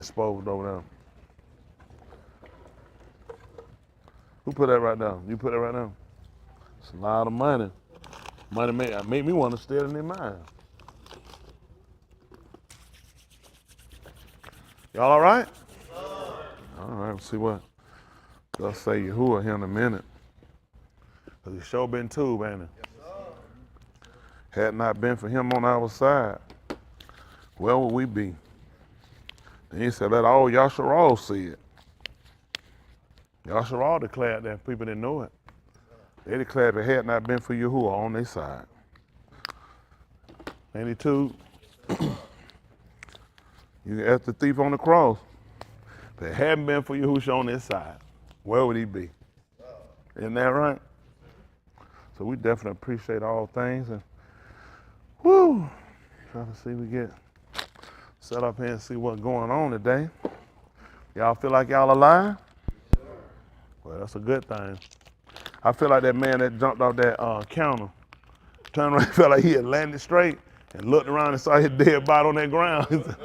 Exposed over there. Who put that right down? You put that right down? It's a lot of money. Money made me want to steal in their mind. Y'all all right? All right, let's see what. I'll say Yahuwah here in a minute. Because he sure been too, ain't it? Had not been for him on our side, where would we be? And he said, let all Yasharal see it. Yasharal declared that. People didn't know it. They declared it had not been for Yahuwah on their side. 82. You ask the thief on the cross. If it hadn't been for Yahushua on this side, where would he be? Isn't that right? So we definitely appreciate all things. And whoo, trying to see we get set up here and see what's going on today. Y'all feel like y'all alive? Well, that's a good thing. I feel like that man that jumped off that counter, turned around, felt like he had landed straight and looked around and saw his dead body on that ground.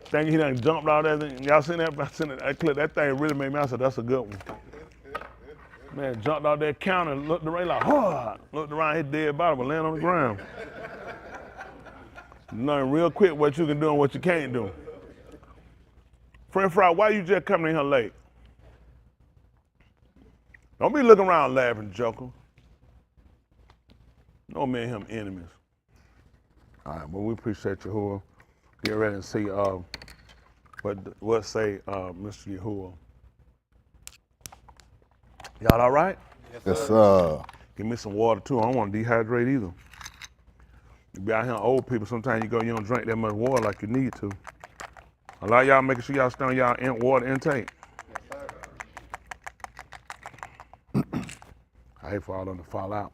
Thinking he done jumped out there. Y'all seen that? I seen that clip. That thing really made me. I said, that's a good one. Man jumped out that counter and looked around like, oh, looked around, his dead body was laying on the ground. Learn real quick what you can do and what you can't do. Friend Fry, why you just coming in here late? Don't be looking around laughing, Joker. No, me and him enemies. All right, well, we appreciate Yahuwah. Get ready and see what say Mr. Yahuwah. Y'all all right? Yes, sir. Give me some water, too. I don't want to dehydrate either. You be out here, old people, sometimes you don't drink that much water like you need to. A lot of y'all making sure y'all stay on y'all water intake. I hate for all of them to fall out.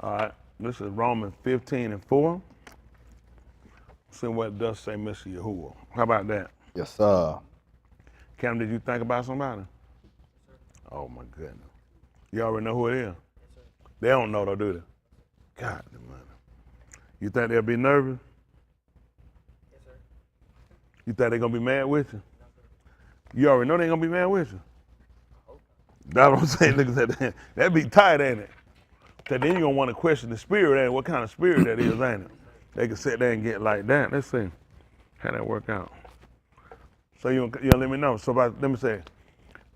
All right, this is Romans 15:4. See what it does say, Mr. Yahuwah. How about that? Yes, sir. Cam, did you think about somebody? Oh, my goodness. You already know who it is? Yes, sir. They don't know, though, do they? God, the money. You think they'll be nervous? Yes, sir. You think they're going to be mad with you? No, sir. You already know they're going to be mad with you? That's what I'm saying. Look at that. That'd be tight, ain't it? Because then you're going to want to question the spirit, ain't it? What kind of spirit that is, ain't it? They can sit there and get like that. Let's see how that work out. So you let me know. So let me say,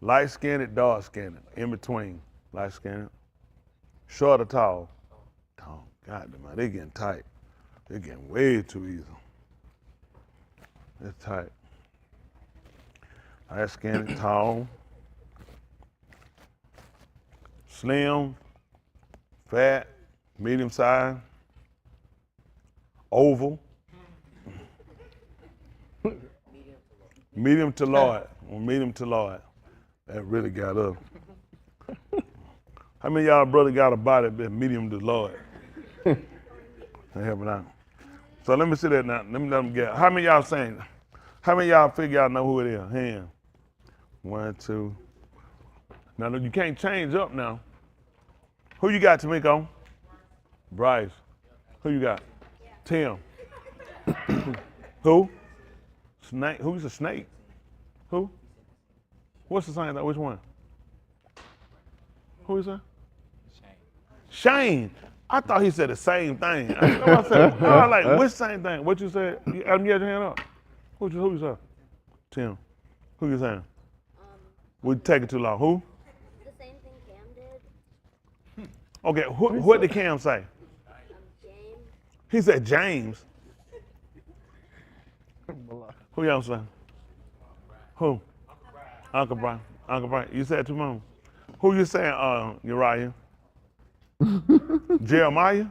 light-skinned, dark-skinned, in between, light-skinned, short or tall? Tall. God damn, they getting tight. They're getting way too easy. It's tight. Light-skinned, tall, slim, fat, medium size, oval, medium to large. Medium to large. That really got up. How many of y'all brother got a body that's medium to large? They helping out. So let me see that now. Let them get. How many of y'all saying? How many of y'all figure y'all know who it is? Hand. 1, 2. Now you can't change up now. Who you got, Tamiko? Bryce. Who you got? Tim. Who? Snake. Who's a snake? Who? What's the sign? Which one? Who is that? Shane. I thought he said the same thing. I said, oh, like, which same thing? What you said? Adam, you had your hand up. Who you said? Tim. Who you saying? We take it too long. Who? The same thing Cam did. Okay, what did Cam say? James. He said James. Who y'all saying? Who? Uncle Brian. Uncle Brian. You said too long. Who you saying, Uriah? Jeremiah?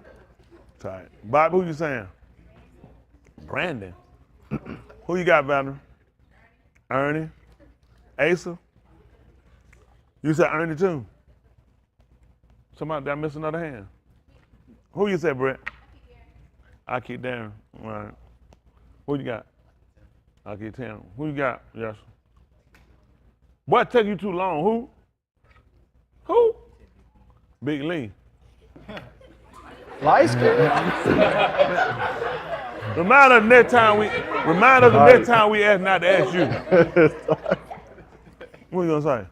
Tight. Bob, who you saying? Brandon. Who you got, Valerie? Ernie? Asa? You said Ernie too? Somebody, did I miss another hand? Who you said, Brett? I keep Darren. All right. Who you got? I keep Tim. Who you got? Yes. What take you too long? Who? Who? Big Lee. Light skin? Remind us next time we ask not to ask you. What you gonna say?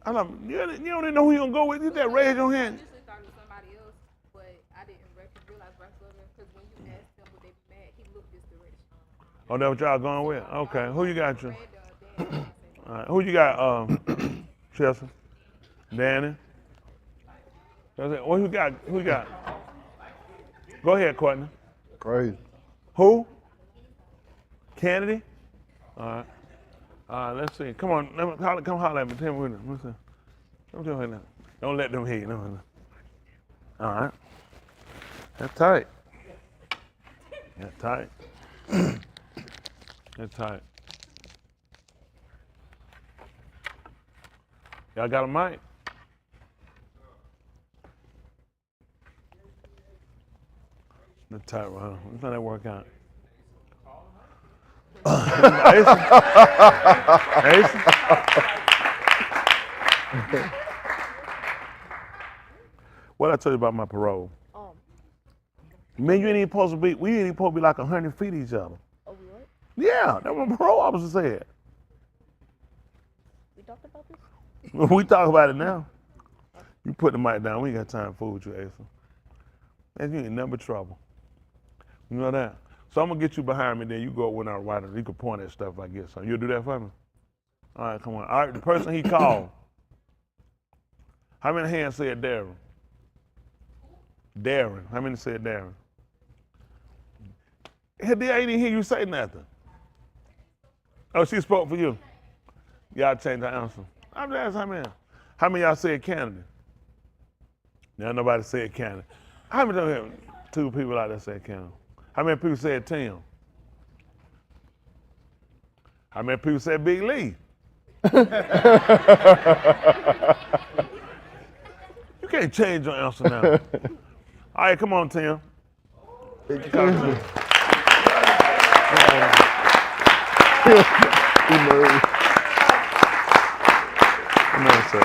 I don't, you don't even know who you gonna go with. You just raise your hand. Initially thought it was somebody else, but I didn't realize Bryce loved him because when you asked him would they be mad, he looked this direction. Oh, that's what y'all going with? Okay. Who you got, you? All right. Who you got, Chelsea? Danny? What you got? Who you got? Go ahead, Courtney. Crazy. Who? Kennedy? All right. Let's see. Come on. Come holler at me. Tell me who. Listen. Don't tell me now. Don't let them hear you. No. All right. That's tight. That's tight. That's tight. Y'all got a mic? That's tight, right? Let's let that work out. Ace? What I tell you about my parole? Man, you ain't even supposed to be. We ain't even supposed to be like 100 feet each other. Oh, what? Yeah, that's what my parole officer said. We talked about this? We talk about it now. You put the mic down. We ain't got time to fool with you, Asa. Man, you ain't nothing but trouble. You know that? So I'm gonna get you behind me, then you go when I write it. You can point at stuff I get. So you'll do that for me? All right, come on. All right, the person he called. How many hands said Darren? Darren. How many said Darren? I didn't hear you say nothing. Oh, she spoke for you. Y'all changed the answer. I'm just asking how many. How many of y'all said Canada? Now nobody said Canada. How many of y'all? 2 people out there said Canada. How many people said Tim? How many people said Big Lee? You can't change your answer now. All right, come on, Tim. Come on, sir.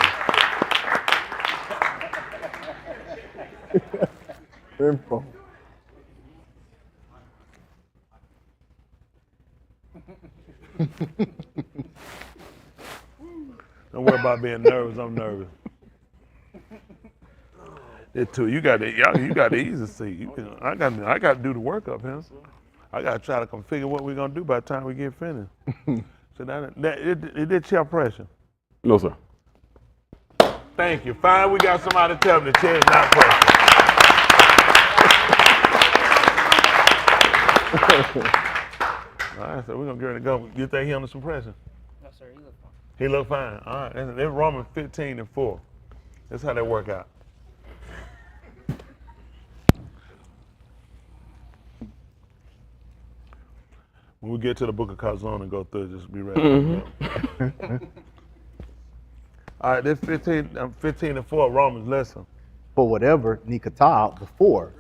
Info. Don't worry about being nervous. I'm nervous. It too. You got the easy seat. I got to do the work up here. I got to try to configure what we're gonna do by the time we get finished. So it did chair pressure. No, sir. Thank you. Fine. We got somebody to tell me the chair is not pressure. All right, so we're gonna get ready to go. You think he under some pressure? No, sir, he looked fine. He look fine. All right. That's Romans 15:4. That's how that work out. When we get to the book of Kazon and go through it, just be ready. All right, this 15:4 Romans lesson. For whatever Nikata before.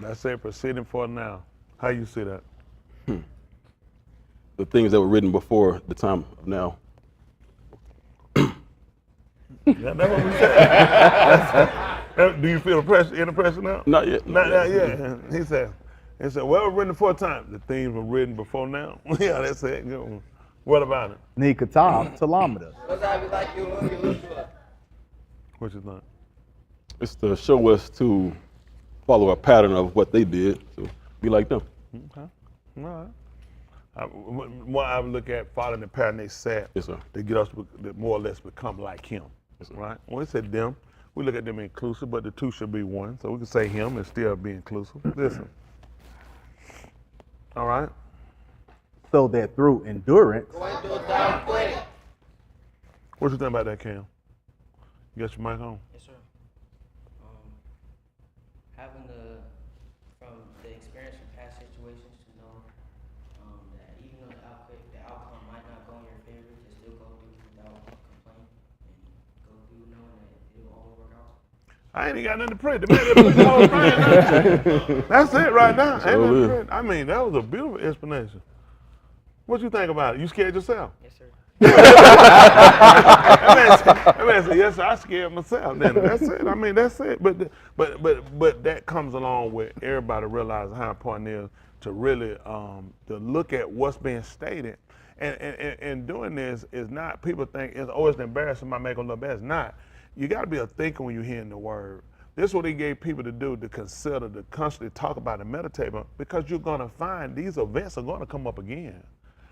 That's it, proceeding for now. How you see that? The things that were written before the time of now. Yeah, that's what we said. Do you feel the pressure, inner pressure now? Not yet. Not yet. He said, well, written before time. The things were written before now. Yeah, that's it. Good one. What about it? Nikata Talamida. What's that be like you when you look to it? What you think? It's to show us to follow a pattern of what they did, to be like them. Okay. All right. What I would look at following the pattern they set Yes, sir. to get us to more or less become like him. Yes, sir. Right? When we said them, we look at them inclusive, but the two should be one. So we can say him and still be inclusive. Listen. All right. So that through endurance, Going to a down quick. What you think about that, Cam? You got your mic on? Yes, sir. Having from the experience from past situations to know that even though the outcome might not go in your favor, to still go through without complaint and go through knowing that it'll all work out. I ain't even got nothing to pray. The man that put the whole thing. That's it right now. Ain't nothing to pray. I mean, that was a beautiful explanation. What you think about it? You scared yourself? Yes, sir. That man said, yes, I scared myself. Then that's it. I mean, that's it. But that comes along with everybody realizing how important it is to really to look at what's being stated. And doing this is not, people think it's always embarrassing, might make them look bad. It's not. You got to be a thinker when you're hearing the word. This is what he gave people to do, to consider, to constantly talk about and meditate on, because you're going to find these events are going to come up again.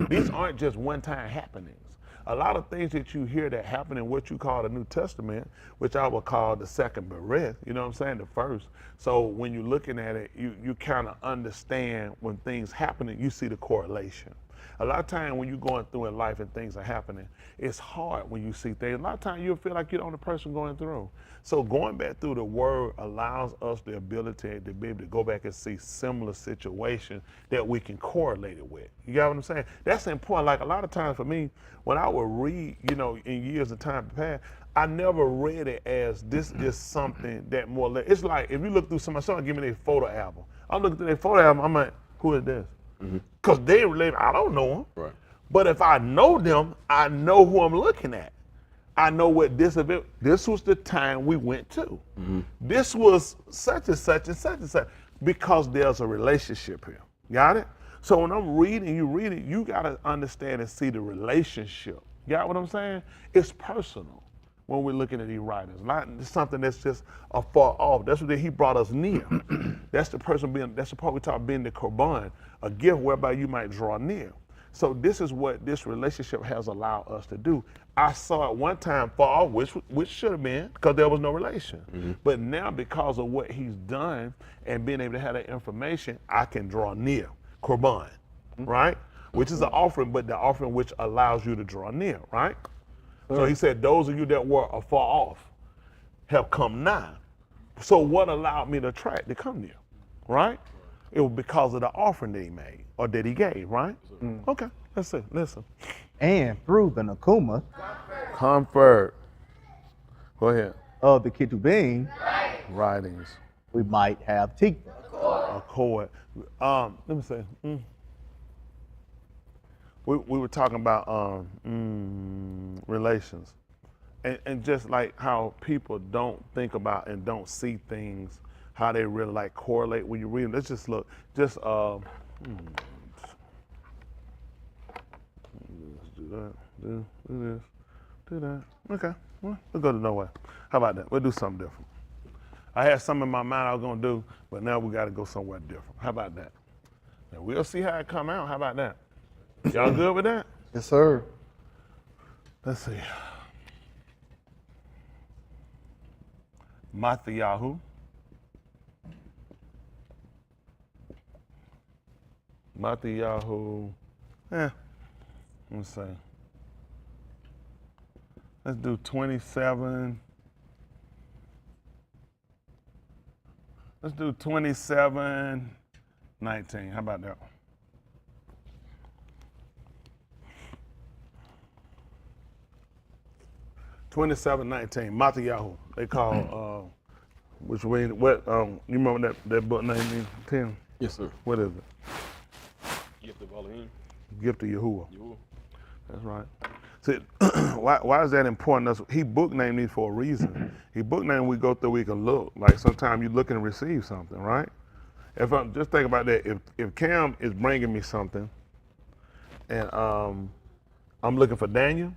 These aren't just one-time happenings. A lot of things that you hear that happen in what you call the New Testament, which I would call the second B-Rashyth, you know what I'm saying, the first. So when you're looking at it, you kind of understand when things happening, you see the correlation. A lot of times when you're going through in life and things are happening, it's hard when you see things. A lot of times you'll feel like you're the only person going through. So going back through the word allows us the ability to be able to go back and see similar situations that we can correlate it with. You got what I'm saying? That's important. Like a lot of times for me, when I would read, you know, in years of time past, I never read it as this is something that more or less, it's like if you look through someone give me their photo album. I'm looking through their photo album, I'm like, who is this? Because they relate, I don't know them. Right. But if I know them, I know who I'm looking at. I know what this event, this was the time we went to. This was such and such and such and such, because there's a relationship here. Got it? So when I'm reading, you got to understand and see the relationship. Got what I'm saying? It's personal when we're looking at these writers. Not something that's just afar off. That's what he brought us near. That's the person being, that's the part we talk about being the korban, a gift whereby you might draw near. So this is what this relationship has allowed us to do. I saw it one time far off, which should have been, because there was no relation. But now because of what he's done and being able to have that information, I can draw near, korban, right? Which is an offering, but the offering which allows you to draw near, right? So he said, those of you that were afar off have come nigh. So what allowed me to come near, right? It was because of the offering that he made, or that he gave, right? Okay, let's see, listen. And through the Nakuma Comfort. Go ahead. of the Ketubim, Writings. we might have Tikva. Accord. Let me say. We were talking about relations, and just like how people don't think about and don't see things, how they really like correlate when you read them. Let's just look. Let's do that. Do this. Do that. Okay. Well, we'll go to nowhere. How about that? We'll do something different. I had something in my mind I was gonna do, but now we got to go somewhere different. How about that? And we'll see how it come out. How about that? Y'all good with that? Yes, sir. Let's see. Mattheyahu. Mattheyahu. Let's see. Let's do 27. Let's do 27:19. How about that? $27.19. Mattheyahu. They call which way? What? You remember that book name? Tim? Yes, sir. What is it? Gift of Alahym. Gift of Yahuwah. Yahuwah. That's right. See, why is that important? He book named these for a reason. He book named we go through, we can look. Like sometimes you look and receive something, right? If I'm just think about that, if Cam is bringing me something, and I'm looking for Daniel,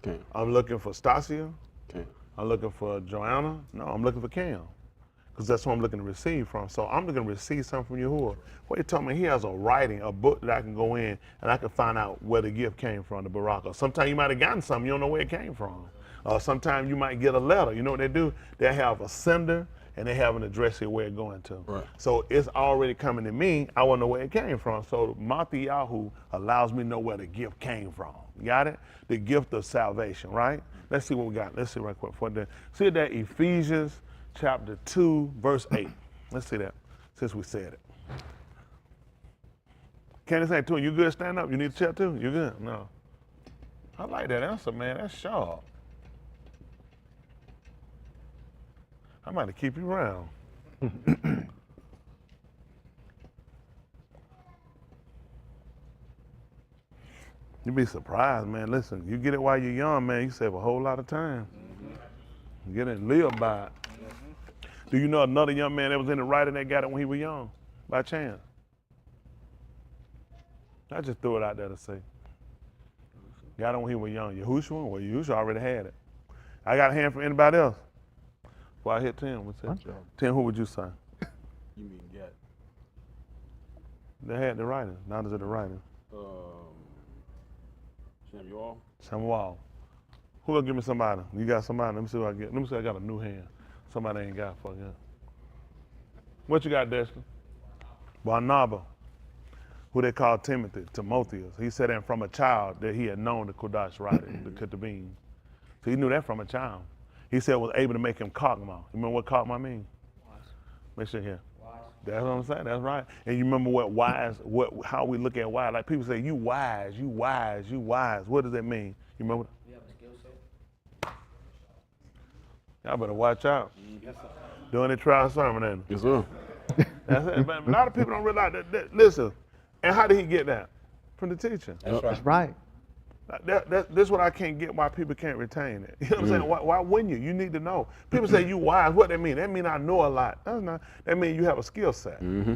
Okay. I'm looking for Stasia, Okay. I'm looking for Joanna. No, I'm looking for Cam, because that's what I'm looking to receive from. So I'm looking to receive something from Yahuwah. What he told me, he has a writing, a book that I can go in and I can find out where the gift came from, the Baraka. Sometimes you might have gotten something, you don't know where it came from. Sometimes you might get a letter. You know what they do? They have a sender and they have an address here where it's going to. Right. So it's already coming to me. I want to know where it came from. So Mattheyahu allows me to know where the gift came from. Got it? The gift of salvation, right? Let's see what we got. Let's see right quick. See that Ephesians chapter 2, verse 8. Let's see that, since we said it. Candace ain't too. You good? Stand up. You need to chat too? You good? No. I like that answer, man. That's sharp. I might have keep you around. You'd be surprised, man. Listen, you get it while you're young, man, you save a whole lot of time. You get it and live by it. Do you know another young man that was in the writing that got it when he was young? By chance. I just threw it out there to say. Got it when he was young. Yahushua? Well, Yahushua already had it. I got a hand from anybody else? Well, I hit 10. What's that? 10, who would you say? You mean get? They had the writing. Now is it the writing? Shamu'AL. Shamu'AL. Who will give me somebody? You got somebody? Let me see what I get. Let me see. I got a new hand. Somebody ain't got for you. What you got, Dexter? Barnabas, who they called Timotheus. He said that from a child that he had known the Kadesh writing, the Ketubim. So he knew that from a child. He said was able to make him Kogma. You remember what Kogma means? Make sure here. That's what I'm saying. That's right. And you remember what wise, how we look at wise. Like people say, you wise, you wise, you wise. What does that mean? You remember? We have a skill set. Y'all better watch out. Doing a trial sermon, ain't it? Yes, sir. That's it. But a lot of people don't realize that. Listen, and how did he get that? From the teacher. That's right. This is what I can't get why people can't retain it. You know what I'm saying? Why wouldn't you? You need to know. People say you wise. What that mean? That mean I know a lot. That's not. That mean you have a skill set. Mm-hmm.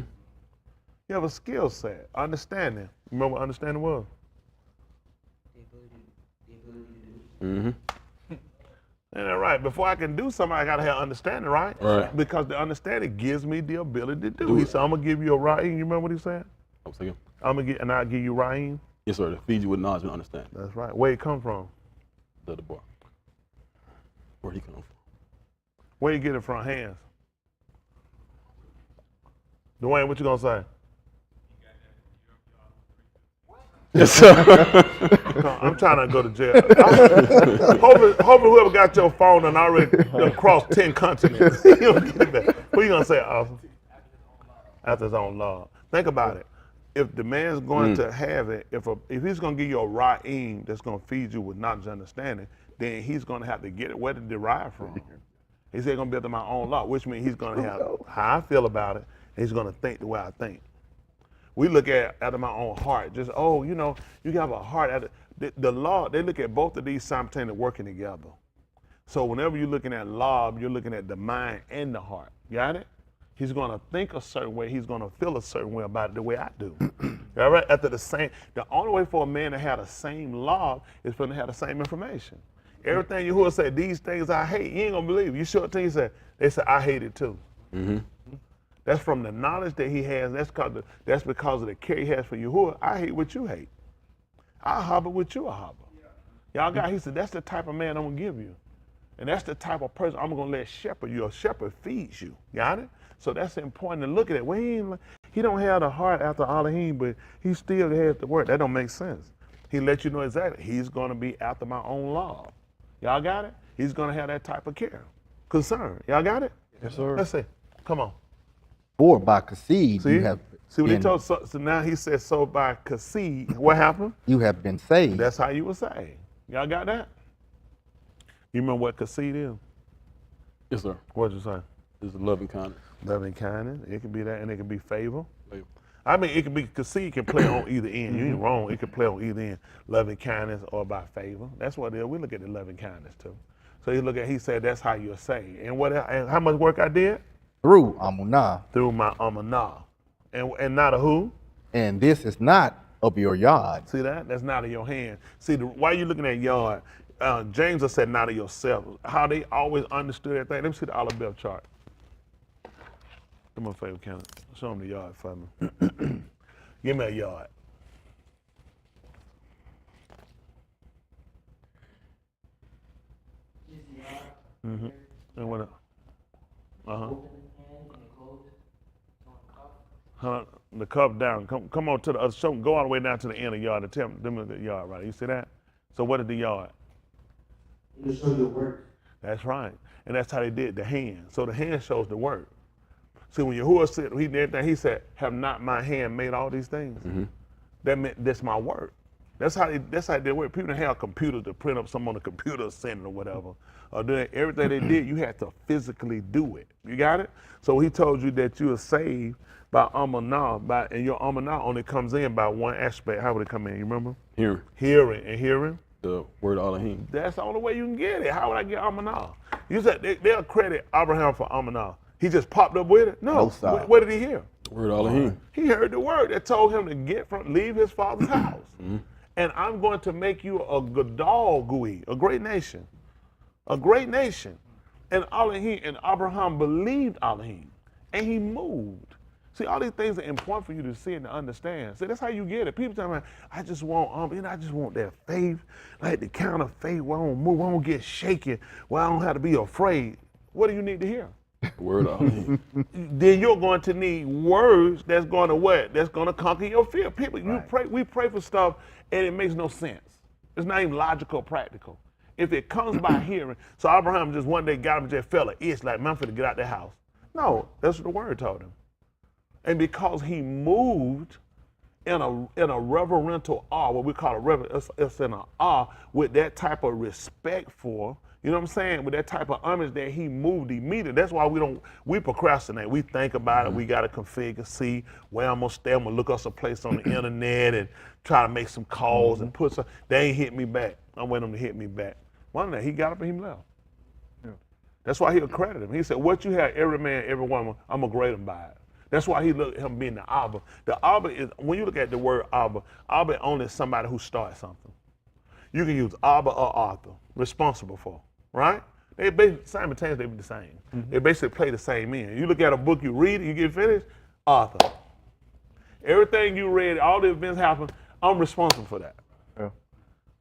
You have a skill set. Understanding. Remember what understanding was? The ability to do. Mm-hmm. Ain't that right? Before I can do something, I gotta have understanding, right? Right. Because the understanding gives me the ability to do. He said, "I'm gonna give you a rahim." You remember what he said? I was thinking. And I'll give you rahim. Yes, sir. To feed you with knowledge and understanding. That's right. Where it come from? The bar. Where he come from? Where you get it from? Hands. Dwayne, what you gonna say? Yes, sir. I'm trying to go to jail. Hopefully whoever got your phone and already crossed 10 continents. You don't get it back. Who you gonna say, Alpha? After his own law. Think about it. If the man's going to have it, if he's going to give you a ra'im that's going to feed you with knowledge and understanding, then he's going to have to get it where to derive from. He said, going to build my own law, which means he's going to have how I feel about it, and he's going to think the way I think. We look at out of my own heart, just, you know, you have a heart. The law, they look at both of these simultaneously working together. So whenever you're looking at law, you're looking at the mind and the heart. Got it? He's going to think a certain way. He's going to feel a certain way about it the way I do. All right? The only way for a man to have the same law is for him to have the same information. Everything you hear say, these things I hate, you ain't going to believe it. You sure thing, they say, I hate it too. Mm-hmm. That's from the knowledge that he has. That's because of the care he has for Yahuwah. I hate what you hate. I harbor what you harbor. Y'all got, he said, that's the type of man I'm going to give you. And that's the type of person I'm going to let shepherd you. A shepherd feeds you. Got it? So that's important to look at it. Well, he don't have the heart after Alahym, but he still has the word. That don't make sense. He let you know exactly. He's going to be after my own law. Y'all got it? He's going to have that type of care. Concern. Y'all got it? Yes, sir. Let's see. Come on. For by Kasid, See? you have See what been, he told? So now he said, so by Kasid, what happened? you have been saved. That's how you were saved. Y'all got that? You remember what Kasid is? Yes, sir. What'd you say? This is loving kindness. Loving kindness. It can be that, and it can be favor. Favor. I mean, it can be, Kasid can play on either end. You ain't wrong. It can play on either end. Loving kindness or by favor. That's what it is. We look at the loving kindness too. So he said that's how you're saved. And how much work I did? Through Amunah. Through my amanah. And not a who? And this is not of your yard. See that? That's not of your hand. See, why you looking at yard? James said not of yourself. How they always understood everything. Let me see the Alaph Byth chart. Come on, favorite counter. Show them the yard for me. Give me a yard. Mm-hmm. And what else? The cup down. Come on to the other. Go all the way down to the end of the yard and tell them the yard, right? You see that? So what is the yard? To show your work. That's right. And that's how they did the hand. So the hand shows the work. See, when Yahuwah said, he did that, he said, have not my hand made all these things? Mm-hmm. That meant that's my work. That's how they did work. People didn't have computers to print up some on the computer center or whatever. Everything they did, you had to physically do it. You got it? So he told you that you are saved by amanah, and your amanah only comes in by one aspect. How would it come in? You remember? Hearing Hearing and hearing. the word Alahym. That's the only way you can get it. How would I get amanah? You said they'll credit Abraham for amanah. He just popped up with it? No. No, sir. What did he hear? Word Alahym. He heard the word that told him to leave his father's house. And I'm going to make you a gadol gui, a great nation. A great nation. And Alahym and Abraham believed Alahym. And he moved. See, all these things are important for you to see and to understand. See, that's how you get it. People tell me, I just want that faith, like the kind of faith where I don't move, I don't get shaken, where I don't have to be afraid. What do you need to hear? Word Alahym. Then you're going to need words that's going to what? That's going to conquer your fear. People, we pray for stuff and it makes no sense. It's not even logical or practical. If it comes by hearing, so Abraham just one day got up and just felt an itch like, man, I'm finna get out the house. No, that's what the word told him. And because he moved in a reverential awe, what we call it's in an awe with that type of respect for, you know what I'm saying, with that type of homage that he moved immediately. That's why we procrastinate. We think about it. We got to configure, see where I'm going to stay. I'm going to look up some place on the internet and try to make some calls and put some. They ain't hit me back. I'm waiting them to hit me back. One day he got up and he left. Yeah. That's why he accredited him. He said, what you have, every man, every woman, I'm going to grade them by it. That's why he looked at him being the Abba. The Abba is, when you look at the word Abba only is somebody who starts something. You can use Abba or author, responsible for, right? They basically, simultaneously, they be the same. They basically play the same end. You look at a book, you read it, you get finished, author. Everything you read, all the events happen, I'm responsible for that. Yeah.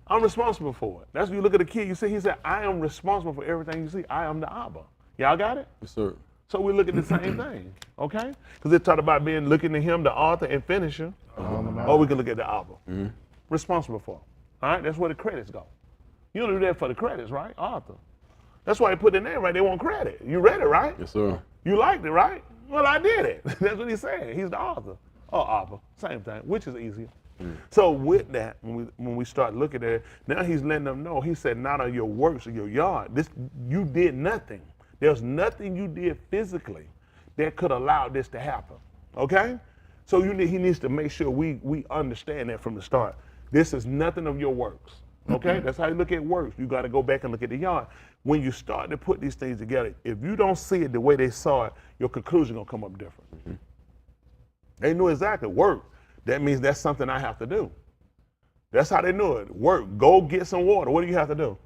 I'm responsible for it. That's when you look at the kid, you see, he said, I am responsible for everything you see. I am the Abba. Y'all got it? Yes, sir. So we look at the same thing, okay? Because it talked about looking to him, the author and finisher, or we can look at the Abba. Responsible for. All right, that's where the credits go. You don't do that for the credits, right? Author. That's why they put the name right. They want credit. You read it, right? Yes, sir. You liked it, right? Well, I did it. That's what he's saying. He's the author. Or Abba, same thing, which is easier. So with that, when we start looking at it, now he's letting them know. He said, not on your works or your yard. You did nothing. There's nothing you did physically that could allow this to happen, okay? So he needs to make sure we understand that from the start. This is nothing of your works, okay? That's how you look at works. You got to go back and look at the yard. When you start to put these things together, if you don't see it the way they saw it, your conclusion going to come up different. They knew exactly work. That means that's something I have to do. That's how they knew it. Work, go get some water. What do you have to do?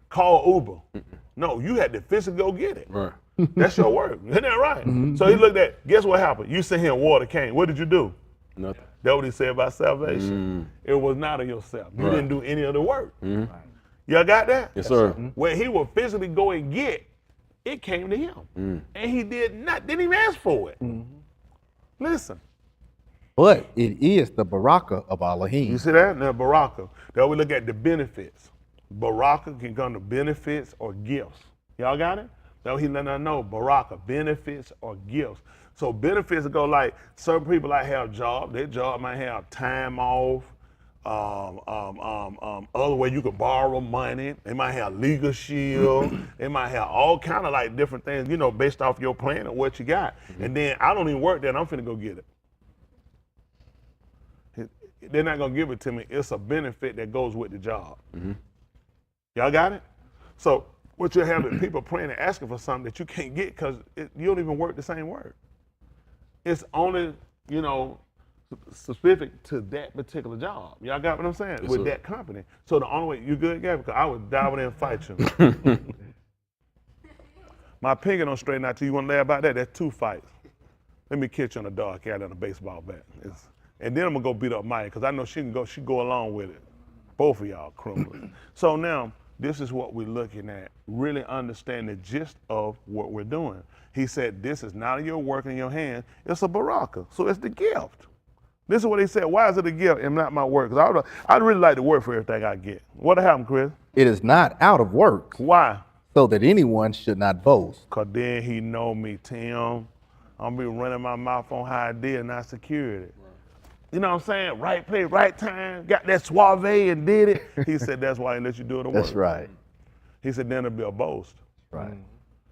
Call Uber. No, you had to physically go get it. Right. That's your work. Isn't that right? So he looked at, guess what happened? You sit here and water came. What did you do? Nothing. That's what he said about salvation. It was not of yourself. You didn't do any of the work. Y'all got that? Yes, sir. Where he would physically go and get, it came to him. And he didn't even ask for it. Listen. But it is the baraka of Alahym. You see that? Now, baraka. Now we look at the benefits. Baraka can come to benefits or gifts. Y'all got it? Now he let us know, baraka, benefits or gifts. So benefits go like, certain people might have jobs. Their job might have time off. Other way you could borrow money. They might have legal shield. They might have all kind of like different things, you know, based off your plan or what you got. And then I don't even work there, and I'm finna go get it. They're not gonna give it to me. It's a benefit that goes with the job. Y'all got it? So what you have is people praying and asking for something that you can't get because you don't even work the same word. It's only, you know, specific to that particular job. Y'all got what I'm saying? Yes, with sir. that company. So the only way, you good, Gabby? Because I would dive in there and fight you. My opinion don't straighten out to you. You want to laugh about that? That's 2 fights. Let me catch you on a dog cat and a baseball bat. And then I'm going to go beat up Maya because I know she go along with it. Both of y'all criminals. So now, this is what we're looking at. Really understand the gist of what we're doing. He said, this is not your work in your hand. It's a baraka. So it's the gift. This is what he said. Why is it a gift and not my work? Because I'd really like to work for everything I get. What happened, Chris? It is not out of works, Why? so that anyone should not boast. Because then he know me, Tim. I'm be running my mouth on how I did, not security. You know what I'm saying? Right place, right time, got that suave and did it. He said that's why he let you do the work. That's right. He said then it'll be a boast. Right.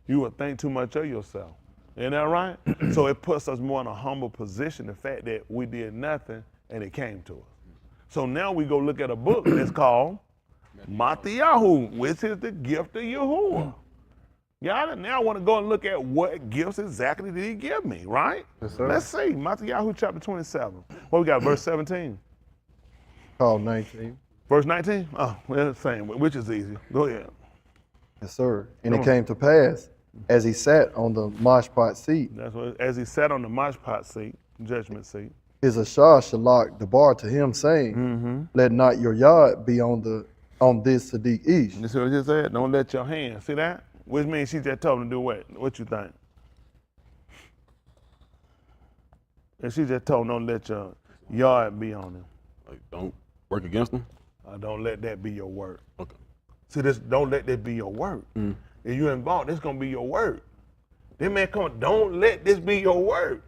You would think too much of yourself. Isn't that right? So it puts us more in a humble position, the fact that we did nothing and it came to us. So now we go look at a book that's called Matthew, which is the gift of Yahuwah. Y'all now want to go and look at what gifts exactly did he give me, right? Yes, sir. Let's see, Matthew chapter 27. What we got, verse 17? Called 19. Verse 19? Oh, well, the same, which is easy. Go ahead. Yes, sir. And it came to pass, as he sat on the mashpot seat, That's what, as he sat on the mashpot seat, judgment seat. his Ashar Shalak debarred to him, saying, Let not your yard be on this Sadiq Ish. You see what he just said? Don't let your hand. See that? Which means she just told him to do what? What you think? And she just told him don't let your yard be on him. Like, don't work against them. Don't let that be your word. Okay. See this? Don't let that be your word. If you involved, this gonna be your word. This man come, don't let this be your word.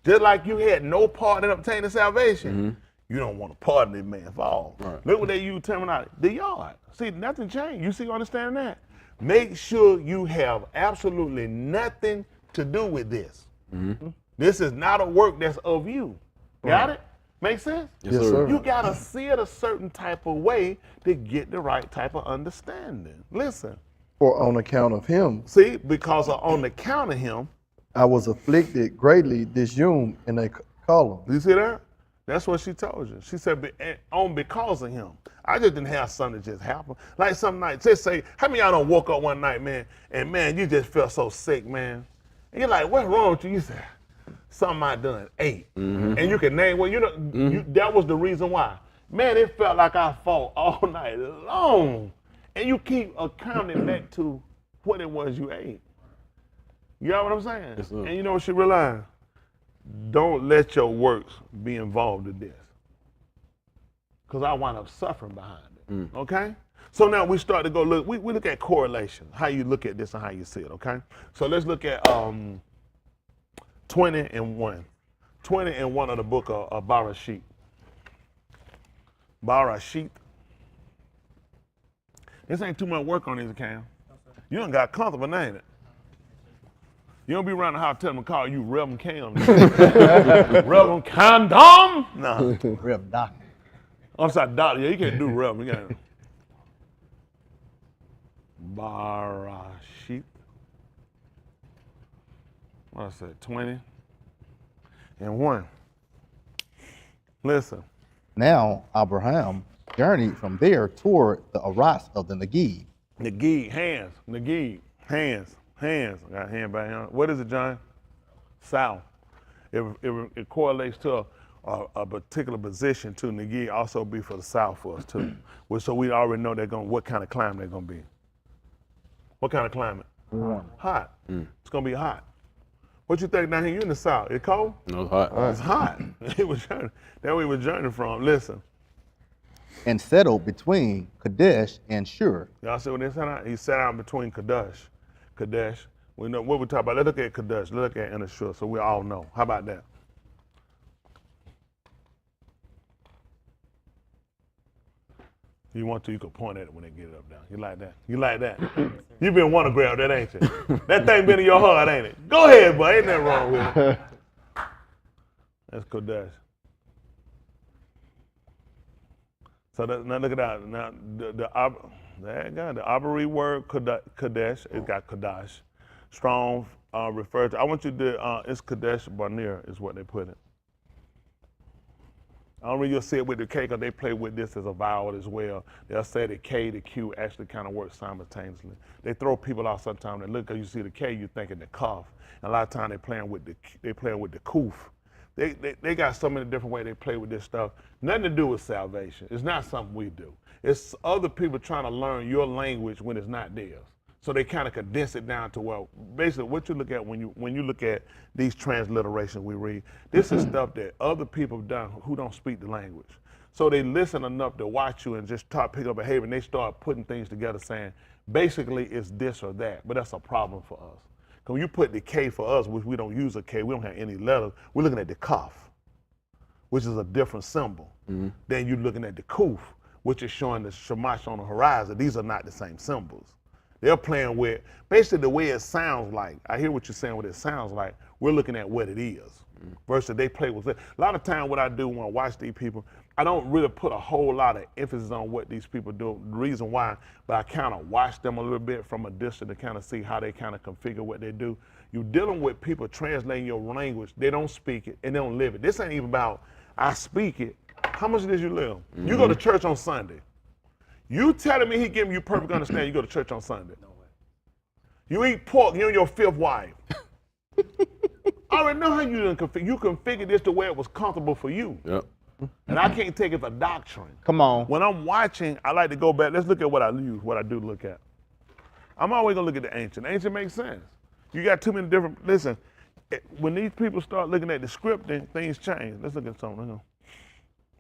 Just like you had no part in obtaining salvation, you don't want to pardon this man for all. Right. Look what they use terminology. The yard. See, nothing changed. You see, understand that? Make sure you have absolutely nothing to do with this. This is not a work that's of you. Got it? Make sense? Yes, Yes, sir. sir. You gotta see it a certain type of way to get the right type of understanding. Listen, For on account of him, see, because on account of him, I was afflicted greatly disjuned in a column. you see that? That's what she told you. She said, on because of him. I just didn't have something just happen. Like some night, just say, how many of y'all done woke up one night, man, and man, you just felt so sick, man. And you're like, what's wrong with you? You said, something I done ate. And you can name, well, you know, that was the reason why. Man, it felt like I fought all night long. And you keep accounting back to what it was you ate. You know what I'm saying? Yes, sir. And you know what she realized? Don't let your works be involved in this. Because I wind up suffering behind it. Okay? So now we start to go look, we look at correlation, how you look at this and how you see it, okay? So let's look at 20 and 1. 20 and 1 of the book of B-Rashyth. B-Rashyth. This ain't too much work on these accounts. You done got comfortable, ain't it? You don't be around the house telling them to call you Reverend Cam. Reverend Condom? No. Rev Doc. I'm sorry, Doctor. Yeah, you can't do Reverend. You got B-Rashyth. What I said, 20 and 1. Listen. Now Abraham journeyed from there toward the Aras of the Negev. Negev, hands. Negev, hands. Hands. I got a hand back here. What is it, John? South. It correlates to a particular position too. Negev also be for the south for us too. Well, so we already know what kind of climate they're gonna be. What kind of climate? Hot. It's gonna be hot. What you think down here? You in the south? It cold? No, it's hot. It's hot. It was journey. That's where we were journeying from. Listen, And settled between Kadesh and Shur. y'all see what they said out? He sat out between Kadesh. We know what we talk about. Let's look at Kadesh. Let's look at Shur, so we all know. How about that? You want to, you can point at it when they get it up down. You like that? You like that? You been wanting to grab that, ain't you? That thing been in your heart, ain't it? Go ahead, boy. Ain't nothing wrong with it. That's Kadesh. So now look at that. Now the Abarym word Kadesh, it got Kadesh. Strong referred to. I want you to. It's Kadesh Barnea is what they put it. I don't really see it with the K because they play with this as a vowel as well. They'll say the K, the Q actually kind of work simultaneously. They throw people out sometimes. They look, you see the K, you thinking the cough. And a lot of times they playing with the koof. They got so many different ways they play with this stuff. Nothing to do with salvation. It's not something we do. It's other people trying to learn your language when it's not theirs. So they kind of condense it down to, well, basically what you look at when you look at these transliterations we read, this is stuff that other people have done who don't speak the language. So they listen enough to watch you and just start picking up behavior, and they start putting things together saying, basically it's this or that, but that's a problem for us. Because when you put the K for us, which we don't use a K, we don't have any letters, we're looking at the kaf, which is a different symbol. Then you're looking at the kuf, which is showing the shamash on the horizon. These are not the same symbols. They're playing with basically the way it sounds like. I hear what you're saying, what it sounds like. We're looking at what it is versus they play with it. A lot of time what I do when I watch these people, I don't really put a whole lot of emphasis on what these people do. The reason why, but I kind of watch them a little bit from a distance to kind of see how they kind of configure what they do. You're dealing with people translating your language. They don't speak it and they don't live it. This ain't even about I speak it. How much did you live? You go to church on Sunday. You telling me he giving you perfect understanding you go to church on Sunday. No way. You eat pork, you and your fifth wife. I already know how you done configure. You configured this the way it was comfortable for you. Yep. And I can't take it for doctrine. Come on. When I'm watching, I like to go back. Let's look at what I use, what I do look at. I'm always gonna look at the ancient. The ancient makes sense. You got too many different, listen, when these people start looking at the scripting, things change. Let's look at something.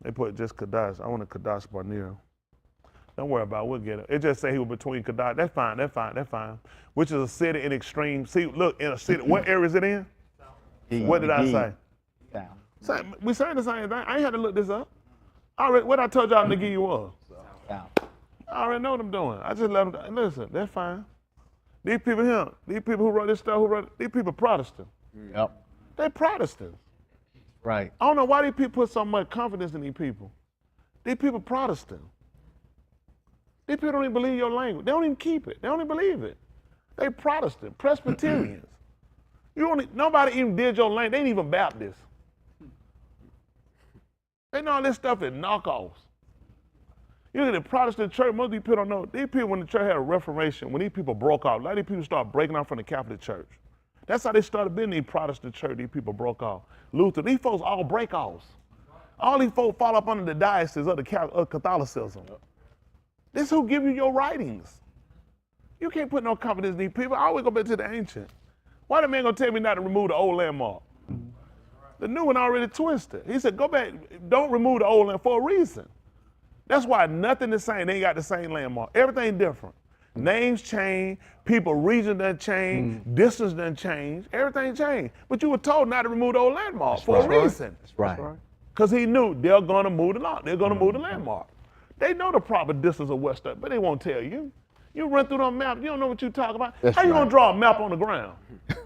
They put just Kadesh. I want a Kadesh Barnea. Don't worry about it, we'll get it. It just say he was between Kadesh. That's fine, that's fine, that's fine. Which is a city in extreme, see, look, in a city, what area is it in? What did I say? Down. We saying the same thing. I ain't had to look this up. What I told y'all nigga you was. Down. I already know what I'm doing. I just let them, listen, that's fine. These people here, these people who wrote this stuff, these people Protestant. Yep. They Protestants. Right. I don't know why these people put so much confidence in these people. These people Protestant. These people don't even believe your language. They don't even keep it. They don't even believe it. They Protestant, Presbyterians. Nobody even did your language. They ain't even Baptist. They know all this stuff is knockoffs. You look at the Protestant church, most of these people don't know. These people, when the church had a reformation, when these people broke off, a lot of these people started breaking off from the Catholic Church. That's how they started being these Protestant church, these people broke off. Luther, these folks all break offs. All these folks fall up under the diocese of Catholicism. This is who give you your writings. You can't put no confidence in these people. I always go back to the ancient. Why the man gonna tell me not to remove the old landmark? The new one already twisted. He said, go back, don't remove the old land for a reason. That's why nothing is the same. They ain't got the same landmark. Everything different. Names change, people, region done change, distance done change, everything changed. But you were told not to remove the old landmark for a reason. That's right. Because he knew they're gonna move the law. They're gonna move the landmark. They know the proper distance of west, but they won't tell you. You run through the map, you don't know what you're talking about. That's how you right. gonna draw a map on the ground?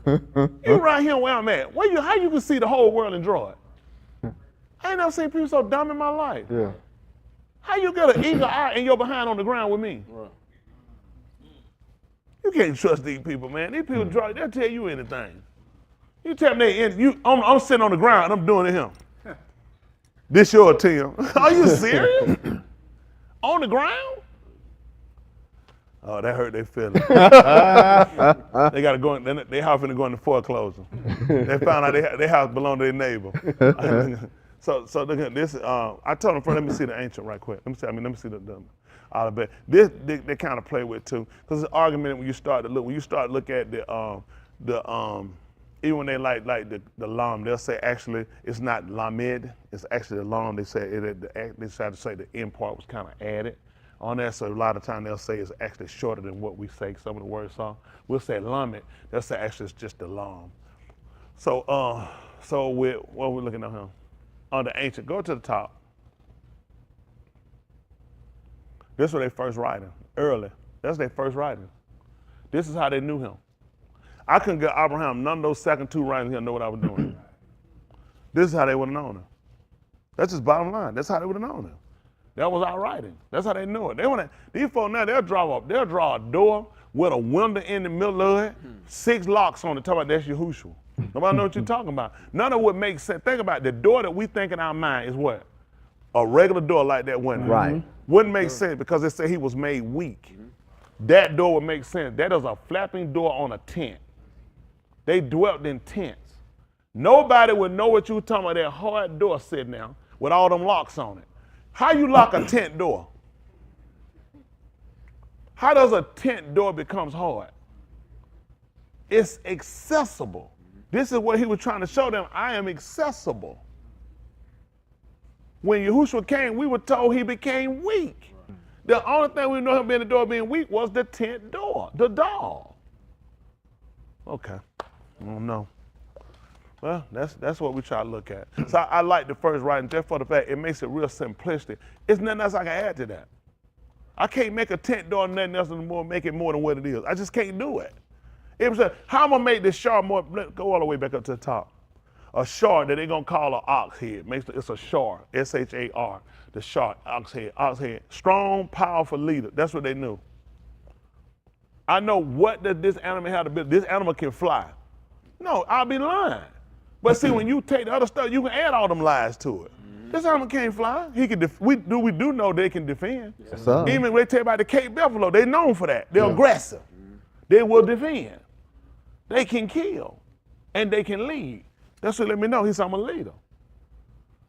You right here where I'm at. How you can see the whole world and draw it? I ain't never seen people so dumb in my life. Yeah. How you get an eagle eye and you're behind on the ground with me? Right. You can't trust these people, man. These people draw, they'll tell you anything. You tell me I'm sitting on the ground and I'm doing it him. This your Tim. Are you serious? On the ground? Oh, that hurt their feelings. They got to go in, their house finna go into foreclosure. They found out their house belonged to their neighbor. So look at this. I told them first, let me see the ancient right quick. Let me see the Alaph Byth. This they kind of play with too, because it's an argument when you start to look at the even when they like the lam, they'll say actually it's not lamed, it's actually the lam. They say they try to say the end part was kind of added on there, so a lot of time they'll say it's actually shorter than what we say. Some of the words are. We'll say lamed. They'll say actually it's just the lam. So what we're looking at here on the ancient. Go to the top. This was their first writing, early. That's their first writing. This is how they knew him. I couldn't get Abraham none of those second two writings here know what I was doing. This is how they would have known him. That's just bottom line. That's how they would have known him. That was our writing. That's how they knew it. These folks now, they'll draw a door with a window in the middle of it, 6 locks on it, talking about that's Yahushua. Nobody know what you're talking about. None of what makes sense. Think about it. The door that we think in our mind is what? A regular door like that window. Right. Wouldn't make sense because it said he was made weak. That door would make sense. That is a flapping door on a tent. They dwelt in tents. Nobody would know what you were talking about, that hard door sitting there with all them locks on it. How you lock a tent door? How does a tent door becomes hard? It's accessible. This is what he was trying to show them. I am accessible. When Yahushua came, we were told he became weak. The only thing we know him being the door being weak was the tent door, the door. Okay, I don't know. Well, that's what we try to look at. So I like the first writing just for the fact it makes it real simplistic. It's nothing else I can add to that. I can't make a tent door nothing else anymore, make it more than what it is. I just can't do it. It was how I'm gonna make this shard more, go all the way back up to the top. A shard that they're gonna call an ox head. It's a shard, S-H-A-R, the shard, ox head. Strong, powerful leader, that's what they knew. I know what does this animal have to be, this animal can fly. No, I'll be lying. But see, when you take the other stuff, you can add all them lies to it. This animal can't fly. He can. We do know they can defend. Yes, sir. Even when they tell you about the Cape Buffalo, they're known for that. They're aggressive. They will defend. They can kill, and they can lead. That's what let me know. He's I'm a leader.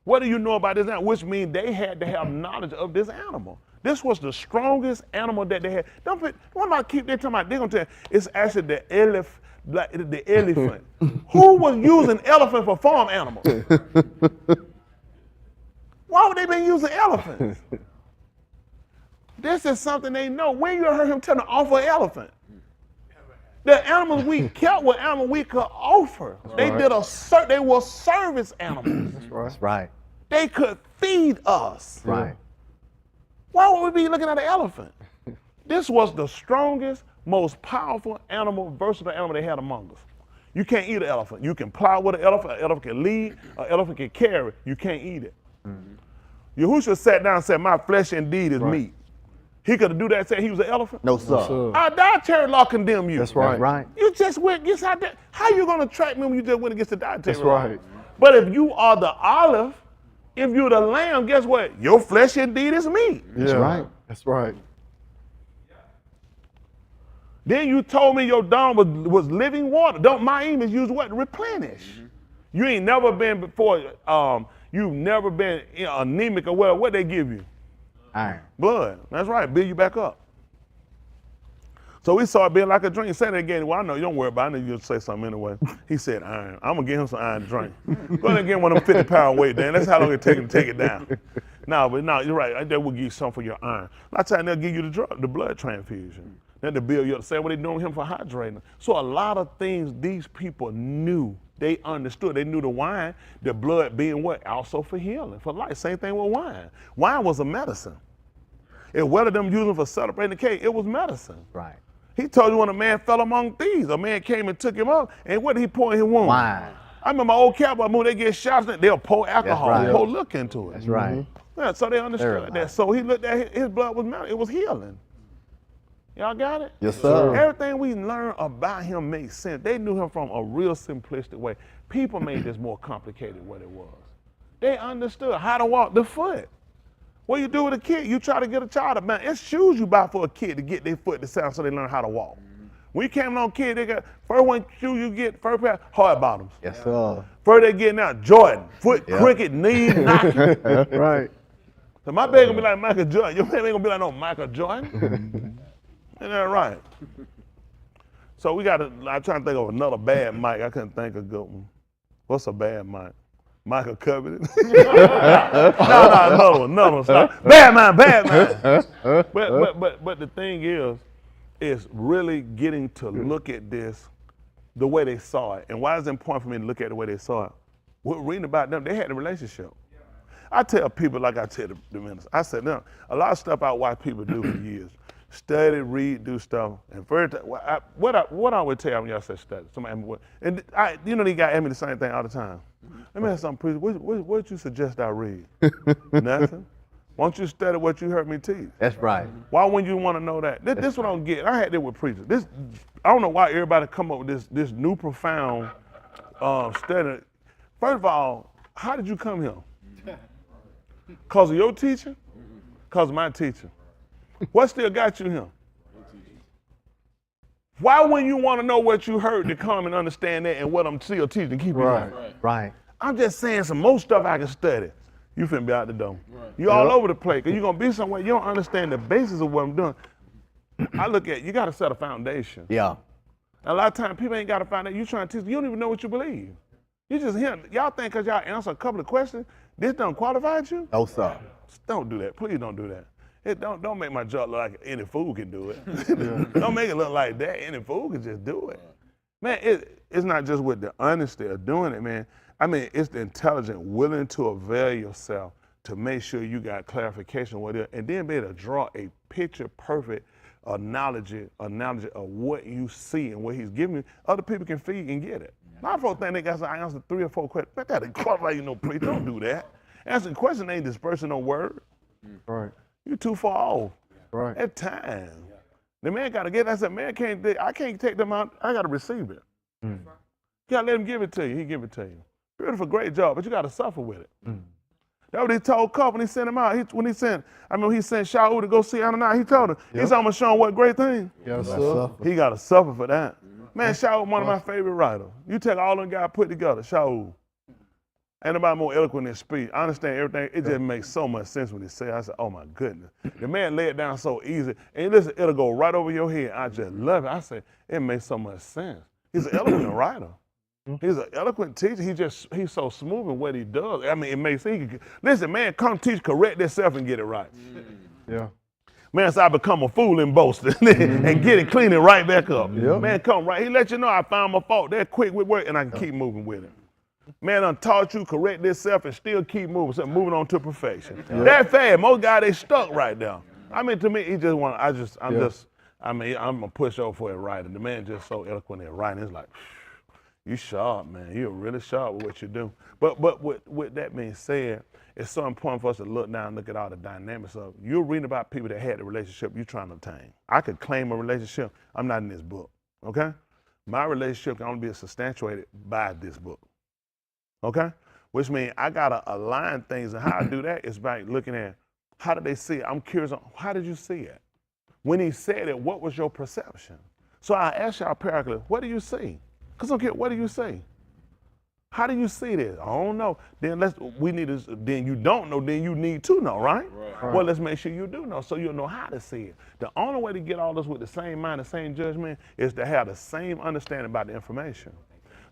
What do you know about this animal? Which means they had to have knowledge of this animal. This was the strongest animal that they had. Don't keep they talking about. They're gonna tell you, it's actually the elephant. Who was using elephant for farm animals? Why would they be using elephants? This is something they know. When you heard him tell them to offer an elephant? The animals we kept were animals we could offer. They they were service animals. That's right. They could feed us. Right. Why would we be looking at an elephant? This was the strongest, most powerful animal, versatile animal they had among us. You can't eat an elephant. You can plow with an elephant can lead, an elephant can carry. You can't eat it. Yahushua sat down and said, my flesh indeed is meat. He could do that and say he was an elephant? No, sir. Our dietary law condemn you. That's right. That's right. You just went against our how you going to track me when you just went against the dietary That's law? right. But if you are the olive, if you're the lamb, guess what? Your flesh indeed is meat. That's right. That's right. Then you told me your dawn was living water. My aim is used what? Replenish. You ain't never been before, you've never been anemic or what they give you? Iron. Blood. That's right, build you back up. So we saw it being like a drink. He said it again. Well, I know you don't worry about it. I know you'll say something anyway. He said iron. I'm going to give him some iron to drink. Go ahead and get one of them 50-pound weight, Dan. That's how long it take him to take it down. No, you're right. They will give you something for your iron. A lot of times they'll give you the blood transfusion. Then to build you up. Same way they're doing him for hydrating. So a lot of things these people knew. They understood. They knew the wine, the blood being what? Also for healing, for life. Same thing with wine. Wine was a medicine. If whether them using for celebrating the cake, it was medicine. Right. He told you when a man fell among thieves, a man came and took him up, and what did he pour in his wound? Wine. I remember my old cowboy movie, they get shots, they'll pour alcohol, right. pour lick into it. That's right. Yeah, so they understood Very that. right. So he looked at his blood was medicine. It was healing. Y'all got it? Yes, sir. Everything we learned about him makes sense. They knew him from a real simplistic way. People made this more complicated what it was. They understood how to walk the foot. What you do with a kid, you try to get a child to man. It's shoes you buy for a kid to get their foot to sound so they learn how to walk. When you came along kid, they got first one shoe you get, first pair, hard bottoms. Yes, sir. First they get now Jordan, foot crooked, knee knocking. Right. So my baby gonna be like Michael Jordan. Your baby ain't gonna be like no Michael Jordan. Ain't that right? So I'm trying to think of another bad mic. I couldn't think of a good one. What's a bad mic? Michael Covenant? No, another one. Stop. Bad man. But the thing is really getting to look at this the way they saw it. And why is it important for me to look at the way they saw it? We're reading about them. They had a relationship. I tell people like I tell the ministers. I said, no, a lot of stuff I watch people do for years. Study, read, do stuff. And first, what I would tell when y'all say study, somebody, and these guys ask me the same thing all the time. Let me ask something, preacher. What you suggest I read? Nothing. Why don't you study what you heard me teach? That's right. Why wouldn't you want to know that? This what I don't get. I had that with preachers. I don't know why everybody come up with this new profound study. First of all, how did you come here? Because of your teaching? Because of my teaching. What still got you here? Why wouldn't you want to know what you heard to come and understand that and what I'm still teaching? Keep it Right. Right. I'm just saying some more stuff I can study. You finna be out the door. Right. You all over the place, because you're going to be somewhere you don't understand the basis of what I'm doing. I look at, you got to set a foundation. Yeah. A lot of times people ain't got a foundation. You trying to teach, you don't even know what you believe. You just hear, y'all think because y'all answer a couple of questions, this done qualified you? No, sir. Don't do that. Please don't do that. Don't make my job look like any fool can do it. Don't make it look like that. Any fool can just do it. Man, it's not just with the honesty of doing it, man. I mean, it's the intelligent, willing to avail yourself to make sure you got clarification with it, and then be able to draw a picture perfect analogy of what you see and what he's giving you. Other people can feed and get it. My folks think they got to answer 3 or 4 questions. That ain't qualify you no preach. Don't do that. Answering question ain't dispersing no word. Right. You too far off. Right. At time. The man got to get it. I said, man, I can't take them out. I got to receive it. You got to let him give it to you. He give it to you. Beautiful, great job, but you got to suffer with it. That's what he told Cup when he sent him out. He sent Shaul to go see Ananias. He told him, he's almost showing what great thing. Yes, sir. He got to suffer for that. Man, Shaul, one of my favorite writers. You take all them guys put together, Shaul. Ain't nobody more eloquent than speech. I understand everything. It just makes so much sense when he say it. I said, oh my goodness. The man lay it down so easy. And listen, it'll go right over your head. I just love it. I said, it makes so much sense. He's an eloquent writer. He's an eloquent teacher. He's so smooth in what he does. I mean, it makes sense. Listen, man, come teach, correct yourself and get it right. Yeah. Man, so I become a fool in boasting and get it, clean it right back up. Man, come right. He let you know I found my fault. They're quick with work and I can keep moving with it. Man, I taught you correct yourself and still keep moving. So moving on to perfection. That fast. Most guys, they stuck right now. I mean, to me, he just want. I'm gonna push over for it writing. The man just so eloquent at writing. It's like, you sharp, man. You're really sharp with what you do. But with that being said, it's so important for us to look down and look at all the dynamics of. You're reading about people that had the relationship you're trying to obtain. I could claim a relationship. I'm not in this book. Okay, my relationship can only be substantiated by this book. Okay? Which means I got to align things, and how I do that is by looking at how did they see it? I'm curious on how did you see it? When he said it, what was your perception? So I asked y'all paraclete, what do you see? Because okay, what do you see? How do you see this? I don't know. Then then you don't know, then you need to know, right? Well, let's make sure you do know so you'll know how to see it. The only way to get all this with the same mind, the same judgment, is to have the same understanding about the information.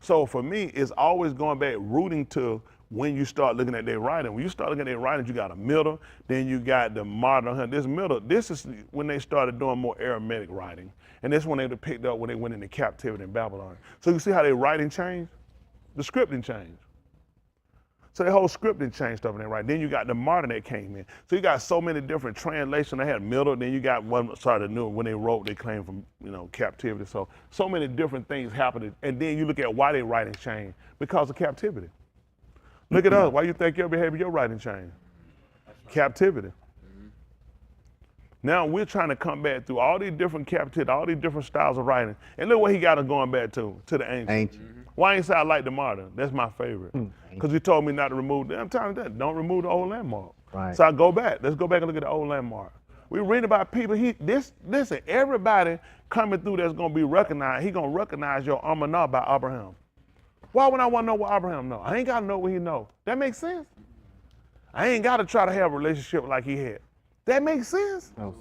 So for me, it's always going back, rooting to when you start looking at their writing. When you start looking at their writing, you got a middle, then you got the modern. This middle, this is when they started doing more Aramaic writing. And this one they picked up when they went into captivity in Babylon. So you see how their writing changed? The scripting changed. So the whole scripting changed stuff in there, right? Then you got the modern that came in. So you got so many different translations. They had middle, then you got one started new. When they wrote, they claimed from captivity. So many different things happened. And then you look at why their writing changed. Because of captivity. Look at us. Why you think your behavior, your writing changed? Captivity. Now we're trying to come back through all these different captivity, all these different styles of writing. And look what he got us going back to the ancient. Why ain't say I like the modern? That's my favorite. Because he told me not to remove, I'm telling you that, don't remove the old landmark. Right. So I go back. Let's go back and look at the old landmark. We read about people, listen, everybody coming through that's going to be recognized, he going to recognize your Amanah by Abarym. Why would I want to know what Abarym know? I ain't got to know what he know. That makes sense? I ain't got to try to have a relationship like he had. That makes sense? No, sir.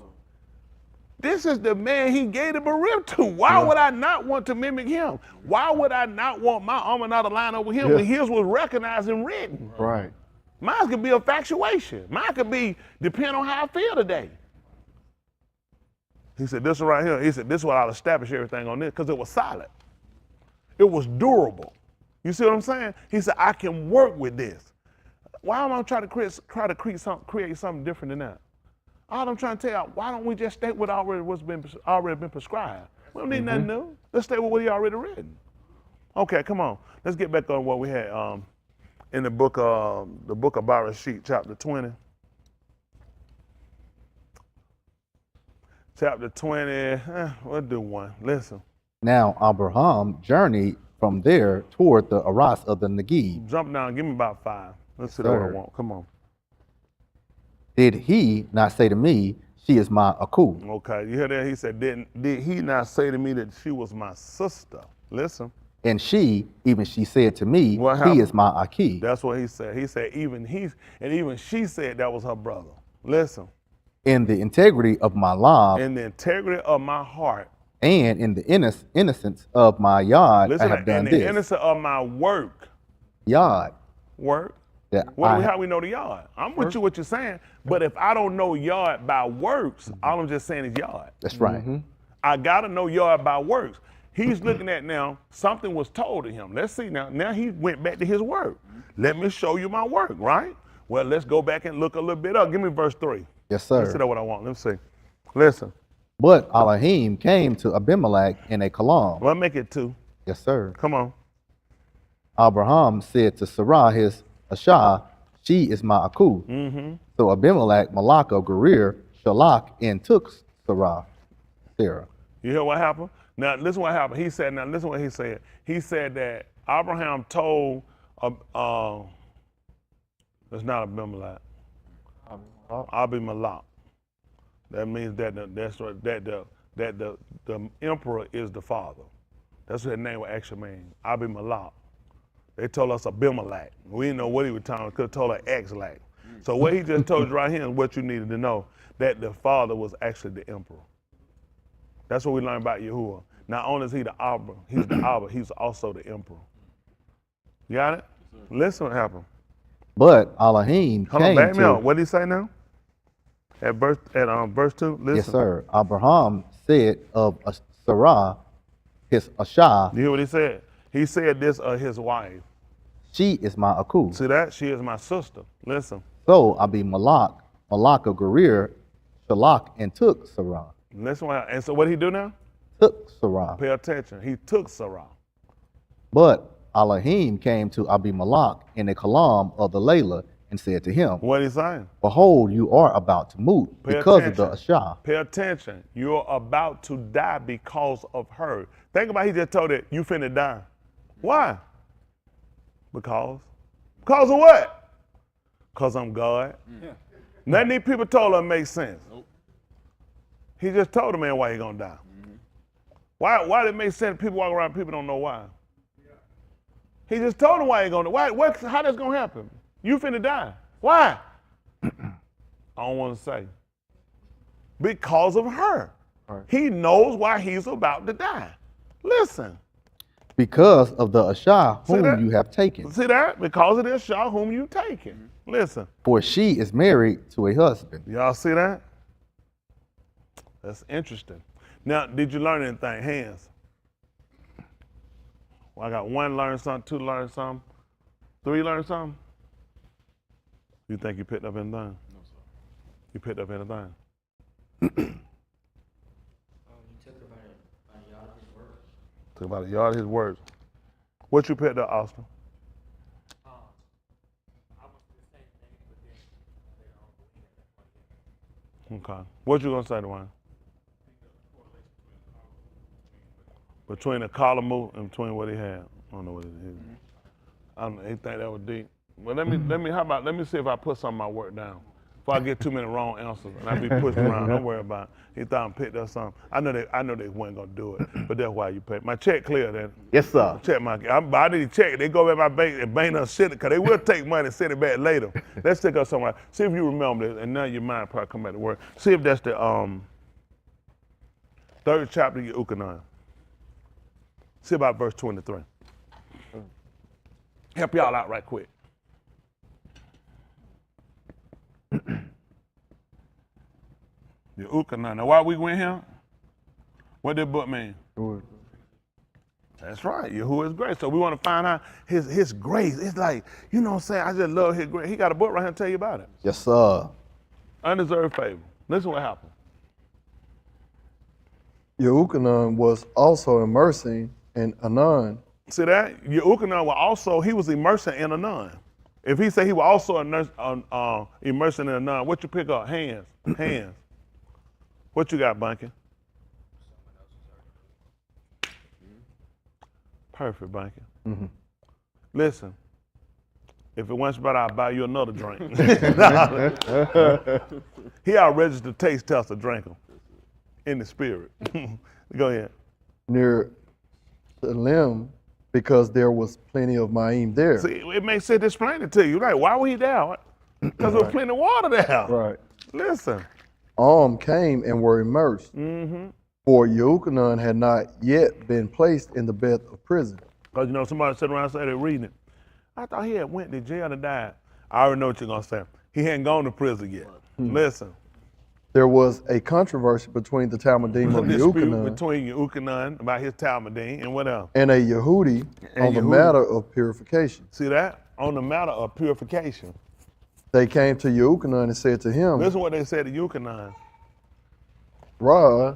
This is the man he gave the Abarym to. Why would I not want to mimic him? Why would I not want my Amanah to line up with him when his was recognized and written? Right. Mine could be a factuation. Mine could be depend on how I feel today. He said, this one right here, he said, this is what I'll establish everything on this, because it was solid. It was durable. You see what I'm saying? He said, I can work with this. Why am I trying to create something different than that? All I'm trying to tell you, why don't we just stay with what's already been prescribed? We don't need nothing new. Let's stay with what he already written. Okay, come on. Let's get back on what we had in the book of B-Rashyth, chapter 20. Chapter 20, we'll do one. Listen. Now Abraham journeyed from there toward the Aras of the Negev. Jump down, give me about 5. Let's see what I want. Come on. Did he not say to me, she is my Aku? Okay, you hear that? He said, did he not say to me that she was my sister? Listen. And she said to me, he is my Aki. That's what he said. He said, even she said that was her brother. Listen. In the integrity of my law. In the integrity of my heart. And in the innocence of my yard, I have done this. In the innocence of my work. Yard. Work. How we know the yard? I'm with you what you're saying, but if I don't know yard by works, all I'm just saying is yard. That's right. I gotta know yard by works. He's looking at now, something was told to him. Let's see now. Now he went back to his work. Let me show you my work, right? Well, let's go back and look a little bit up. Give me verse 3. Yes, Let's see sir. that what I want. Let's see. Listen. But Alahym came to Abimelech in a column. Well, make it 2. Yes, sir. Come on. Abraham said to Sarah, his Ashah, she is my Aku. So Abimelech, Malach of Gerar, Shalach, and took Sarah. You hear what happened? Now, listen what happened. He said, now listen what he said. He said that Abraham told, it's not Abimelech, Abimelech. That means that the emperor is the father. That's what his name would actually mean, Abimelech. They told us Abimelech. We didn't know what he was talking about. Could have told us X-Lack. So what he just told you right here is what you needed to know, that the father was actually the emperor. That's what we learned about Yahuwah. Not only is he the Abba, he's also the emperor. You got it? Listen what happened. But Alahym Hold on, came back me to... up. What did he say now? At verse 2, listen. Yes, sir. Abraham said of Sarah, his Ashah, You hear what he said? He said this of his wife. she is my Aku. See that? She is my sister. Listen. So Abimelech, Malach of Gerar, Shalach, and took Sarah. Listen what happened. And so what did he do now? Took Sarah. Pay attention. He took Sarah. But Alahym came to Abimelech in a column of the Layla and said to him, What is he saying? behold, you are about to moot Pay because attention. of the Ashah. Pay attention. You're about to die because of her. Think about he just told it, you finna die. Why? Because of what? Because I'm God. None of these people told him make sense. He just told the man why he gonna die. Why did it make sense? People walk around, people don't know why. He just told him why he gonna die. How that's gonna happen? You finna die. Why? I don't want to say. Because of her. Right. He knows why he's about to die. Listen. Because of the Ashah See whom that? you have taken. See that? Because of this Shah whom you taken. Listen. For she is married to a husband. Y'all see that? That's interesting. Now, did you learn anything? Hands. Well, I got 1 learn something, 2 learn something, 3 learn something. You think you picked up anything? No, sir. You picked up anything? You took about a yard of his words. Took about a yard of his words. What you picked up, Austin? Okay. What you gonna say, Dwayne? Between the column move and between what he had. I don't know what it is. I don't know. He think that was deep. Well, let me see if I put some of my work down. Before I get too many wrong answers and I be pushed around. Don't worry about it. He thought I picked up something. I know they weren't gonna do it, but that's why you pay. My check clear then. Yes, sir. Check I need to check it. They go back my bank and bank us shit because they will take money and send it back later. Let's take us somewhere. See if you remember this, and now your mind probably come back to work. See if that's the 3rd chapter of Yahuchanan. See about verse 23. Help y'all out right quick. Yahuchanan. Now why we went here? What did book mean? That's right. Yahuwah is grace. So we want to find out his grace. It's like, you know what I'm saying? I just love his grace. He got a book right here to tell you about it. Yes, sir. Undeserved favor. Listen what happened. Yahuchanan was also immersing in Anan. See that? Yahuchanan was also, he was immersing in a nun. If he said he was also immersing in a nun, what you pick up? Hands. Hands. What you got, Bunky? Perfect, Bunky. Mm-hmm. Listen, if it wasn't about, I'll buy you another drink. He our registered taste tester drinker in the spirit. Go ahead. Near Alahym, because there was plenty of Ma'im there. See, it makes sense to explain it to you. Like, why were he there? Because there was plenty of water there. Right. Listen. Came and were immersed. Mm-hmm. For Yahuchanan had not yet been placed in the bed of prison. Because, you know, somebody sitting around saying they're reading it. I thought he had went to jail and died. I already know what you're going to say. He hadn't gone to prison yet. Listen. There was a controversy between the Talmudim of Dispute Yahuchanan between Yahuchanan about his Talmudim and what else? and a Yehudi on the Yehudi. matter of purification. See that? On the matter of purification. They came to Yahuchanan and said to him, Listen to what they said to Yahuchanan. Ra,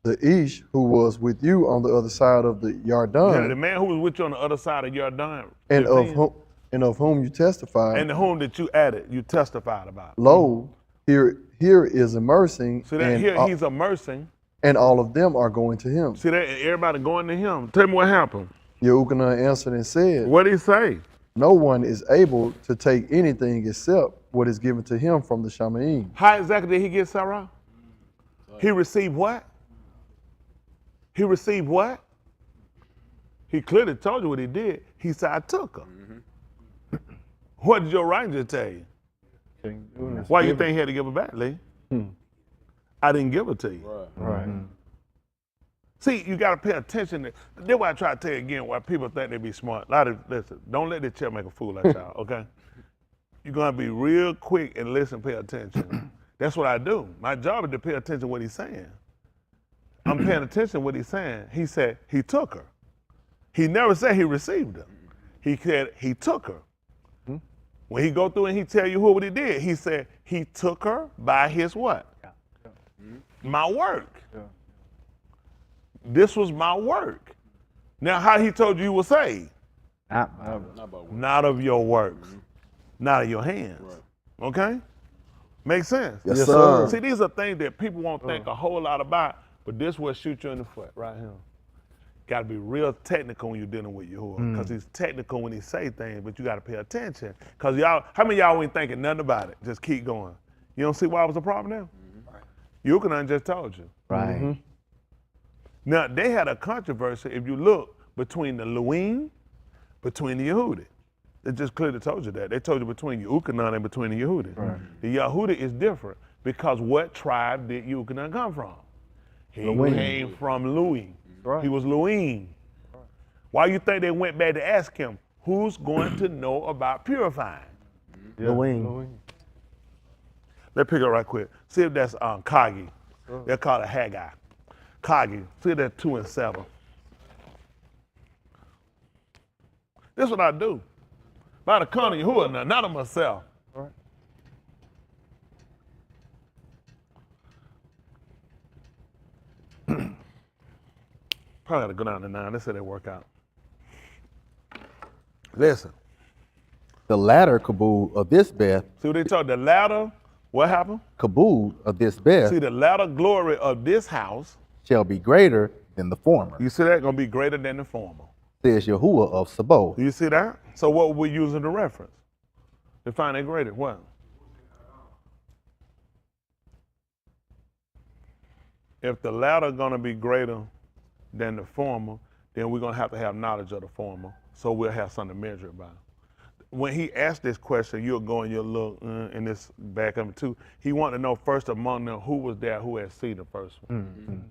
the Ish, who was with you on the other side of the Yeah, the Yarden, man who was with you on the other side of Yarden. and 15, of whom you testified, and the whom that you added, you testified about. lo, here is immersing, See that here he's immersing. and all of them are going to him. See that everybody going to him. Tell me what happened. Yahuchanan answered and said, What did he say? no one is able to take anything except what is given to him from the Shamu'AL. How exactly did he get Sarah? He received what? He received what? He clearly told you what he did. He said, I took her. What did your ranger tell you? Why you think he had to give her back, Lee? I didn't give it to you. Right. See, you got to pay attention. That's why I try to tell you again why people think they be smart. Listen, don't let this chair make a fool out of y'all, okay? You're going to be real quick and listen, pay attention. That's what I do. My job is to pay attention to what he's saying. I'm paying attention to what he's saying. He said he took her. He never said he received her. He said he took her. When he go through and he tell you what he did, he said he took her by his what? My work. This was my work. Now, how he told you were saved? Not of your works, not of your hands. Okay? Makes sense? Yes, sir. See, these are things that people won't think a whole lot about, but this will shoot you in the foot right here. Got to be real technical when you're dealing with Yahuwah, because he's technical when he say things, but you got to pay attention. Because y'all, how many of y'all ain't thinking nothing about it? Just keep going. You don't see why it was a problem now? Yahuchanan just told you. Right. Now, they had a controversy, if you look, between the Luim, between the Yehudi. They just clearly told you that. They told you between Yahuchanan and between the Yehudi. The Yehudi is different because what tribe did Yahuchanan come from? He came from Luim. He was Luim. Why you think they went back to ask him, who's going to know about purifying? Luim. Let's pick it up right quick. See if that's Chagy. They're called a Haggai. Chagy. See if that's 2 and 7. This is what I do. By the corner of Yahuwah now, not of myself. Probably got to go down to 9. Let's say they work out. Listen. The latter kabul of this Beth, See what they told the latter, what happened? kabul of this Beth See, the latter glory of this house, shall be greater than the former, you see that, going to be greater than the former. says Yahuwah of Sabaoth. Do you see that? So what were we using the reference? To find it greater, what? If the latter going to be greater than the former, then we're going to have knowledge of the former, so we'll have something to measure it by. When he asked this question, you'll go and you'll look in this back of it too. He wanted to know first among them who was there who had seen the first one.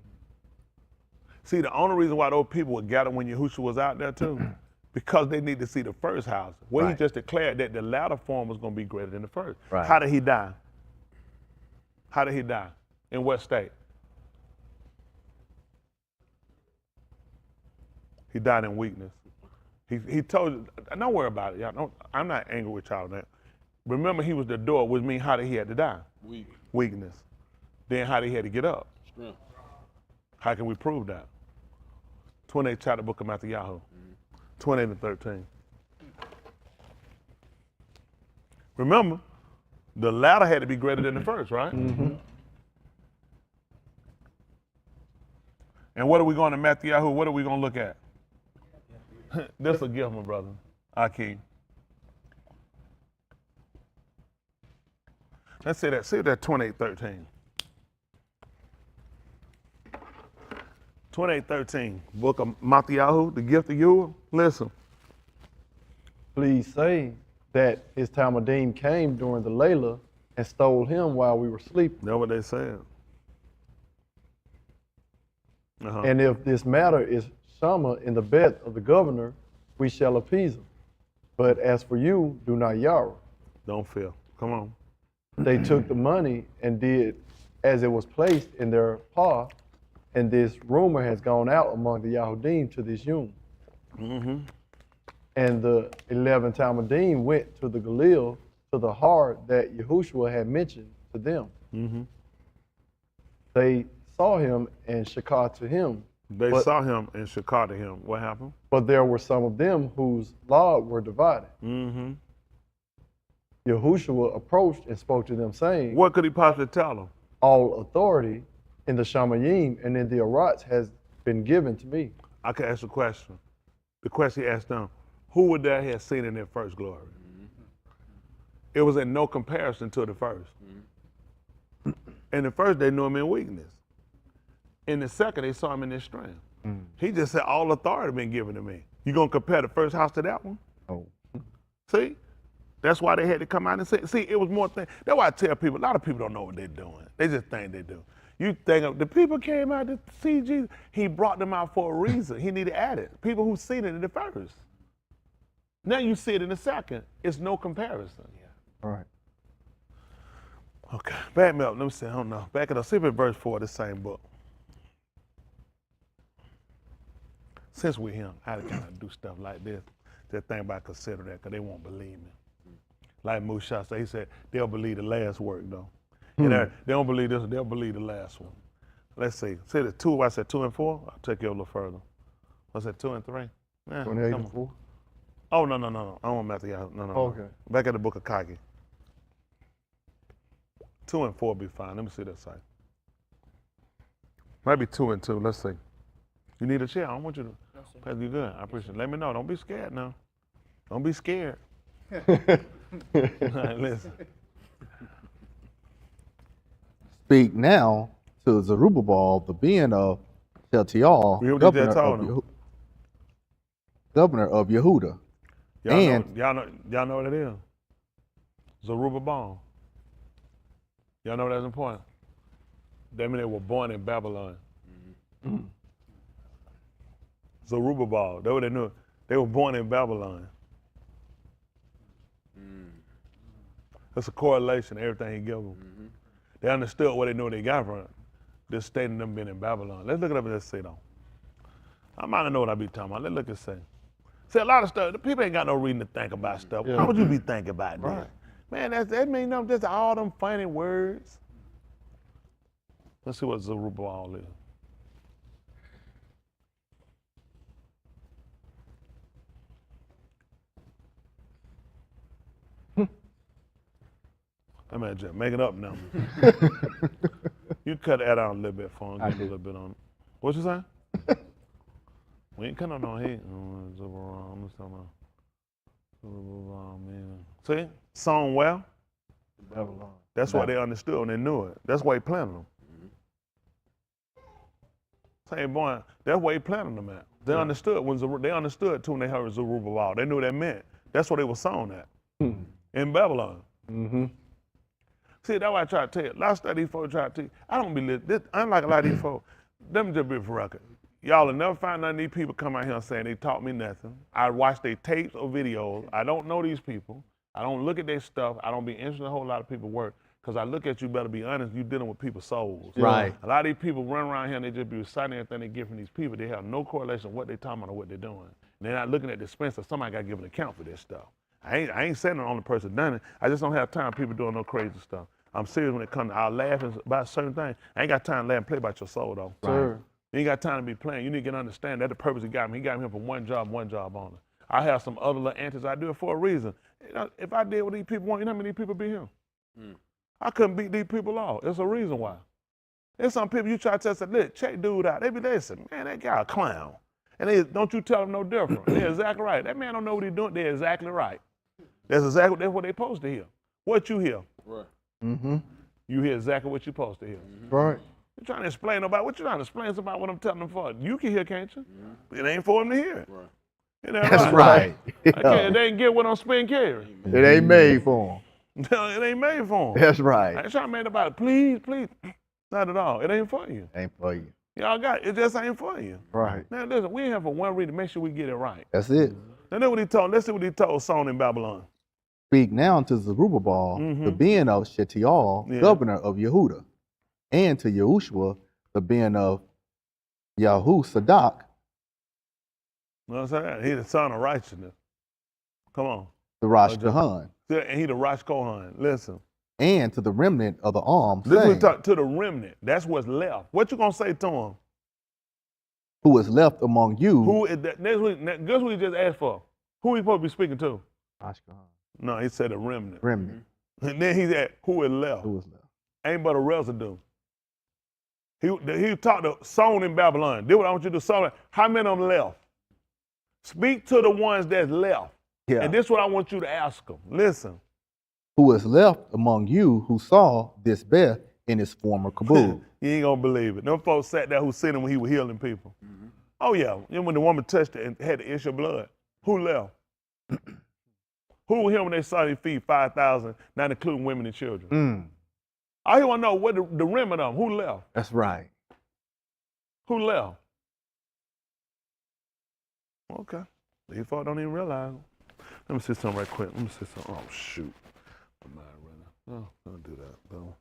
See, the only reason why those people would gather when Yahushua was out there too, because they need to see the first house. Well, he just declared that the latter form was going to be greater than the first. Right. How did he die? How did he die? In what state? He died in weakness. He told you, don't worry about it. Y'all I'm not angry with y'all now. Remember, he was the door, which means how did he had to die? Weakness. Then how did he had to get up? Strength. How can we prove that? 28th chapter, book of Matthew, 28 and 13. Remember, the latter had to be greater than the first, right? And what are we going to Matthew? What are we going to look at? This is a gift, my brother. Akeem. Let's say that. See that 28:13. 28:13. Book of Matthew, the gift of you. Listen. Please say that his Talmudim came during the Layla and stole him while we were sleeping. That's what they said. And if this matter is Shama in the bed of the governor, we shall appease him. But as for you, do not yarrow. Don't fear. Come on. They took the money and did as it was placed in their paw, and this rumor has gone out among the Yahudim to this Yom. And the 11 Talmudim went to the Galil to the heart that Yahushua had mentioned to them. Mm-hmm. They saw him and shakah to him. They But- saw him and shakah to him. What happened? But there were some of them whose laws were divided. Mm-hmm. Yahushua approached and spoke to them, saying, What could he possibly tell them? all authority in the Shamayim and in the Arats has been given to me. I could ask a question. The question he asked them, who would they have seen in their first glory? It was in no comparison to the first. In the first, they knew him in weakness. In the second, they saw him in his strength. He just said, all authority been given to me. You gonna compare the first house to that one? Oh. See? That's why they had to come out and say, see, it was more things. That's why I tell people, a lot of people don't know what they're doing. They just think they do. You think of, the people came out to see Jesus, he brought them out for a reason. He needed added. People who seen it in the first. Now you see it in the second. It's no comparison. All right. Okay, back me up. Let me see, I don't know. Back it up. See if it's verse 4 of the same book. Since we're here, I had to kind of do stuff like this. Just think about consider that, because they won't believe me. Like Musha said, he said, they'll believe the last work, though. And they don't believe this, they'll believe the last one. Let's see. See the 2, I said 2 and 4? I'll take you a little further. I said 2 and 3? Yeah, 28 come and on. 4. Oh, no. I don't want Matthew. No. Okay. Back at the book of Chagy. 2 and 4 be fine. Let me see that side. Might be 2 and 2. Let's see. You need a chair? I don't want you to. No, sir. Pastor, you good? I appreciate it. Let me know. Don't be scared now. Don't be scared. All right, listen. Speak now to Zerubbabel, the being of Shealtiel, We already just told him. governor of Yehuda. And- Y'all know what it is? Zerubbabel. Y'all know that's important? That mean they were born in Babylon. Zerubbabel, that's what they knew. They were born in Babylon. That's a correlation, everything he gave them. They understood where they knew they got from. This stating them being in Babylon. Let's look it up and let's see though. I might not know what I be talking about. Let's look and see. See, a lot of stuff, the people ain't got no reason to think about stuff. Yeah. How would you be thinking about Right. that? Man, that mean nothing, just all them funny words. Let's see what Zerubbabel is. I'm at just make it up now. You cut that out a little bit for him, I give him a did. little bit on it. What you saying? We ain't cutting on here. See, song well. Babylon. That's what they understood when they knew it. That's why he planted them. Same boy, that's why he planted them at. They understood they understood too when they heard Zerubbabel. They knew what that meant. That's what they were sown at in Babylon. Mm-hmm. See, that's why I try to tell you. A lot of stuff these folks try to tell you. I don't believe this. Unlike a lot of these folks, let me just be for record. Y'all will never find none of these people come out here saying they taught me nothing. I watch their tapes or videos. I don't know these people. I don't look at their stuff. I don't be interested in a whole lot of people's work. Because I look at you, better be honest, you dealing with people's souls. Right. A lot of these people run around here and they just be reciting everything they get from these people. They have no correlation with what they're talking about or what they're doing. And they're not looking at the expense of somebody got to give an account for this stuff. I ain't saying the only person done it. I just don't have time for people doing no crazy stuff. I'm serious when it comes to our laughing about certain things. I ain't got time to laugh and play about your soul though. Sir. You ain't got time to be playing. You need to get understand that the purpose he got me. He got me here for one job only. I have some other little antics I do it for a reason. You know, if I did what these people want, you know how many people be here? I couldn't beat these people off. There's a reason why. There's some people you try to say, look, check dude out. They be there say, man, that guy a clown. And don't you tell them no different. They're exactly right. That man don't know what he's doing. They're exactly right. That's what they're supposed to hear. What you hear? Right. Mm-hmm. You hear exactly what you're supposed to hear. Right. You're trying to explain about what you're trying to explain about what I'm telling them for. You can hear, can't you? It ain't for them to hear. Right. You know, That's right. Okay, they ain't get what I'm spinning carry. It ain't made for him. No, it ain't made for them. That's I right. ain't trying to make it about it. Please. Not at all. It ain't for you. Ain't for you. Y'all got it. It just ain't for you. Right. Now listen, we ain't here for one reason. Make sure we get it right. That's it. Now that's what he told. Let's see what he told Son in Babylon. Speak now to Zerubbabel, the being of Shealtiel, Yeah. governor of Yehuda, and to Yahushua, the being of Yahusadak, You know what I'm saying? He's the son of righteousness. Come on. the Rosh Kahan. And he the Rosh Kohan. Listen. and to the remnant of the arm, This saying, we talk to the remnant. That's what's left. What you gonna say to him? who is left among you. Who is that? Guess what he just asked for? Who he supposed to be speaking to? No, he said a remnant. Remnant. And then he said, who is left? Who is left? Ain't but a residue. He talked to sown in Babylon. Did what I want you to sow. How many of them left? Speak to the ones that's left. Yeah. And this is what I want you to ask them. Listen. Who is left among you who saw this Beth in his former kabul. You ain't gonna believe it. Them folks sat there who seen him when he was healing people. Oh yeah, and when the woman touched it and had the issue of blood, who left? Who was here when they saw him feed 5,000, not including women and children? I want to know what the remnant of them, who left? That's right. Who left? Okay. These folks don't even realize it. Let me see something right quick. Let me see something. Oh, shoot. I'm not running. No, don't do that, though.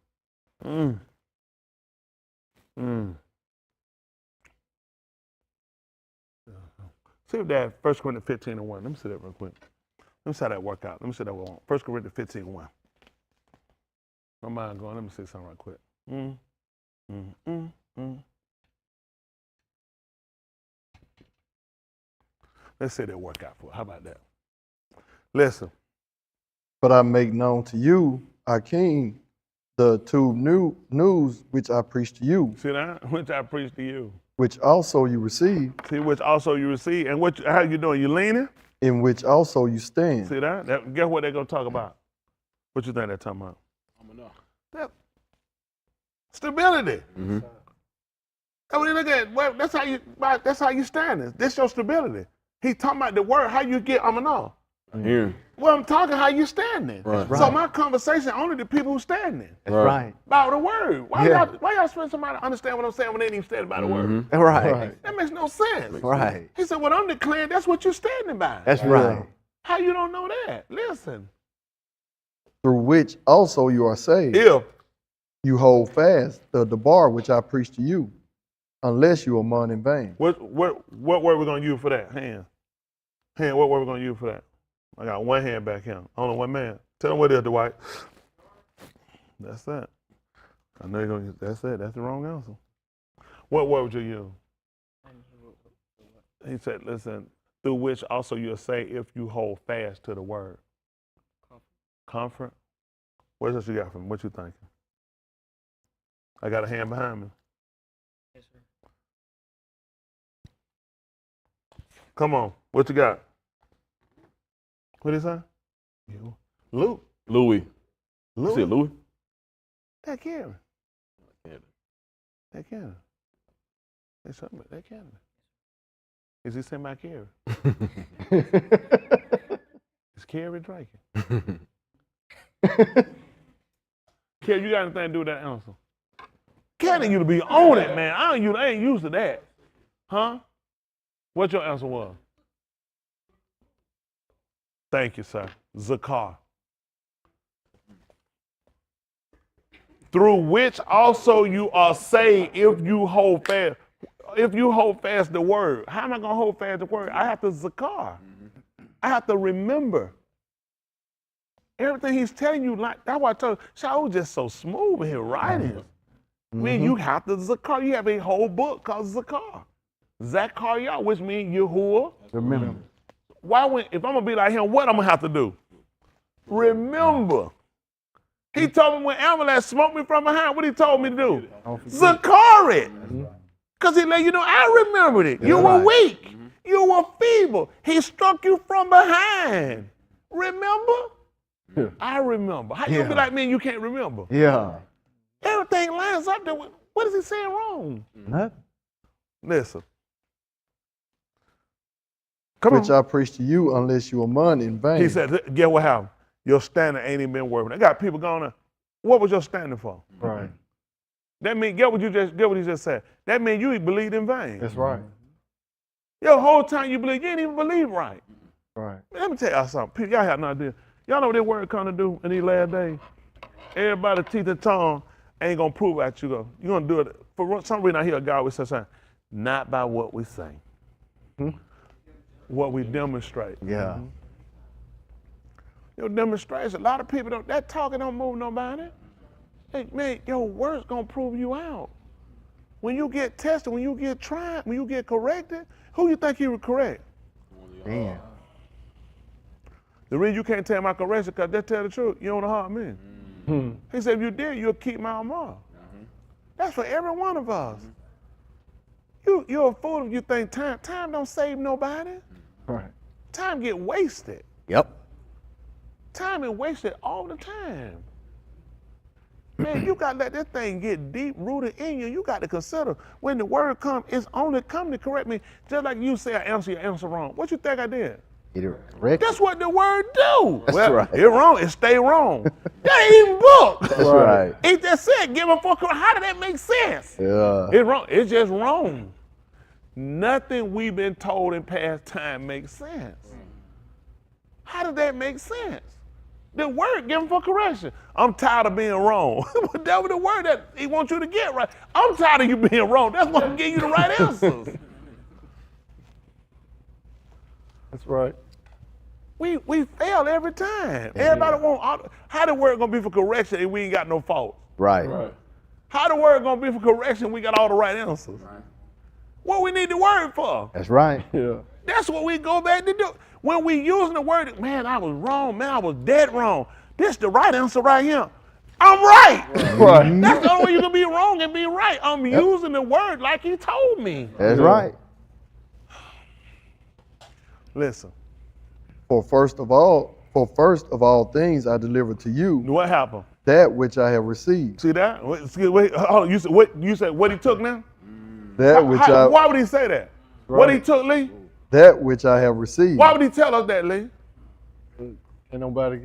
See if that 1 Corinthians 15:1. Let me see that real quick. Let me see how that work out. Let me see that work out. 1 Corinthians 15:1. My mind going. Let me see something right quick. Let's see that work out for. How about that? Listen. But I make known to you, our King, the two news which I preach to you, See that? Which I preach to you. which also you receive, See, which also you receive. And how you doing? You leaning? in which also you stand. See that? Guess what they're going to talk about? What you think they're talking about? That stability. And when you look at, well, that's how you stand. This your stability. He's talking about the word, how you get amanah. Here. Well, I'm talking how you standing. Right. So my conversation only the people who standing That's right. about the word. Why Yeah. y'all expect somebody to understand what I'm saying when they ain't even standing by the word? Right. That makes no sense. Right. He said, what I'm declaring, that's what you're standing by. That's right. How you don't know that? Listen. Through which also you are saved. If You hold fast the bar which I preach to you, unless you are among in vain. what word we gonna use for that? Hand, what word we gonna use for that? I got one hand back here. Only one man. Tell them what it is, Dwight. That's that. I know you're gonna use that's it. That's the wrong answer. What word would you use? He said, listen, through which also you'll say if you hold fast to the word. Comfort. What else you got from me? What you thinking? I got a hand behind me. Yes, sir. Come on. What you got? What is that? You. Luke. Louis. You said Louis? That Karen. Canada. That Karen. That's something. That Karen. Is he saying my Karen? Is Karen drinking? Karen, you got anything to do with that answer? Karen, you to be on it, man. I ain't used to that. Huh? What your answer was? Thank you, sir. Zakar. Through which also you are saved if you hold fast. If you hold fast the word. How am I going to hold fast the word? I have to zakar. I have to remember. Everything he's telling you, like that's why I told you, Shaul was just so smooth in his writings. I mean, you have to zakar. You have a whole book called Zakar. Zakaryah, which means Yahuwah. Remember. If I'm gonna be like him, what I'm gonna have to do? Remember. He told me when Amalek smoked me from behind, what he told me to do? Zakar it. Because he let you know, I remembered it. You were weak. You were feeble. He struck you from behind. Remember? I remember. How you gonna be like me and you can't remember? Yeah. Everything lines up there. What is he saying wrong? Nothing. Listen. Come Which on. I preach to you, unless you are among in vain. He said, get what happened? Your standing ain't even been working. I got people going, what was your standing for? Right. That means, get what he just said. That means you believed in vain. That's right. Your whole time you believe, you didn't even believe right. Right. Let me tell y'all something. People, y'all have no idea. Y'all know what this word come to do in these last days? Everybody teeth and tongue ain't gonna prove at you though. You're gonna do it. For some reason I hear God with such not by what we say. What we demonstrate. Yeah. Your demonstration. A lot of people don't. That talking don't move nobody. Hey, man, your words gonna prove you out. When you get tested, when you get tried, when you get corrected, who you think you would correct? Damn. The reason you can't tell my correction, because they tell the truth. You don't know how I mean. He said, if you did, you'll keep my mouth. That's for every one of us. You're a fool if you think time don't save nobody. Right. Time get wasted. Yep. Time is wasted all the time. Man, you got to let this thing get deep rooted in you. You got to consider when the word comes, it's only come to correct me. Just like you say I answer your answer wrong. What you think I did? Either correct. That's what the word do. That's well, right. It wrong, it stay wrong. That ain't even book. That's right. It just said give him for correction. How did that make sense? Yeah. It's wrong. It's just wrong. Nothing we've been told in past time makes sense. How did that make sense? The word, give him for correction. I'm tired of being wrong. That was the word that he wants you to get right. I'm tired of you being wrong. That's why I'm giving you the right answers. That's right. We fail every time. Everybody want, how the word gonna be for correction if we ain't got no fault? Right. Right. How the word gonna be for correction if we got all the right answers? What we need the word for? That's right. Yeah. That's what we go back to do. When we using the word, man, I was wrong, man, I was dead wrong. This the right answer right here. I'm right. Right. That's the only way you can be wrong and be right. I'm using the word like he told me. That's right. Listen, For first of all things I deliver to you what happened? that which I have received. See that? Wait, hold on. You said what he took now? That which Why would he say that? What Right. he took, Lee? that which I have received. Why would he tell us that, Lee? Ain't nobody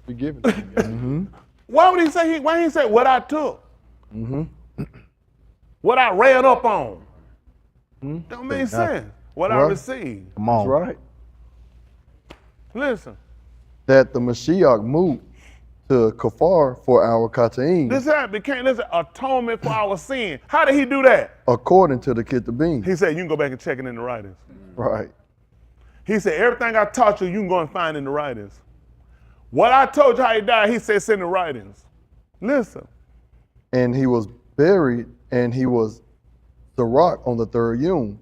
be giving to you. Why would he say why he say what I took? What I ran up on? Don't make sense. What I Right. received. Come on. That's right. Listen, That the Mashiach moved to kafar for our kataim this became atonement for our sin. How did he do that? according to the Kitabim. He said you can go back and check it in the writings. Right. He said everything I taught you, you can go and find in the writings. What I told you how he died, he said it's in the writings. Listen. And he was buried, and he was the rock on the third yom,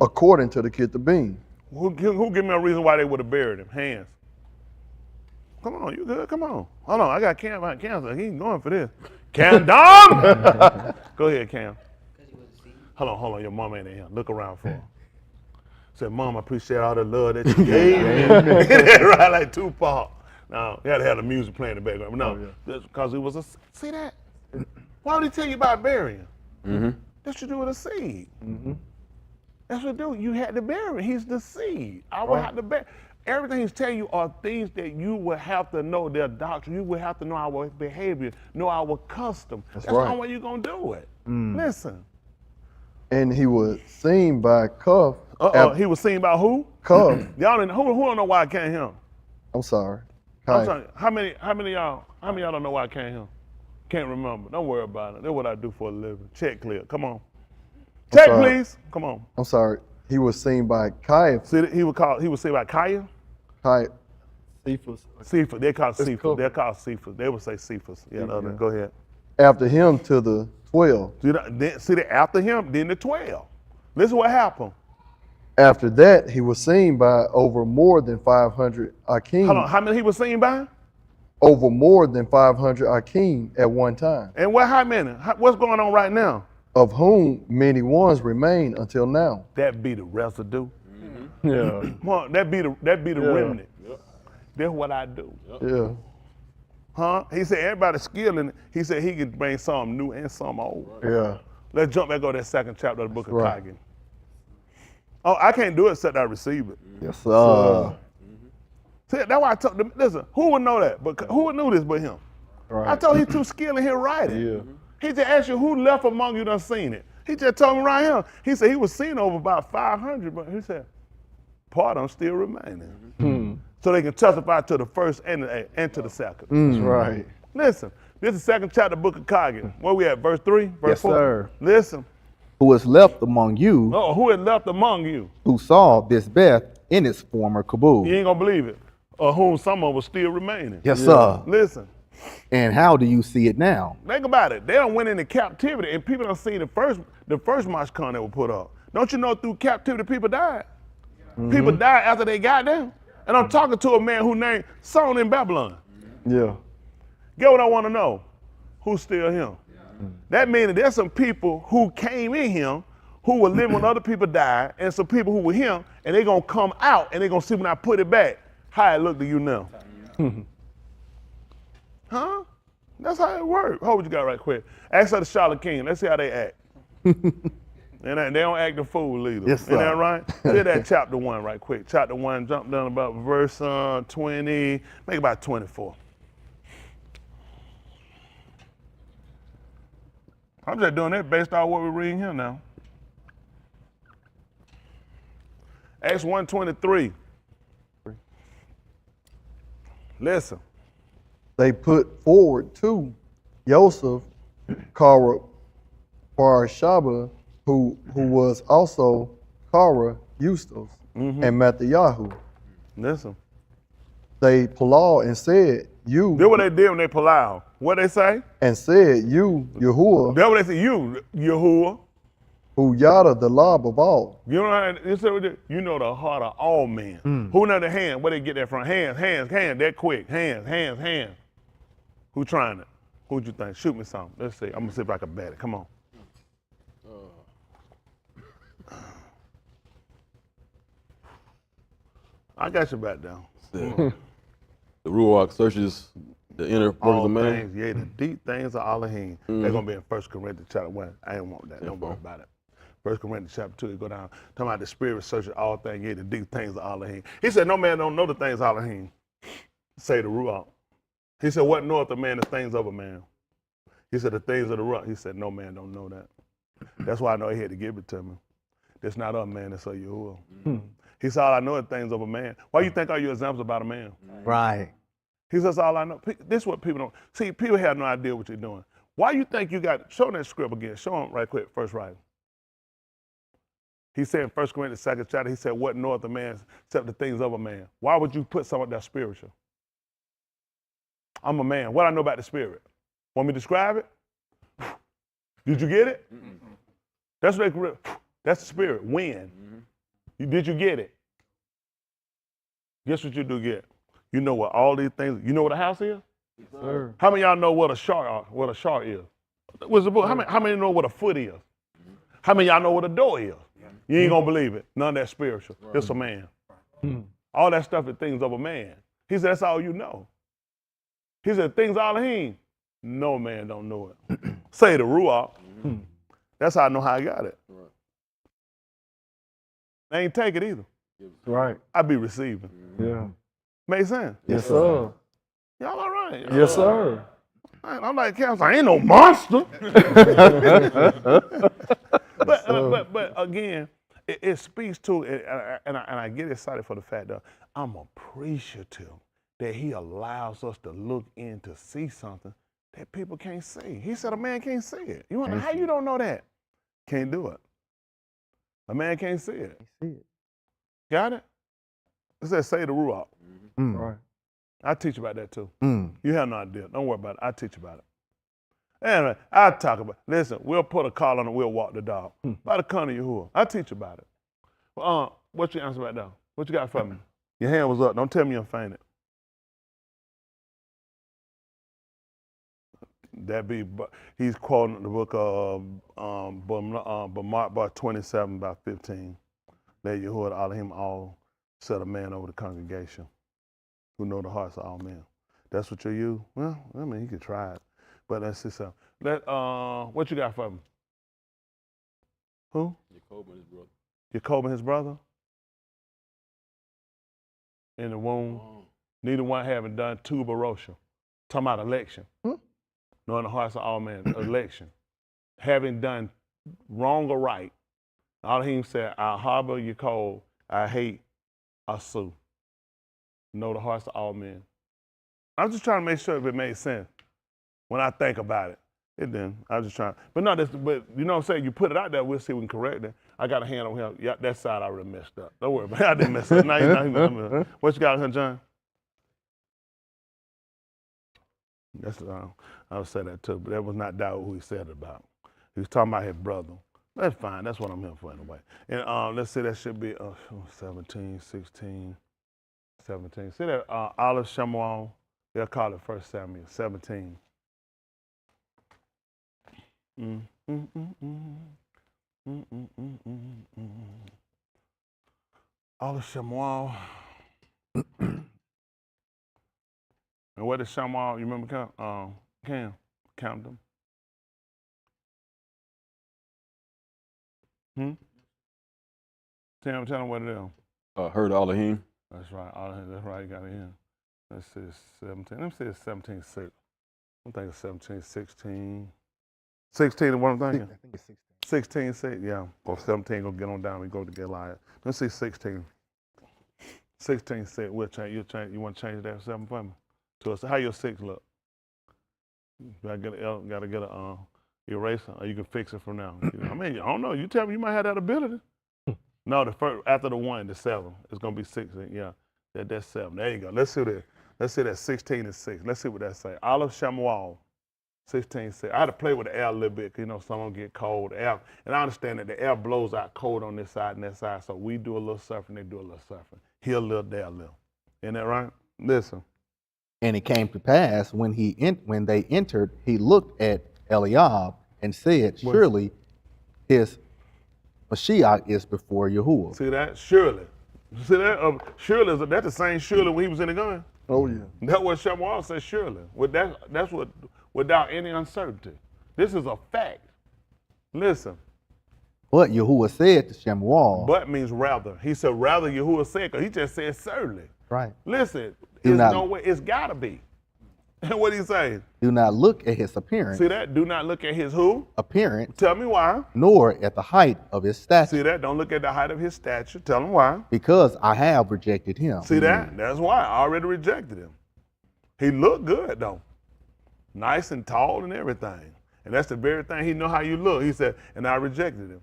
according to the Kitabim. Who give me a reason why they would have buried him? Hands. Come on, you good? Come on. Hold on, I got Cam behind Cam, so he ain't going for this. Cam Dom! Go ahead, Cam. Hold on, your mama ain't in here. Look around for her. Said, Mom, I appreciate all the love that you gave me. Right, like Tupac. Now, you had to have the music playing in the background. But no, that's because it was a, see that? Why would he tell you about burying? That's what you do with a seed. That's what you do. You had to bury him. He's the seed. I will have to bury. Everything he's telling you are things that you will have to know their doctrine. You will have to know our behavior, know our custom. That's the right. only way you're going to do it. Listen. And he was seen by Cuff. He was seen by who? Cuff. Y'all didn't, who don't know why I can't hear him? I'm sorry. I'm sorry. How many of y'all don't know why I can't hear him? Can't remember. Don't worry about it. That's what I do for a living. Check clear. Come on. Check, sorry. please. Come on. I'm sorry. He was seen by Caiaphas. See, he was seen by Kaya? Cephas. Cephas. They call Cephas. covered. They're called Cephas. They would say Cephas. Yeah, the other. Go ahead. After him to the 12. See that after him, then the 12. Listen what happened. After that, he was seen by over more than 500 Akim. Hold on. How many he was seen by? Over more than 500 Akim at one time, And how many? What's going on right now? of whom many ones remain until now. That be the residue. Yeah. Come on, that be the remnant. That's what I do. Yeah. Huh? He said everybody's skilled in it. He said he could bring some new and some old. Yeah. Let's jump back to that second chapter of the book of Right. Chagy. Oh, I can't do it except I receive it. Yes, sir. See, that's why I told them, listen, who would know that? But who would know this but him? Right. I told him he's too skilled in his writing. Yeah. He just asked you who left among you done seen it. He just told me right here. He said he was seen over about 500, but he said part of them still remaining. So they can testify to the first and to the second. That's right. Listen, this is the second chapter of the book of Chagy. Where we at, verse 3? Verse Yes, 4? sir. Listen. Who is left among you Oh, who had left among you? who saw this Beth in its former You kabul. ain't gonna believe it. of whom some of us still remaining. Yes, sir. Listen, And how do you see it now? think about it. They done went into captivity, and people don't see the first Mashkan that was put up. Don't you know through captivity people died? People died after they got there. And I'm talking to a man who named Son in Babylon. Yeah. Get what I want to know? Who's still him? That means that there's some people who came in him who were living when other people died, and some people who were him, and they're going to come out, and they're going to see when I put it back, how it look to you now. Huh? That's how it works. Hold what you got right quick. Ask her the Charlotte King. Let's see how they act. And they don't act the fool either. Yes, Isn't that sir. right? Look at chapter 1 right quick. Chapter 1, jump down about verse 20, make about 24. I'm just doing that based on what we're reading here now. Acts 1:23. Listen. They put forward to Joseph, Kara Barshaba, who was also Kara Eustace, and Mattheyahu. Listen. They Palal and said, "You," This what they did when they pull out. What they say? and said, "You, Yahuwah, That's what they say. You, Yahuwah. who yada the lob of all." You know how they say what they- you know the heart of all men. Who know the hand? Where they get that from? Hands, that quick. Hands. Who trying it? Who'd you think? Shoot me something. Let's see. I'm gonna see if I can bet it. Come on. I got your back down. The Ruach searches the inner part of All the man. things, yeah, the deep things of Alahym. They're gonna be in 1 Corinthians chapter 1. I ain't want that. Don't worry about it. 1 Corinthians chapter 2, it go down, talking about the spirit searches all things, yeah, the deep things of Alahym. He said, no man don't know the things of Alahym. Say the Ruach. He said, what knoweth a man the things of a man? He said, the things of the Ruach. He said, no man don't know that. That's why I know he had to give it to me. That's not of man, that's of Yahuwah. He said, all I know is things of a man. Why you think all your examples about a man? Right. He says, all I know. This is what people don't, see, people have no idea what you're doing. Why you think you got, show that script again. Show them right quick, first writing. He said in 1 Corinthians 2nd chapter, he said, what knoweth a man except the things of a man? Why would you put something that's spiritual? I'm a man. What I know about the spirit? Want me to describe it? Did you get it? That's the spirit. When? Did you get it? Guess what you do get? You know what all these things, you know what a house is? Sir. How many of y'all know what a shark is? What's the book? How many know what a foot is? How many of y'all know what a door is? You ain't gonna believe it. None of that's spiritual. It's a man. All that stuff is things of a man. He said, that's all you know. He said, things of Alahym, no man don't know it. Say the Ruach. That's how I know how I got it. They ain't take it either. Right. I be receiving. Yeah. Make sense? Yes, sir. Y'all all right? Yes, sir. I'm like, Council, I ain't no monster. but again, it speaks to, and I get excited for the fact that I'm appreciative that he allows us to look in to see something that people can't see. He said a man can't see it. You wonder how you don't know that? Can't do it. A man can't see it. Got it? It says say the Ruach. Right. I teach about that too. You have no idea. Don't worry about it. I teach about it. Anyway, I'll talk about it. Listen, we'll put a collar on and we'll walk the dog. By the corner of Yahuwah. I teach about it. What's your answer right now? What you got for me? Your hand was up. Don't tell me you fainted. That be, he's quoting the book of Mark bar 27, about 15. That Yahuwah the Alahym all set a man over the congregation who know the hearts of all men. That's what you use? Well, I mean, you could try it. But let's see something. What you got for me? Who? Jacob and his brother. Jacob and his brother? In the womb. Neither one having done tu barosha. Talking about election. Knowing the hearts of all men. Election. Having done wrong or right. Alahym said, I harbor Jacob, I hate Asu. Know the hearts of all men. I'm just trying to make sure if it made sense. When I think about it, it didn't. I was just trying. But no, but you know what I'm saying? You put it out there, we'll see if we can correct it. I got a hand on him. Yeah, that side I already messed up. Don't worry about it. I didn't mess up. Now, what you got on him, John? That's I would say that too, but that was not Daud who he said it about. He was talking about his brother. That's fine. That's what I'm here for anyway. And let's see, that should be 17, 16, 17. See that Alaph Shamu'AL? They'll call it 1 Samuel 17. Alaph Shamu'AL. And what is Shamu'AL? You remember Cam? Count them. Tell them what it is. Heard Alahym. That's right. That's right. You got it in. Let's see, 17. Let me see, it's 17, 6. I'm thinking 17, 16. 16 is what I'm thinking? I think it's 16. 16, 6, yeah. Or 17, go get on down. We go to Goliath. Let's see, 16. 16, 6. We'll change. You want to change that 7 for me? So how your 6 look? Gotta get a eraser, or you can fix it from now. I mean, I don't know. You tell me, you might have that ability. No, the first after the 1, the 7. It's gonna be 6. Yeah, that's 7. There you go. Let's see that. Let's see that 16 and 6. Let's see what that say. Alaph Shamu'AL, 16, 6. I had to play with the air a little bit, because some of them get cold. The air, and I understand that the air blows out cold on this side and that side. So we do a little surfing, they do a little surfing. Here a little, there a little. Isn't that right? Listen. And it came to pass when they entered, he looked at Eliab and said, "Surely his Mashiach is before Yahuwah." See that? Surely. See that? Surely, that's the same surely when he was in the gun. Oh yeah. That's what Shamu'AL says, surely. That's what, without any uncertainty. This is a fact. Listen. But Yahuwah said to Shamu'AL. But means rather. He said rather Yahuwah said, because he just said certainly. Right. Listen, there's no way, it's gotta be. And what he saying? Do not look at his appearance. See that? Do not look at his who? Appearance. Tell me why. Nor at the height of his stature. See that? Don't look at the height of his stature. Tell him why. Because I have rejected him. See that? That's why. I already rejected him. He looked good though. Nice and tall and everything. And that's the very thing he know how you look. He said, and I rejected him.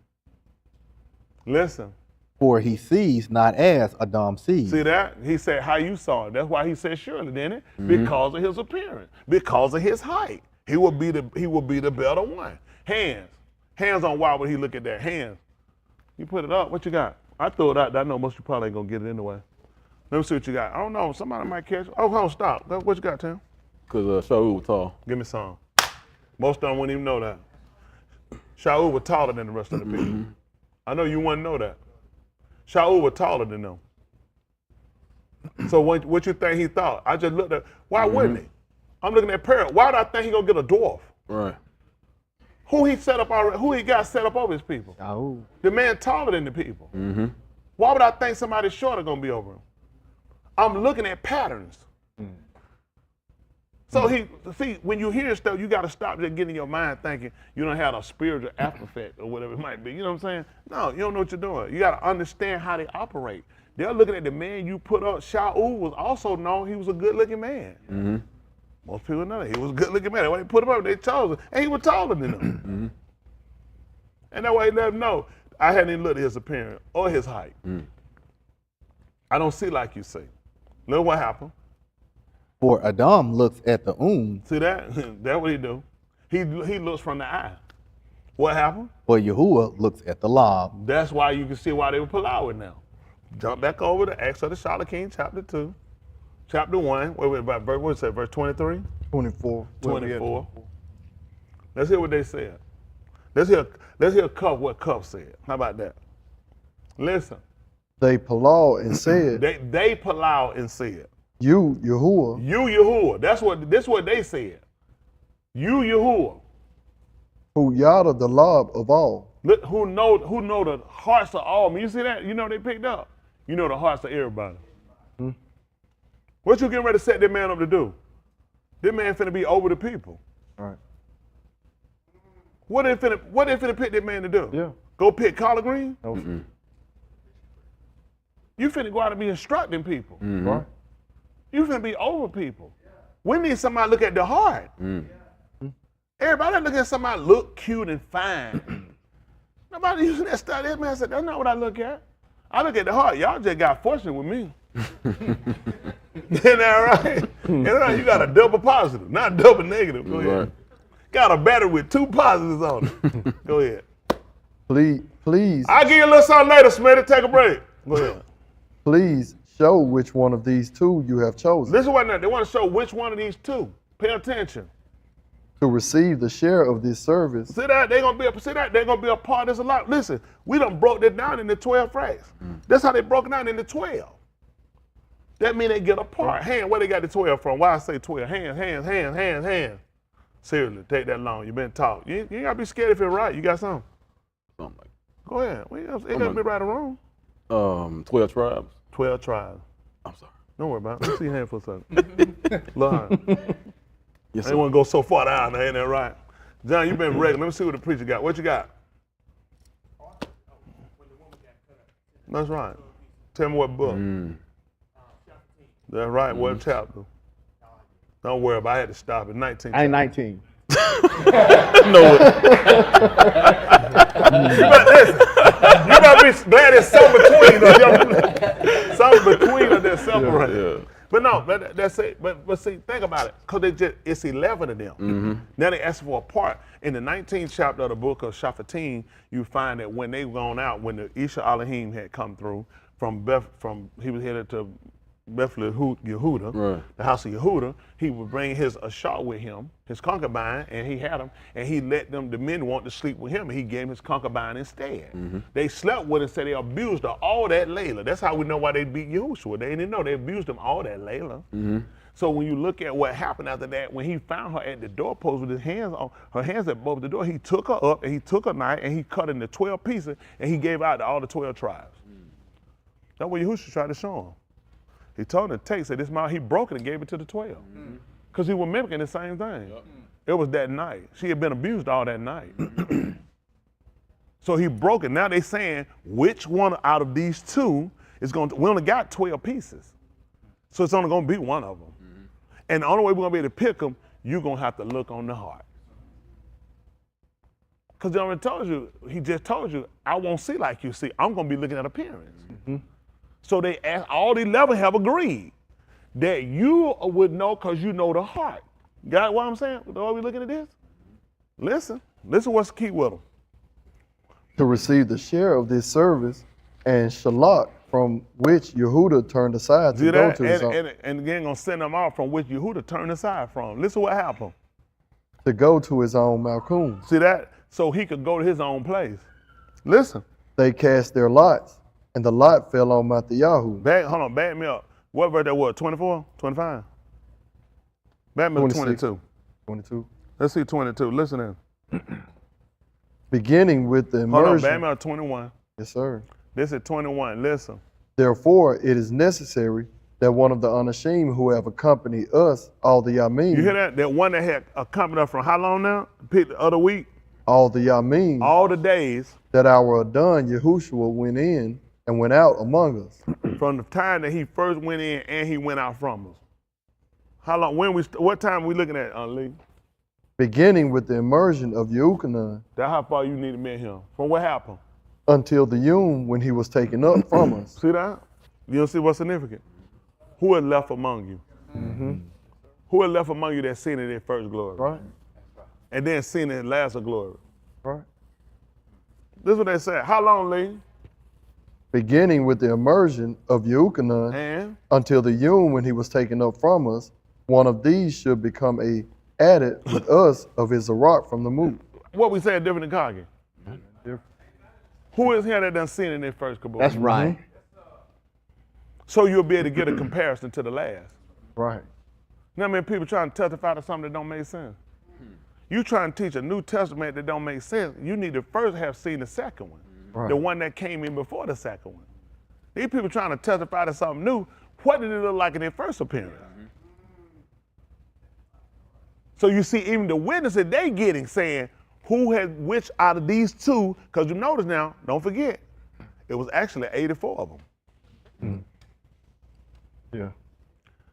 Listen. For he sees not as Adam sees. See that? He said how you saw it. That's why he said surely, didn't it? Because of his appearance, because of his height. He will be the better one. Hands. Hands on why would he look at that? Hands. You put it up. What you got? I threw it out. I know most of you probably ain't gonna get it anyway. Let me see what you got. I don't know. Somebody might catch it. Oh, hold on, stop. What you got, Tim? Because Shaul was tall. Give me some. Most of them wouldn't even know that. Shaul was taller than the rest of the people. I know you wouldn't know that. Shaul was taller than them. So what you think he thought? I just looked at, why wouldn't he? I'm looking at Parrot. Why do I think he gonna get a dwarf? Right. Who he set up already? Who he got set up over his people? Yahuwah. The man taller than the people. Why would I think somebody shorter gonna be over him? I'm looking at patterns. So see, when you hear stuff, you got to stop just getting in your mind thinking you don't have a spiritual effect or whatever it might be. You know what I'm saying? No, you don't know what you're doing. You got to understand how they operate. They're looking at the man you put up. Shaul was also known he was a good-looking man. Most people know that. He was a good-looking man. When they put him up, they chose him. And he was taller than them. And that way he let them know, I hadn't even looked at his appearance or his height. I don't see like you see. Look what happened. For Adam looks at the See that? That's what he do. He looks from the eye. What happened? but Yahuwah looks at the Lab. That's why you can see why they were Palawing now. Jump back over to Acts of the Shalakim, chapter 2. Chapter 1, what is that, verse 23? 24. 24. Let's hear what they said. Let's hear what Cuff said. How about that? Listen. They Palau and said, They Palau and said, You, Yahuwah, You Yahuwah. This what they said. You Yahuwah. who Yada the Lab of all. Look, who know the hearts of all men. You see that? You know they picked up. You know the hearts of everybody. What you getting ready to set that man up to do? This man finna be over the people. Right. What they finna pick that man to do? Yeah. Go pick collard green? No. You finna go out and be instructing people. Right. You finna be over people. We need somebody to look at the heart. Everybody look at somebody look cute and fine. Nobody using that stuff. That man said, that's not what I look at. I look at the heart. Y'all just got fortunate with me. Isn't that right? You got a double positive, not double negative. Go ahead. Right. Got a battery with 2 positives on it. Go ahead. Please, I'll give you a little something later, Smitty. Take a break. Go ahead. please show which one of these 2 you have chosen This is what they want to show which one of these 2. Pay attention. to receive the share of this service. See that? They're gonna be a part. There's a lot. Listen, we done broke that down into 12 phrases. That's how they broke it down into 12. That means they get a part. Hand, where they got the 12 from? Why I say 12? Hands. Seriously, take that long. You been taught. You ain't gotta be scared if you're right. You got something? Something like Go ahead. It gotta be right or wrong. 12 tribes. 12 tribes. I'm sorry. Don't worry about it. Let's see your hand for a second. Lord. Yes, I sir. ain't want to go so far down there, ain't that right? John, you been regular. Let me see what the preacher got. What you got? That's right. Tell me what book. That's right. What chapter? Don't worry about it. I had to stop at 19. I ain't 19. No. But listen, you gotta be glad there's something between us. Something between us that separate. Yeah. But no, that's it. But see, think about it, because it's 11 of them. Now they ask for a part. In the 19th chapter of the book of Shaphatim, you find that when they gone out, when the Isha Alahym had come through he was headed to Bethlehem, Yehuda, Right. the house of Yehuda, he would bring his Ashar with him, his concubine, and he had them, and he let them, the men want to sleep with him, and he gave him his concubine instead. They slept with him, said they abused her all that Layla. That's how we know why they beat Yahushua. They didn't know they abused him all that Layla. So when you look at what happened after that, when he found her at the doorpost with his hands on her hands at both the door, he took her up and he took a knife and he cut into 12 pieces and he gave out to all the 12 tribes. That's what Yahushua tried to show him. He told him to take, said this mouth, he broke it and gave it to the 12. Because he was mimicking the same thing. It was that night. She had been abused all that night. So he broke it. Now they saying which one out of these 2 is going to, we only got 12 pieces. So it's only going to be one of them. And the only way we're going to be able to pick them, you're going to have to look on the heart. Because he already told you, he just told you, I won't see like you see. I'm going to be looking at appearance. So they asked, all the 11 have agreed that you would know because you know the heart. Got what I'm saying? Are we looking at this? Listen what's the key with them. To receive the share of this service and Shalak, from which Yehuda turned aside to See go that? to his own, And again, going to send them off from which Yehuda turned aside from. Listen what happened. to go to his own Malkum. See that? So he could go to his own place. Listen. They cast their lots, and the lot fell on Mattheyahu. Hold on, back me up. What verse that was? 24? 25? Back me up 26. 22. 22. Let's see 22. Listen in. Beginning with the Hold on, immersion. back me up 21. Yes, sir. This is 21. Listen. Therefore, it is necessary that one of the Anashim who have accompanied us all the Yamim, You hear that? That one that had accompanied us from how long now? Pick the other week. all the Yamim, All the days that our Adon Yahushua went in and went out among us. from the time that he first went in and he went out from us. How long? What time are we looking at, Lee? Beginning with the immersion of Yahuchanan That's how far you need to meet him. From what happened? until the Yom when he was taken up from us. See that? You don't see what's significant? Who is left among you? Who is left among you that's seen in their first glory? Right? And then seen in last of glory. Right. This is what they said. How long, Lee? Beginning with the immersion of Yahuchanan And until the Yom when he was taken up from us, one of these should become a added with us of his Arak from the Moot. what we said different than Chagy? Who is here that done seen in their first kabul? That's right. So you'll be able to get a comparison to the last. Right. You know how many people trying to testify to something that don't make sense? You trying to teach a New Testament that don't make sense, you need to first have seen the second one. Right. The one that came in before the second one. These people trying to testify to something new, what did it look like in their first appearance? So you see even the witnesses they getting saying, who had which out of these 2, because you notice now, don't forget, it was actually 84 of them. Yeah.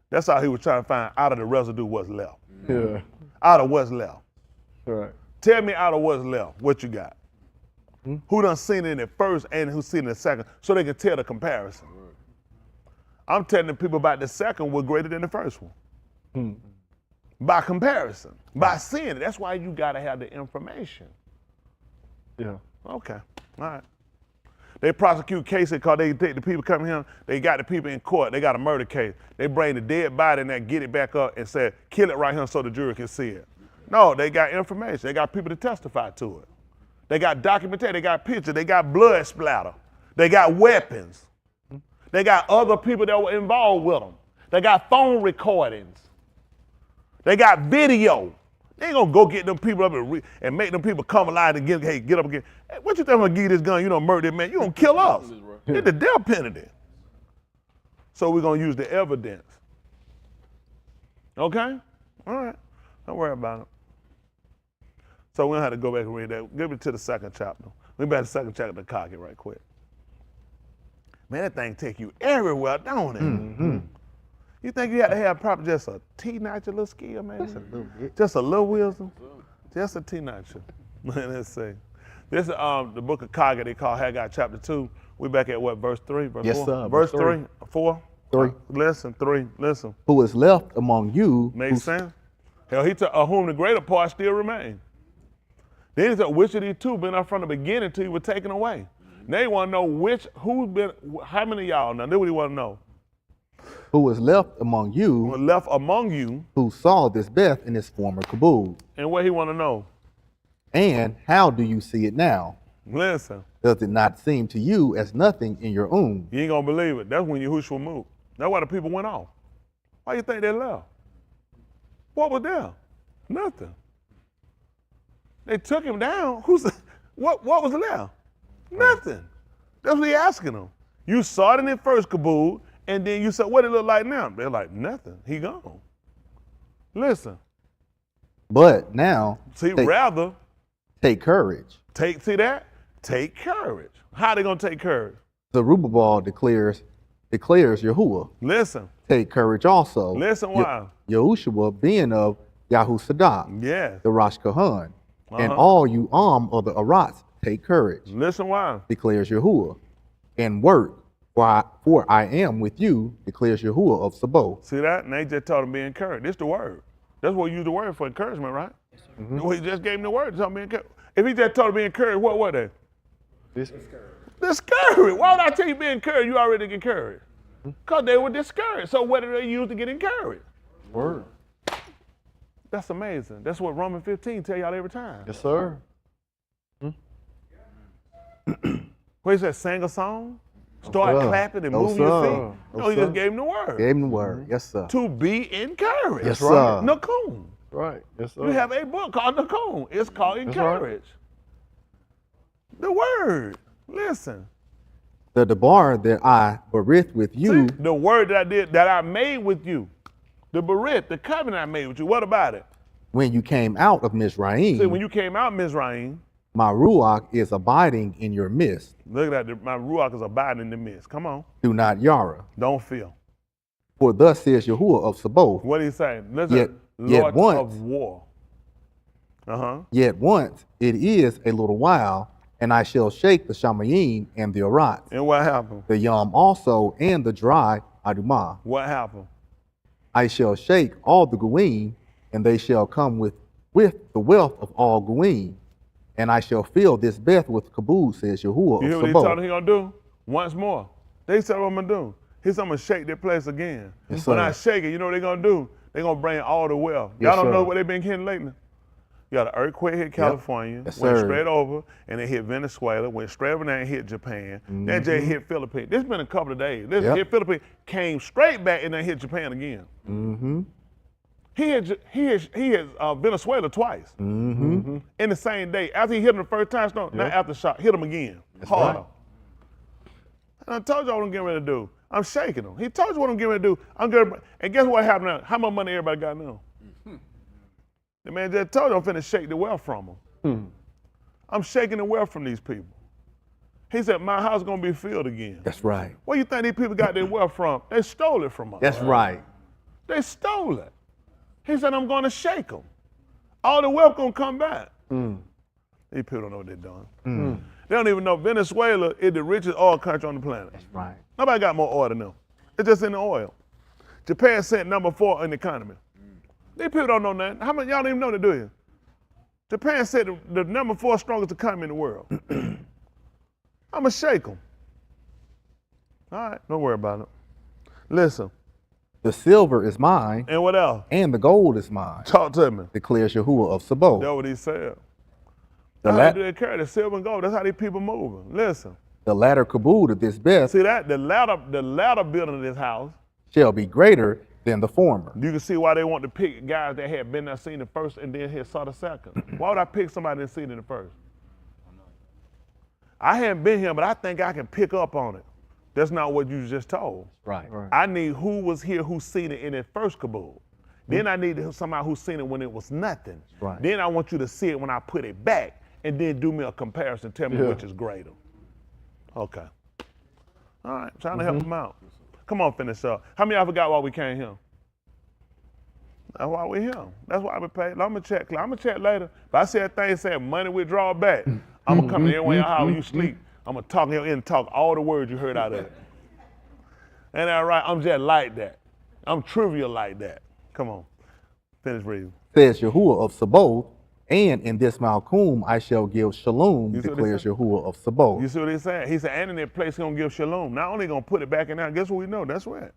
That's how he was trying to find out of the residue what's left. Yeah. Out of what's left. Right. Tell me out of what's left, what you got. Who done seen it in the first and who seen it in the second, so they can tell the comparison. I'm telling the people about the second was greater than the first one. By comparison, by seeing it. That's why you gotta have the information. Yeah. Okay, all right. They prosecute cases because they take the people coming here, they got the people in court, they got a murder case. They bring the dead body and they get it back up and say, kill it right here so the jury can see it. No, they got information. They got people to testify to it. They got documentation, they got pictures, they got blood splatter. They got weapons. They got other people that were involved with them. They got phone recordings. They got video. They ain't gonna go get them people up and make them people come alive and get up again. Hey, what you think I'm gonna give you this gun? You don't murder this man. You gonna kill us. It's the death penalty. So we're gonna use the evidence. Okay? All right. Don't worry about it. So we're gonna have to go back and read that. Give it to the second chapter. We back to the second chapter of Chagy right quick. Man, that thing take you everywhere, don't it? Mm-hmm. You think you had to have probably just a teenager little skill, man? Just a little bit. Just a little wisdom? Just a teenager. Let's see. This is the book of Chagy they call Haggai chapter 2. We back at what, verse 3? Verse Yes, 4? sir. Verse 3, 4? 3. Listen, 3, listen. Who is left among you? Makes sense? Hell, he took whom the greater part still remain. Then he said, which of these two been up from the beginning till he was taken away? Now they want to know how many of y'all, now this is what he want to know. Who is left among you? Left among you. Who saw this Beth in its former kabul? And what he want to know? And how do you see it now? Listen. Does it not seem to you as nothing in your own? You ain't gonna believe it. That's when Yahushua moved. That's why the people went off. Why you think they left? What was there? Nothing. They took him down. What was left? Nothing. That's what he asking them. You saw it in the first kabul, and then you said, what it look like now? They're like, nothing. He gone. Listen. But now, rather take courage. See that? Take courage. How they gonna take courage? Zerubbabel declares Yahuwah. Listen. Take courage also. Listen why? Yahushua being of Yahusadak. Yes. The Rosh Kahan. And all you of the Arats, take courage. Listen why? Declares Yahuwah. And work, for I am with you, declares Yahuwah of Sabaoth. See that? And they just told him to be encouraged. This the word. That's what we use the word for encouragement, right? Mm-hmm. Well, he just gave him the word to tell him to be encouraged. If he just told him to be encouraged, what were they? Discouraged. Why would I tell you to be encouraged? You already encouraged. Because they were discouraged. So what did they use to get encouraged? Word. That's amazing. That's what Romans 15 tell y'all every time. Yes, sir. What he said, sing a song? Start clapping and moving your feet? No, he just gave him the word. Gave him the word. Yes, sir. To be encouraged. Yes, right? sir. Nakum. Right. Yes, sir. You have a book called Nakum. It's called Encourage. The word. Listen. The debar that I berith with you. See, the word that I made with you. The berith, the covenant I made with you. What about it? When you came out of Mizraim. See, when you came out of Mizraim. My Ruach is abiding in your midst. Look at that. My Ruach is abiding in the midst. Come on. Do not yara. Don't feel. For thus says Yahuwah of Sabaoth. What is he saying? Listen, yet once, of war. Yet once it is a little while, and I shall shake the Shamayim and the Arats. And what happened? The Yam also and the dry Adumah. What happened? I shall shake all the Goyim, and they shall come with the wealth of all Goyim. And I shall fill this Beth with kabul, says Yahuwah of Sabaoth. You hear what he told him he gonna do? Once more. They said what I'm gonna do. He said I'm gonna shake that place again. Yes, when I shake it, you know what they're gonna do? They're gonna bring all the wealth. Y'all don't know what they've been hitting lately? You got an earthquake hit California, Yes, went sir. straight over, and it hit Venezuela, went straight over there and hit Japan. Then just hit Philippines. This been a couple of days. This hit Philippines, came straight back and then hit Japan again. Mm-hmm. He hit Venezuela twice in the same day. After he hit him the first time, not aftershock, hit him again. That's harder. right. And I told you what I'm getting ready to do. I'm shaking him. He told you what I'm getting ready to do. And guess what happened now? How much money everybody got now? The man just told you I'm finna shake the wealth from him. I'm shaking the wealth from these people. He said, my house gonna be filled again. That's right. Where you think these people got their wealth from? They stole it from us. That's right. They stole it. He said, I'm gonna shake them. All the wealth gonna come back. These people don't know what they're doing. They don't even know Venezuela is the richest oil country on the planet. That's right. Nobody got more oil than them. It's just in the oil. Japan sent number 4 in the economy. These people don't know nothing. How many y'all don't even know that, do you? Japan said the number 4 strongest economy in the world. I'm gonna shake them. All right, don't worry about it. Listen. The silver is mine, And what else? and the gold is mine, Talk to me. declares Yahuwah of Sabaoth. That's what he said. The That's la- how they carry the silver and gold. That's how these people moving. Listen. The latter cabood of this best See that? The latter building of this house, shall be greater than the former. you can see why they want to pick guys that had been there, seen the first, and then had saw the second. Why would I pick somebody that seen it in the first? I hadn't been here, but I think I can pick up on it. That's not what you just told. Right. I need who was here, who seen it in that first cabood. Then I need somebody who seen it when it was nothing. Right. Then I want you to see it when I put it back, and then do me a comparison. Tell me which is greater. Okay. All right, trying to help them out. Come on, finish up. How many of y'all forgot why we came here? That's why we here. That's why we paid. I'm gonna check later. If I see a thing said money withdraw back, I'm gonna come to everyone in your house when you sleep. I'm gonna talk in your ear and talk all the words you heard out of it. Ain't that right? I'm just like that. I'm trivial like that. Come on, finish reading. Says Yahuwah of Sabaoth, and in this Malchum I shall give shalom, You see what declares they said? Yahuwah of Sabaoth. You see what he said? He said, and in that place he's gonna give shalom. Not only gonna put it back in there, guess what we know? That's what.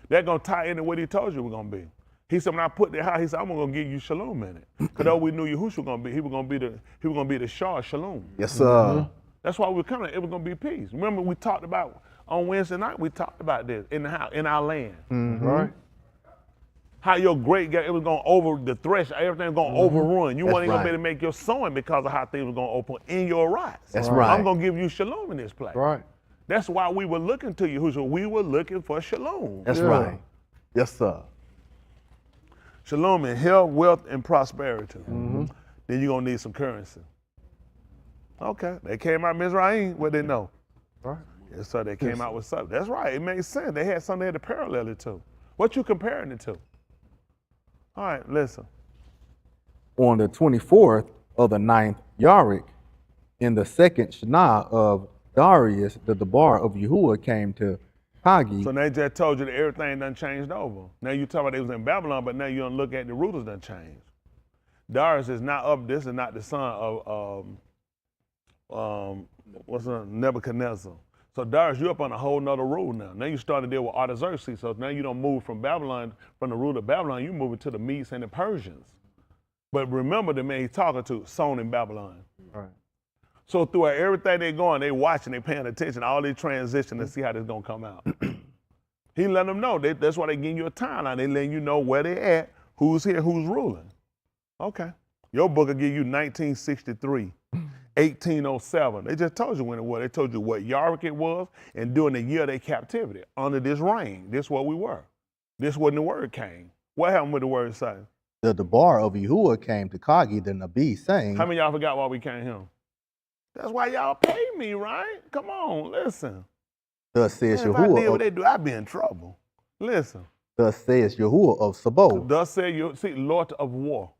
That's gonna tie into what he told you we're gonna be. He said, when I put that house, he said, I'm gonna give you shalom in it. Because though we knew Yahushua was gonna be, he was gonna be the Shah Shalom. Yes, sir. That's why we're coming. It was gonna be peace. Remember, we talked about on Wednesday night. We talked about this in the house, in our land. Right. How your great guy, it was gonna over the thresh. Everything was gonna overrun. You That's weren't even gonna be right. able to make your sowing because of how things were gonna open in your rights. That's right. I'm gonna give you shalom in this place. Right. That's why we were looking to Yahushua. We were looking for shalom. That's Yeah. right. Yes, sir. Shalom in health, wealth, and prosperity. Then you're gonna need some currency. Okay, they came out of Mizraim. What they know? Right. Yes, sir. They came out with something. That's right. It makes sense. They had something they had to parallel it to. What you comparing it to? All right, listen. On the 24th of the 9th Yarik, in the second Shana of Darius, the Debar of Yahuwah came to Chagy. So they just told you that everything done changed over. Now you talk about they was in Babylon, but now you don't look at the rulers done changed. Darius is not up. This is not the son of what's the name? Nebuchadnezzar. So Darius, you're up on a whole nother rule now. Now you start to deal with Artaxerxes. So now you don't move from Babylon, from the rule of Babylon, you move it to the Medes and the Persians. But remember the man he's talking to, sown in Babylon. Right. So throughout everything they're going, they watching, they paying attention, all these transitions to see how this gonna come out. He let them know. That's why they giving you a timeline. They letting you know where they at, who's here, who's ruling. Okay. Your book will give you 1963, 1807. They just told you when it was. They told you what Yarik it was, and during the year of their captivity, under this reign, this is what we were. This when the word came. What happened with the word say? The Debar of Yahuwah came to Chagy the Nabi, saying, How many of y'all forgot why we came here? That's why y'all pay me, right? Come on, listen. Thus says Man, if I did Yahuwah, what they do, I'd be in trouble. Listen. thus says Yahuwah of Sabaoth. Thus say you, see, Lord of war.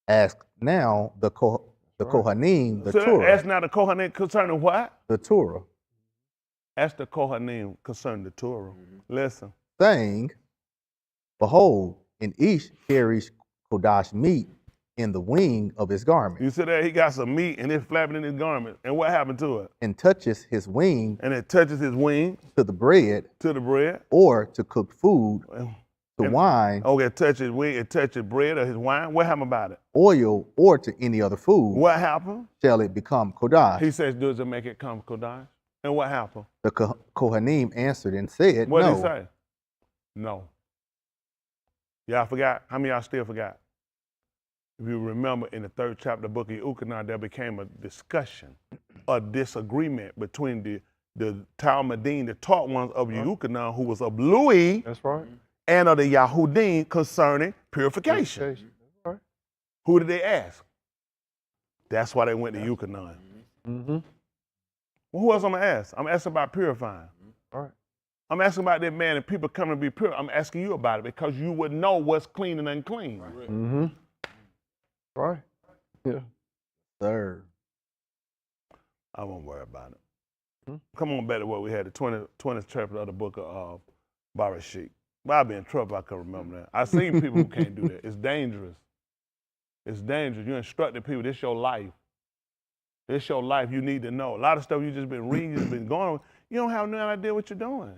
Ask now the Kohanim, the So Torah, ask now the Kohanim concerning what? the Torah, Ask the Kohanim concerning the Torah. Listen. saying, Behold, an Ish carries Kodash meat in the wing of his garment, You see that he got some meat and it's flapping in his garment. And what happened to it? and touches his wing And it touches his wing to the bread, to the bread. or to cook food, to And- wine, Okay, it touches his wing, it touches bread or his wine. What happened about it? oil, or to any other food, What happened? shall it become Kodash. He says, does it make it come Kodash? And what happened? The Kohanim answered and said, What did No. he say? No. Y'all forgot? How many of y'all still forgot? If you remember in the 3rd chapter of the book of Yahuchanan, there became a discussion, a disagreement between the Talmudim, the taught ones of Yahuchanan, who was of Louis, That's right. and of the Yahudim concerning purification. That's right. Who did they ask? That's why they went to Yahuchanan. Mm-hmm. Well, who else I'm going to ask? I'm asking about purifying. All right. I'm asking about that man and people coming to be pure. I'm asking you about it because you would know what's clean and unclean. Mm-hmm. Right. Yeah. Sir. I won't worry about it. Come on back to what we had, the 20th chapter of the book of B-Rashyth. But I'd be in trouble if I could remember that. I've seen people who can't do that. It's dangerous. It's dangerous. You're instructing people, this your life. This your life, you need to know. A lot of stuff you just been reading, you just been going, you don't have no idea what you're doing.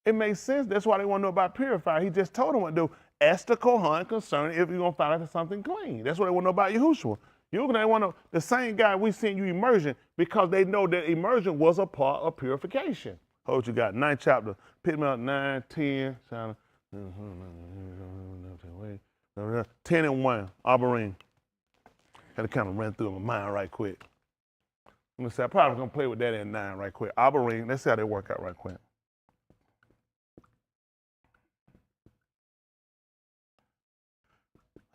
It makes sense. That's why they want to know about purifier. He just told them what to do. Ask the Kohan concerning if you're going to find out there's something clean. That's what they want to know about Yahushua. They want to know the same guy we seen you immersion because they know that immersion was a part of purification. Hold you got 9th chapter. Pick me up 9, 10, 10 and 1, Abarym. Had to kind of run through my mind right quick. I'm gonna say I'm probably gonna play with that in 9 right quick. Abarym, let's see how they work out right quick.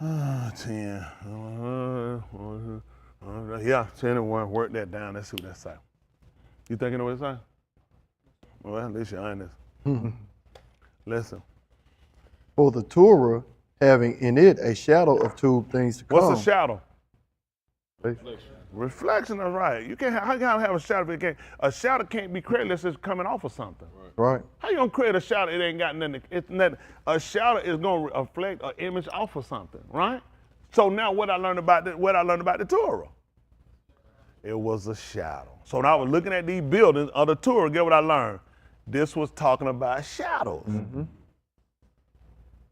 Ah, 10. Yeah, 10 and 1. Work that down. Let's see what that say. You think you know what it say? Well, at least you're honest. Listen. For the Torah, having in it a shadow of two things to come. What's a shadow? Reflection is right. You can't. How can I have a shadow? If it can't, a shadow can't be created unless it's coming off of something. Right. How you gonna create a shadow? It ain't got nothing. It's nothing. A shadow is gonna reflect an image off of something, right? So now, what I learned about the Torah, it was a shadow. So now I was looking at these buildings of the Torah. Get what I learned? This was talking about shadows. Mm-hmm.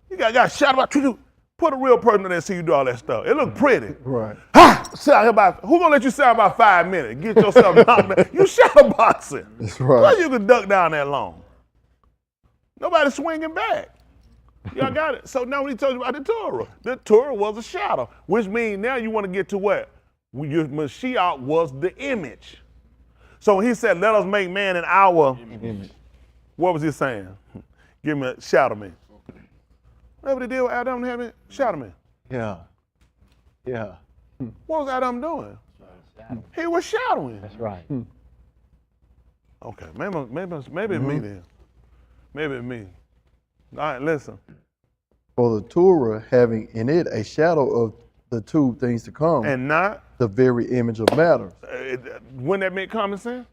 You got a shadow about you. Put a real person in there and see you do all that stuff. It look pretty. Right. Ha! Sit out here who gonna let you sit out about 5 minutes? Get yourself knocked down. You shadow boxing. That's right. Why you can duck down that long? Nobody swinging back. Y'all got it. So now when he told you about the Torah was a shadow, which means now you want to get to what? Your Mashiach was the image. So he said, let us make man in our image. What was he saying? Give me a shadow man. Whatever they did with Adam, have it shadow man. Yeah. Yeah. What was Adam doing? He was shadowing. That's right. Okay, maybe it's me then. Maybe it's me. All right, listen. For the Torah, having in it a shadow of the two things to come, And not, the very image of matter. wouldn't that make common sense?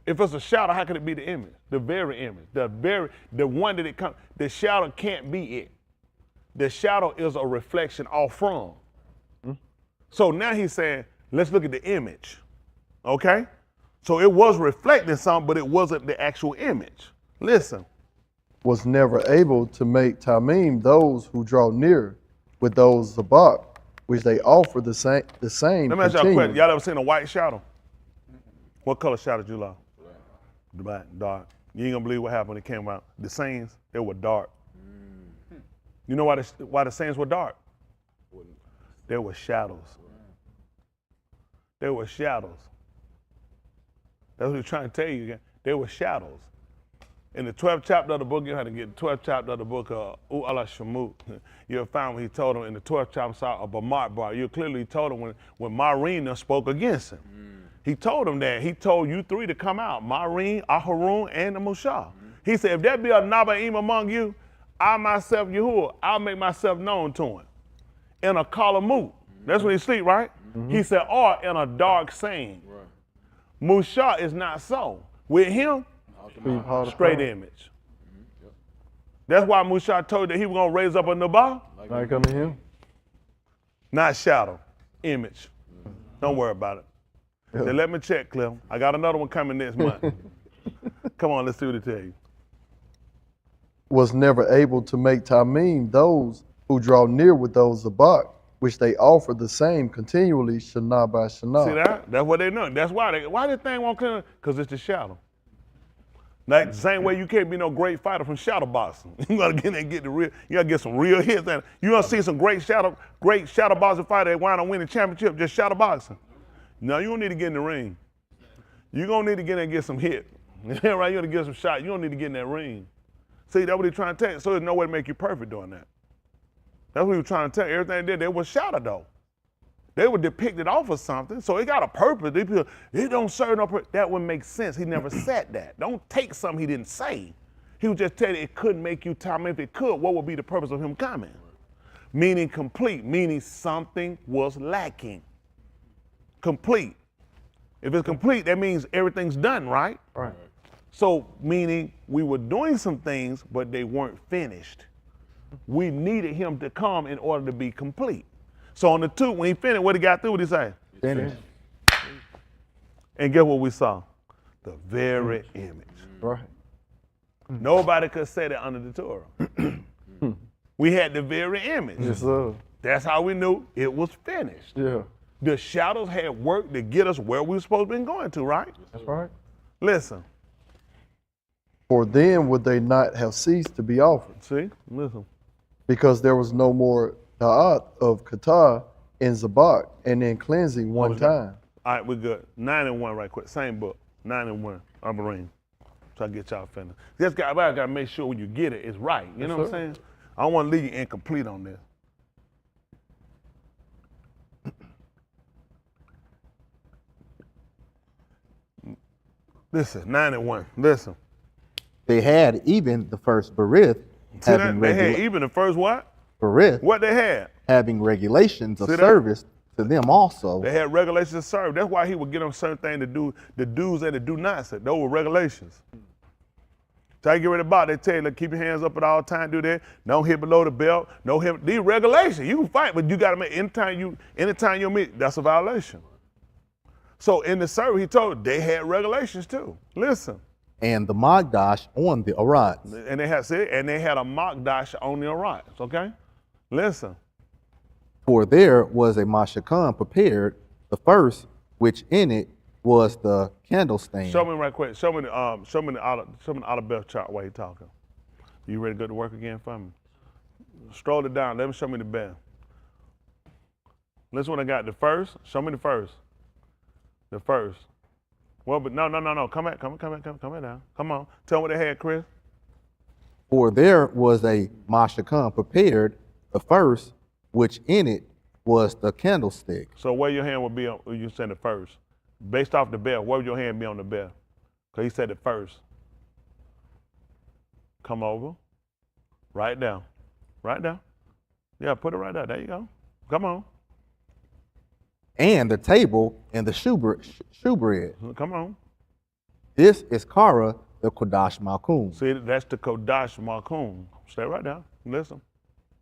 If it's a shadow, how could it be the image? The very image. The one that it comes. The shadow can't be it. The shadow is a reflection off from. So now he's saying, let's look at the image. Okay? So it was reflecting something, but it wasn't the actual image. Listen. Was never able to make tamim those who draw near with those zabak, which they offer the same. Let me ask y'all a question. Y'all ever seen a white shadow? What color shadow did you love? Black, dark. You ain't gonna believe what happened when it came out. The saints, they were dark. You know why the saints were dark? They were shadows. They were shadows. That's what he's trying to tell you again. They were shadows. In the 12th chapter of the book, you had to get the 12th chapter of the book of Alaph Shamu'AL. You'll find when he told him in the 12th chapter of Abarym, you clearly told him when Marina spoke against him. He told him that. He told you three to come out, Marine, Aharun, and the Mushah. He said, if there be a Nabaim among you, I myself, Yahuwah, I'll make myself known to him. In a kalamut. That's when he sleep, right? He said, or in a dark saying. Mushah is not so. With him, straight image. That's why Mushah told that he was going to raise up a Nabal. Like unto him. Not shadow, image. Don't worry about it. Then let me check, Cliff. I got another one coming next month. Come on, let's see what it tell you. Was never able to make tamim those who draw near with those zabak, which they offer the same continually, shana by shana. See that? That's what they know. That's why this thing won't come? Because it's the shadow. Like the same way you can't be no great fighter from shadow boxing. You gotta get in there and get the real, you gotta get some real hits. And you gonna see some great shadow boxing fighter that wind up winning championship just shadow boxing. No, you don't need to get in the ring. You gonna need to get in there and get some hits. Right? You gotta get some shots. You don't need to get in that ring. See, that's what he's trying to tell you. So there's no way to make you perfect doing that. That's what he was trying to tell you. Everything they did, they was shadow though. They were depicted off of something, so it got a purpose. It don't serve no purpose. That would make sense. He never said that. Don't take something he didn't say. He would just tell you it couldn't make you time. If it could, what would be the purpose of him coming? Meaning complete, meaning something was lacking. Complete. If it's complete, that means everything's done, right? Right. So meaning we were doing some things, but they weren't finished. We needed him to come in order to be complete. So on the 2, when he finished, what he got through, what did he say? Finished. And guess what we saw? The very image. Right. Nobody could say that under the Torah. We had the very image. Yes, sir. That's how we knew it was finished. Yeah. The shadows had worked to get us where we were supposed to be going to, right? That's right. Listen, For then would they not have ceased to be offered, see, listen. because there was no more da'at of kata in Zabak, and then cleansing one time. All right, we're good. 9 and 1 right quick. Same book. 9 and 1. Abarym. So I get y'all finished. I gotta make sure when you get it, it's right. You know what I'm saying? I don't want to leave you incomplete on this. Listen, 9 and 1. Listen. They had even the first Berith See having, that? They had even the first what? Berith What they had? having regulations of See that? service to them also. They had regulations to serve. That's why he would get them certain things to do, the do's and the do nots. Those were regulations. So I get ready to buy. They tell you, look, keep your hands up at all times, do that. Don't hit below the belt. No hit. These regulations. You can fight, but you got to make, anytime you meet, that's a violation. So in the service, he told them they had regulations too. Listen. And the Magdash on the Arats. And they had a Makdash on the Arats, okay? Listen. For there was a Mashakan prepared, the first, which in it was the candlestand. Show me right quick. Show me the Alaph Byth chart while you're talking. You ready to go to work again for me? Stroll it down. Let me show me the bell. Listen what I got. The first. Show me the first. The first. Well, but no. Come back down. Come on. Tell me what they had, Chris. For there was a Mashakan prepared, the first, which in it was the candlestick. So where your hand would be on, you said the first. Based off the bell, where would your hand be on the bell? Because he said it first. Come over. Right down. Right down. Yeah, put it right there. There you go. Come on. And the table and the shewbread. Come on. This is Kara, the Kodash Malkum. See, that's the Kodash Malkum. Stay right there. Listen.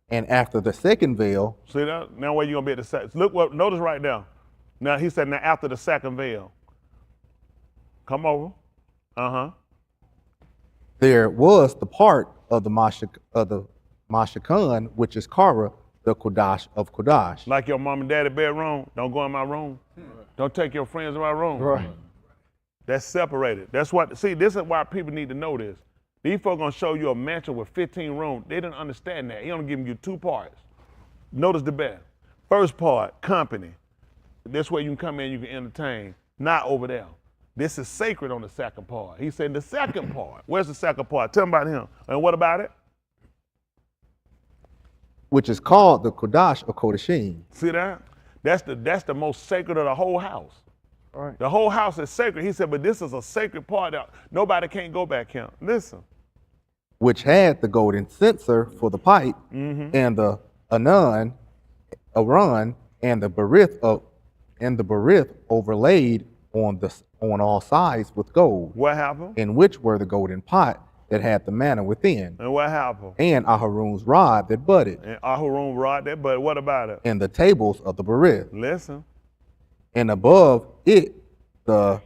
And after the second veil, See that? Now where you gonna be at the second? Look what. Notice right there. Now he said now after the second veil. Come over. there was the part of the Mashakan, which is Kara, the Kodash of Kodash. Like your mom and daddy bedroom. Don't go in my room. Don't take your friends in my room. Right. That's separated. That's what. See, this is why people need to know this. These folks gonna show you a mansion with 15 rooms. They didn't understand that. He only giving you 2 parts. Notice the best. First part, company. This way you can come in, you can entertain. Not over there. This is sacred on the second part. He said the second part. Where's the second part? Tell me about him. And what about it? Which is called the Kodash or Kodashim. See that? That's the most sacred of the whole house. Right. The whole house is sacred. He said, but this is a sacred part that nobody can't go back here. Listen. Which had the golden censer for the pipe, and the Aran, and the Berith overlaid on all sides with gold, What happened? in which were the golden pot that had the manna within, And what happened? and Aharon's rod that budded, And Aharon rod that, but what about it? and the tables of the Berith, Listen. and above it the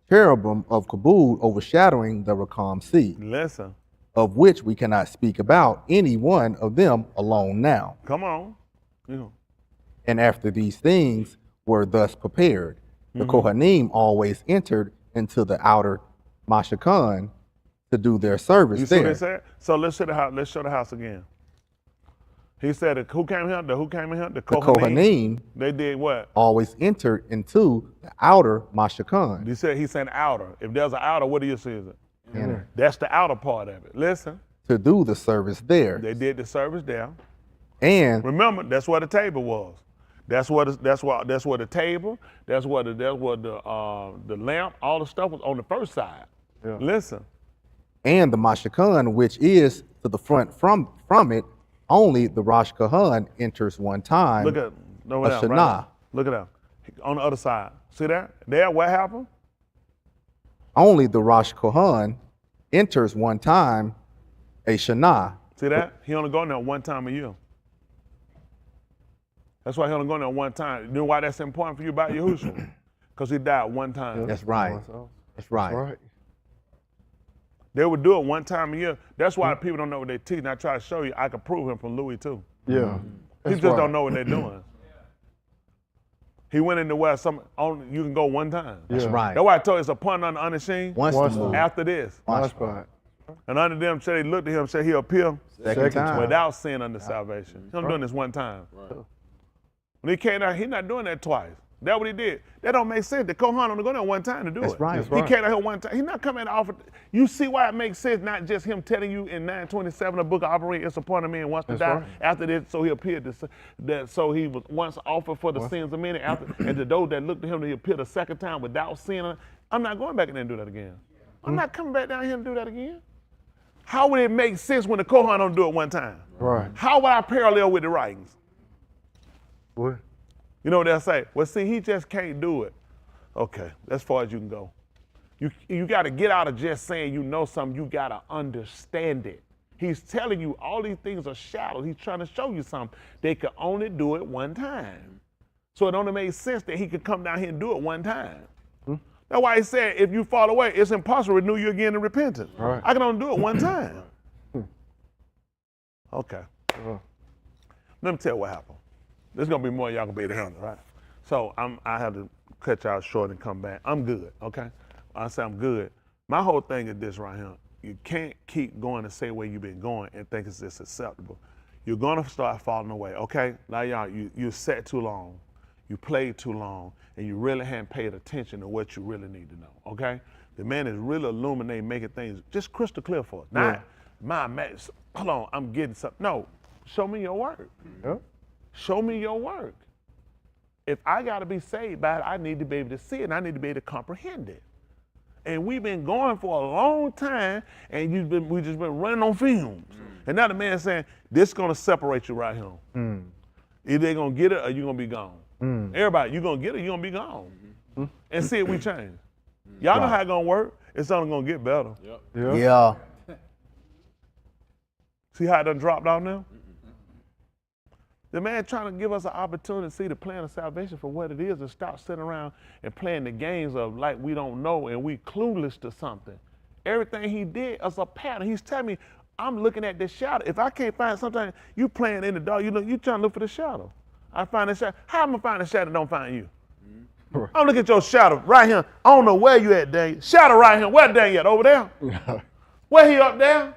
cherubim of Kabul overshadowing the Rakam sea, Listen. of which we cannot speak about any one of them alone now. Come on. You And after these things were thus prepared, the Kohanim always entered into the outer Mashakan to do their service see what there. they said? So let's show the house. Let's show the house again. He said, who came here? Who came in here? The The Kohanim. Kohanim They did what? always entered into the outer Mashakan. He said outer. If there's an outer, what do you see? Is it? Enter. That's the outer part of it. Listen. To do the service there. They did the service there. And Remember, that's where the table was. That's where the table. That's where the lamp. All the stuff was on the first side. Yeah. Listen. and the Mashakan, which is to the front from it, only the Rosh Kahan enters one time. Look at over there, Shana. right there. Look at that. On the other side. See that? There, what happened? only the Rosh Kohan enters one time a Shana. See that? He only go in there one time a year. That's why he only go in there one time. You know why that's important for you about Yahushua? Because he died one time. That's right. That's right. Right. They would do it one time a year. That's why people don't know what they teach. And I try to show you, I can prove him from Louis too. Yeah. He just don't know what they're doing. He went into where you can go one time. That's right. That's why I told you it's a pun on the unashamed. Once Once to move. After this. Watch spot. And under them, said they looked at him and said he'll appear Second time. without sin under salvation. He's doing this one time. When he came out, he's not doing that twice. That's what he did. That don't make sense. The Kohan only go there one time to do it. That's right. He came out here one time. He's not coming to offer. You see why it makes sense, not just him telling you in 9:27, the book of Abarym, it's upon a man wants to die. right. After this, so he appeared, so he was once offered for the sins of many, and to those that looked to him, he appeared a second time without sin. I'm not going back in there and do that again. I'm not coming back down here and do that again. How would it make sense when the Kohan don't do it one time? Right. How would I parallel with the writings? What? You know what they'll say? Well, see, he just can't do it. Okay, as far as you can go. You got to get out of just saying you know something. You got to understand it. He's telling you all these things are shadows. He's trying to show you something. They could only do it one time. So it only makes sense that he could come down here and do it one time. That's why he said, if you fall away, it's impossible to renew you again in repentance. Right. I can only do it one time. Okay. Let me tell you what happened. There's gonna be more y'all gonna be able to handle, right? So I have to cut y'all short and come back. I'm good, okay? I say I'm good. My whole thing is this right here. You can't keep going the same way you've been going and think it's just acceptable. You're gonna start falling away, okay? Now y'all, you sat too long, you played too long, and you really hadn't paid attention to what you really need to know, okay? The man is really illuminating, making things just crystal clear for us. Not, hold on, I'm getting something. No, show me your work. Yeah. Show me your work. If I got to be saved by it, I need to be able to see it, and I need to be able to comprehend it. And we've been going for a long time, and we just been running on fumes. And now the man saying, this is going to separate you right here. Either they're going to get it or you're going to be gone. Everybody, you're going to get it, you're going to be gone. And see if we change. Y'all know how it's going to work. It's only going to get better. Yeah. See how it done dropped off now? The man trying to give us an opportunity to see the plan of salvation for what it is and stop sitting around and playing the games of like we don't know and we clueless to something. Everything he did is a pattern. He's telling me, I'm looking at this shadow. If I can't find sometimes you playing in the dark, you trying to look for the shadow. I find the shadow. How am I find the shadow and don't find you? I'm looking at your shadow right here. I don't know where you at, Daniel. Shadow right here. Where Daniel at? Over there? Where he up there?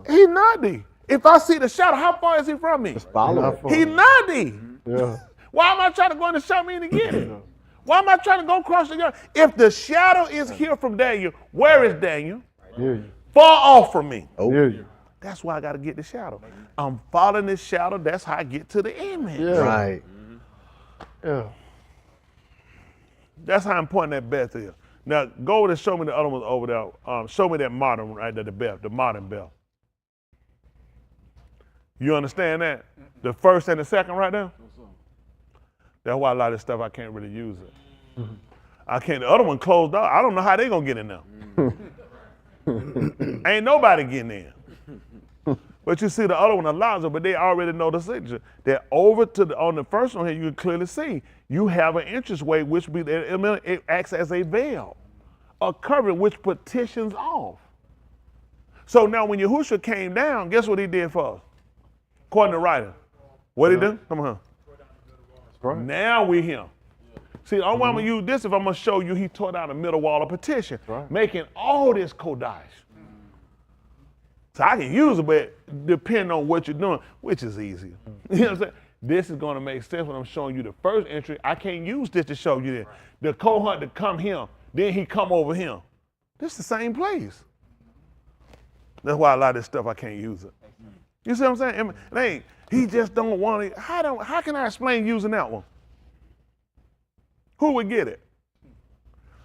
He not there. If I see the shadow, how far is he from me? Follow. He not there. Yeah. Why am I trying to go in the shadow mean to get it? Why am I trying to go across the yard? If the shadow is here from Daniel, where is Daniel? Yeah. Far off from me. Yeah. That's why I got to get the shadow. I'm following this shadow. That's how I get to the image. Yeah. Right. Yeah. That's how important that belt is. Now, go over and show me the other ones over there. Show me that modern right there, the belt, the modern belt. You understand that? The first and the second right there? That's why a lot of this stuff I can't really use it. I can't, the other one closed off. I don't know how they gonna get in there. Ain't nobody getting in. But you see the other one allows it, but they already know the signature. They're over to on the first one here, you can clearly see, you have an entranceway, which it acts as a veil, a covering which partitions off. So now when Yahushua came down, guess what he did for us? According to writing. What did he do? Come on. Right. Now we him. See, I'm gonna use this if I'm gonna show you he tore down the middle wall of partition, making all this Kadesh. So I can use it, but depending on what you're doing, which is easier. You know what I'm saying? This is gonna make sense when I'm showing you the first entry. I can't use this to show you that. The Kohan to come here, then he come over here. This is the same place. That's why a lot of this stuff I can't use it. You see what I'm saying? He just don't want it. How can I explain using that one? Who would get it?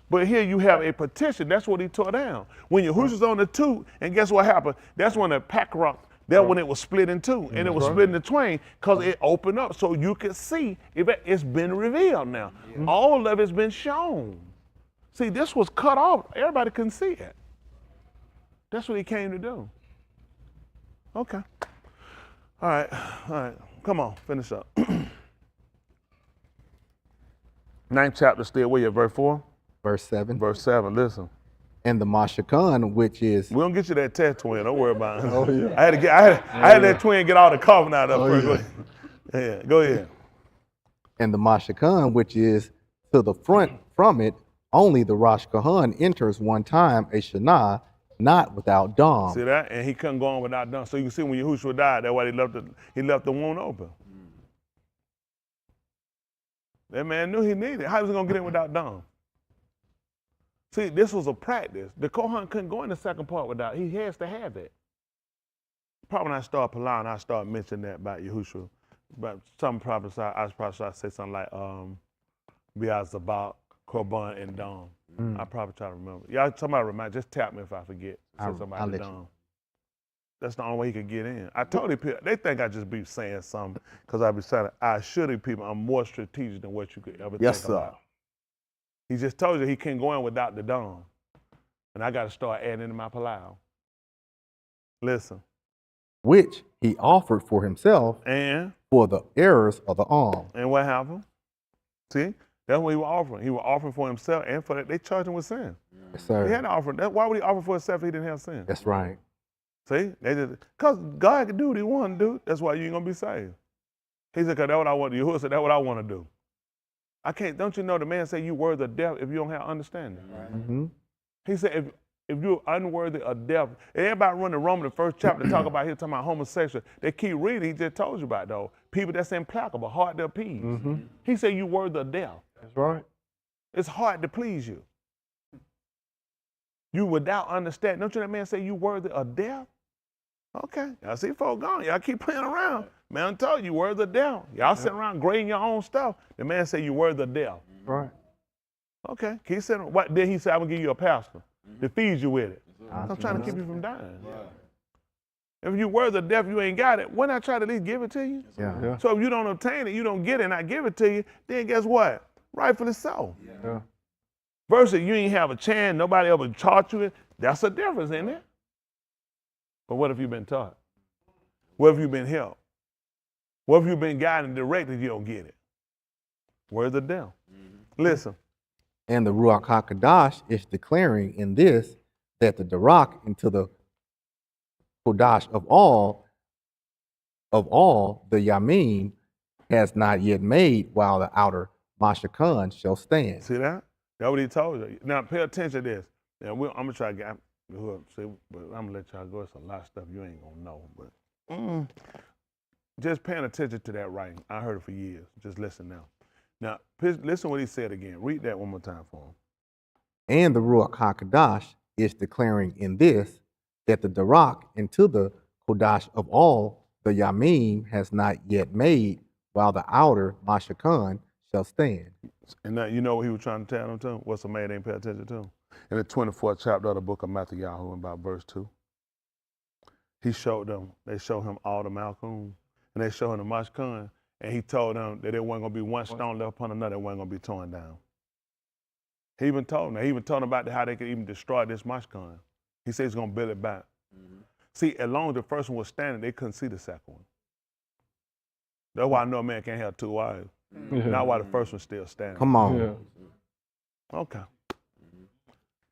But here you have a petition. That's what he tore down. When Yahushua's on the two, and guess what happened? That's when the pack rock, that's when it was split in two. And it was split in twain because it opened up so you could see if it's been revealed now. All of it's been shown. See, this was cut off. Everybody couldn't see it. That's what he came to do. Okay. All right. Come on, finish up. 9th chapter still, where you at, verse 4? Verse 7. Verse 7, listen. And the Mashakan, which is We're gonna get you that test twin, don't worry about it. Oh, yeah. I had that twin get all the coughing out of Oh, first. yeah. Yeah, go ahead. and the Mashakan, which is to the front from it, only the Rosh Kahan enters one time a Shana, not without Dom. See that? And he couldn't go on without done. So you can see when Yahushua died, that's why he left the wound open. That man knew he needed it. How was he gonna get in without Dom? See, this was a practice. The Kohan couldn't go in the second part without. He has to have it. Probably when I start allowing, I start mentioning that about Yahushua. But some prophets, I probably say something like Zerubbabel, Korban, and Dom. I probably try to remember. Y'all, somebody remind. Just tap me if I forget. Say I'll somebody let Dom. you. That's the only way he could get in. I told people, they think I just be saying something because I be saying, I assure these people I'm more strategic than what you could ever Yes, think sir. about. He just told you he can't go in without the Dom. And I got to start adding into my palau. Listen. Which he offered for himself And for the errors of the arm. what happened? See? That's what he was offering. He was offering for himself and for that. They charged him with sin. Yes, He sir. had to offer. Why would he offer for himself if he didn't have sin? That's right. See? Because God can do what he want to do. That's why you ain't going to be saved. He said, because that's what I want to do. Yahuwah said, that's what I want to do. I can't, don't you know the man said you worthy of death if you don't have understanding? Mm-hmm. He said, if you're unworthy of death, everybody run the Roman, the first chapter, talk about here, talking about homosexual. They keep reading, he just told you about those. People that's implacable, hard to appease. He said you worthy of death. That's right. It's hard to please you. You without understanding. Don't you that man say you worthy of death? Okay, y'all see folk gone. Y'all keep playing around. Man, I told you worthy of death. Y'all sitting around grading your own stuff. The man say you worthy of death. Right. Okay, keep sitting. What did he say? I'm gonna give you a pastor to feed you with it. I'm trying to keep you from dying. If you worthy of death, you ain't got it. Why not try to at least give it to you? Yeah. So if you don't obtain it, you don't get it, and I give it to you, then guess what? Rightfully so. Yeah. Versus you ain't have a chance, nobody ever taught you it. That's a difference, isn't it? But what if you've been taught? What if you've been helped? What if you've been guided and directed, you don't get it? Where's the devil? Listen. And the Ruach HaKadosh is declaring in this that the Darak into the Kodash of all the Yamim has not yet made, while the outer Mashakan shall stand. See that? That's what he told you. Now pay attention to this. Now I'm gonna try to get see, but I'm gonna let y'all go. It's a lot of stuff you ain't gonna know. But just paying attention to that writing. I heard it for years. Just listen now. Now listen what he said again. Read that one more time for him. And the Ruach HaKadosh is declaring in this that the Darak into the Kodash of all the Yamim has not yet made, while the outer Mashakan shall stand. And now you know what he was trying to tell them to? What's the man they ain't pay attention to? In the 24th chapter of the book of Matthew, about verse 2. They showed him all the Malchum, and they showed him the Mashkan, and he told them that there wasn't going to be one stone left upon another that wasn't going to be torn down. He even told them, about how they could even destroy this Mashkan. He said he's going to build it back. See, as long as the first one was standing, they couldn't see the second one. That's why I know a man can't have two wives. Not why the first one's still standing. Come on. Yeah. Okay.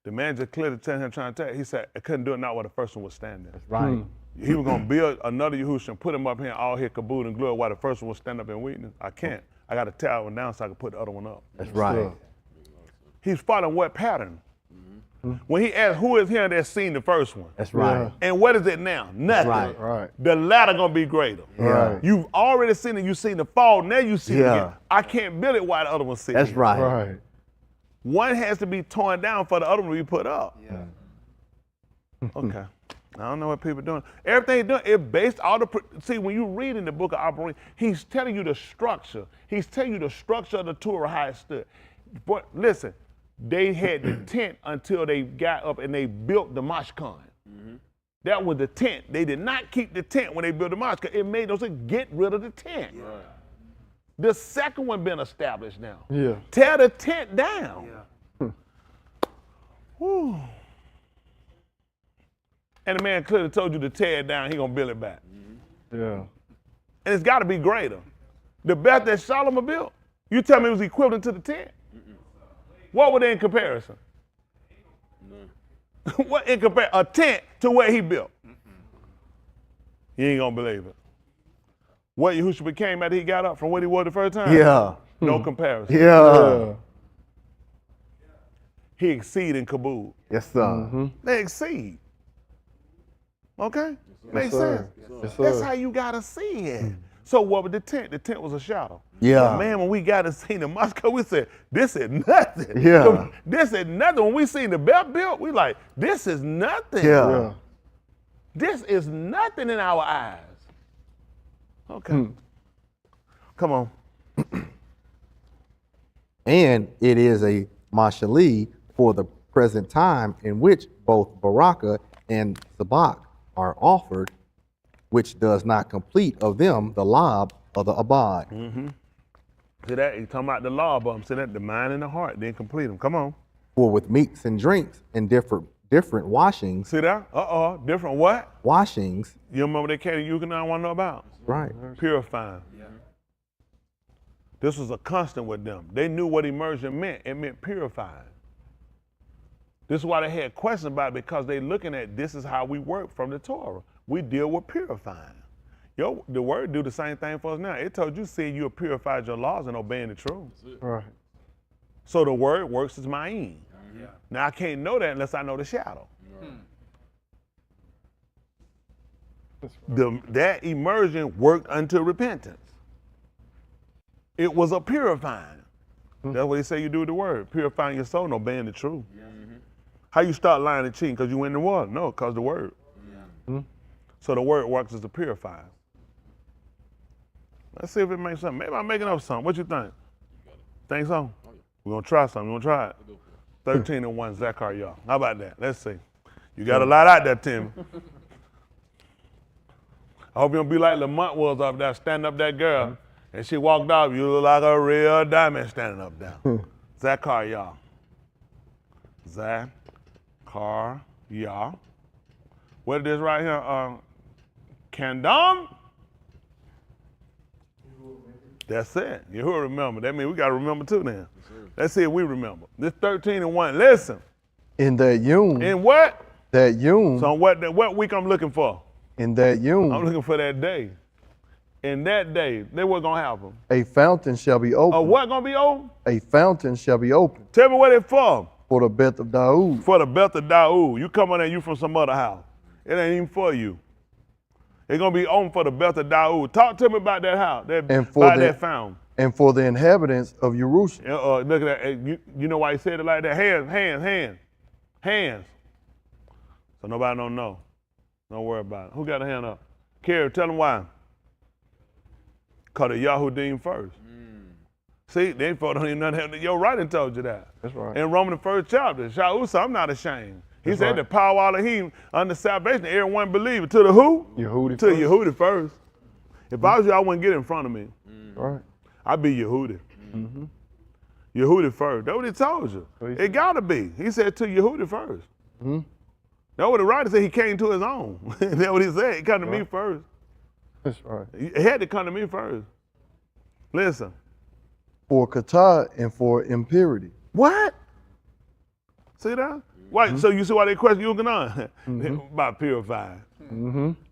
The man just clearly telling him, trying to tell you, he said, I couldn't do it not while the first one was standing. Right. He was going to build another Yahushua and put him up here all here kaboot and glory while the first one was standing up in weakness. I can't. I got to tear one down so I can put the other one up. That's right. He's following what pattern? When he asked, who is here that's seen the first one? That's right. Yeah. And what is it now? Nothing. right. Right. The latter going to be greater. Right. You've already seen it. You've seen the fall. Now you see it Yeah. again. I can't build it while the other one's sitting That's here. right. Right. One has to be torn down for the other one to be put up. Okay. I don't know what people are doing. Everything he's doing, it based all the, see, when you read in the book of Abarym, he's telling you the structure. He's telling you the structure of the Torah, how it stood. But listen, they had the tent until they got up and they built the mashkan. That was the tent. They did not keep the tent when they built the mashkan. It made them say, get rid of the tent. Right. The second one been established now. Yeah. Tear the tent down. Whew. And the man clearly told you to tear it down, he gonna build it back. Yeah. And it's gotta be greater. The best that Solomon built, you tell me it was equivalent to the tent. What were they in comparison? What in comparison? A tent to what he built. You ain't gonna believe it. What Yahushua became after he got up from what he was the first time? Yeah. No comparison. Yeah. He exceed in Kabul. Yes, sir. They exceed. Okay? Makes sir. sense. Yes, sir. That's how you gotta see it. So what was the tent? The tent was a shadow. Yeah. But man, when we got to see the Moscow, we said, this is nothing. Yeah. This is nothing. When we seen the belt built, we like, this is nothing. Yeah. This is nothing in our eyes. Okay. Come on. And it is a mashali for the present time in which both Baraka and Sabak are offered, which does not complete of them the lob of the abad. See that? He's talking about the law, but I'm saying that the mind and the heart didn't complete them. Come on. For with meats and drinks and different washings, See that? Different what? washings, You remember that Kadesh Yahuchanan want to know about? right? Purifying. This was a constant with them. They knew what immersion meant. It meant purifying. This is why they had questions about it, because they looking at this is how we work from the Torah. We deal with purifying. The word do the same thing for us now. It told you, see, you have purified your laws and obeying the truth. Right. So the word works as ma'in. Now I can't know that unless I know the shadow. That immersion worked unto repentance. It was a purifying. That's what they say you do with the word, purifying your soul and obeying the truth. How you start lying and cheating? Because you went in the water? No, because the word. So the word works as a purifier. Let's see if it makes something. Maybe I'm making up something. What you think? Think so? We're going to try something. You want to try it? 13-1 Zakaryah. How about that? Let's see. You got a lot out there, Tim. I hope you don't be like Lamont was up there, standing up that girl, and she walked off. You look like a real diamond standing up there. Zakaryah. Zakaryah. What it is right here? Kandam? That's it. You will remember. That means we got to remember too then. Let's see if we remember. This 13-1. Listen. In that yom. In what? That yom. So what week I'm looking for? In that yom. I'm looking for that day. In that day, then what's going to happen? A fountain shall be opened. What going to be open? A fountain shall be opened Tell me what it's for. for the Beth of Daoud. For the belt of Daoud. You come on there, you from some other house. It ain't even for you. It's going to be open for the belt of Daoud. Talk to me about that house, that fountain. And for the inhabitants of Jerusalem. Look at that. You know why he said it like that? Hands. So nobody don't know. Don't worry about it. Who got a hand up? Carrie, tell them why. Because the Yahudim first. See, they don't even know that. Your writing told you that. That's right. In Romans the 1st chapter, Sha'usa, I'm not ashamed. He That's said right. the power of Alahym under salvation, everyone believes. To the who? Yehudi To first. Yehudi first. If I was you, I wouldn't get in front of me. Right. I'd be Yehudi. Yehudi first. That's what he told you. It gotta be. He said to Yehudi first. That's what the writer said. He came to his own. That's what he said. He come to me first. That's right. He had to come to me first. Listen. For kata and for impurity. What? See that? Why? So you see why they question Yahuchanan? About purifying.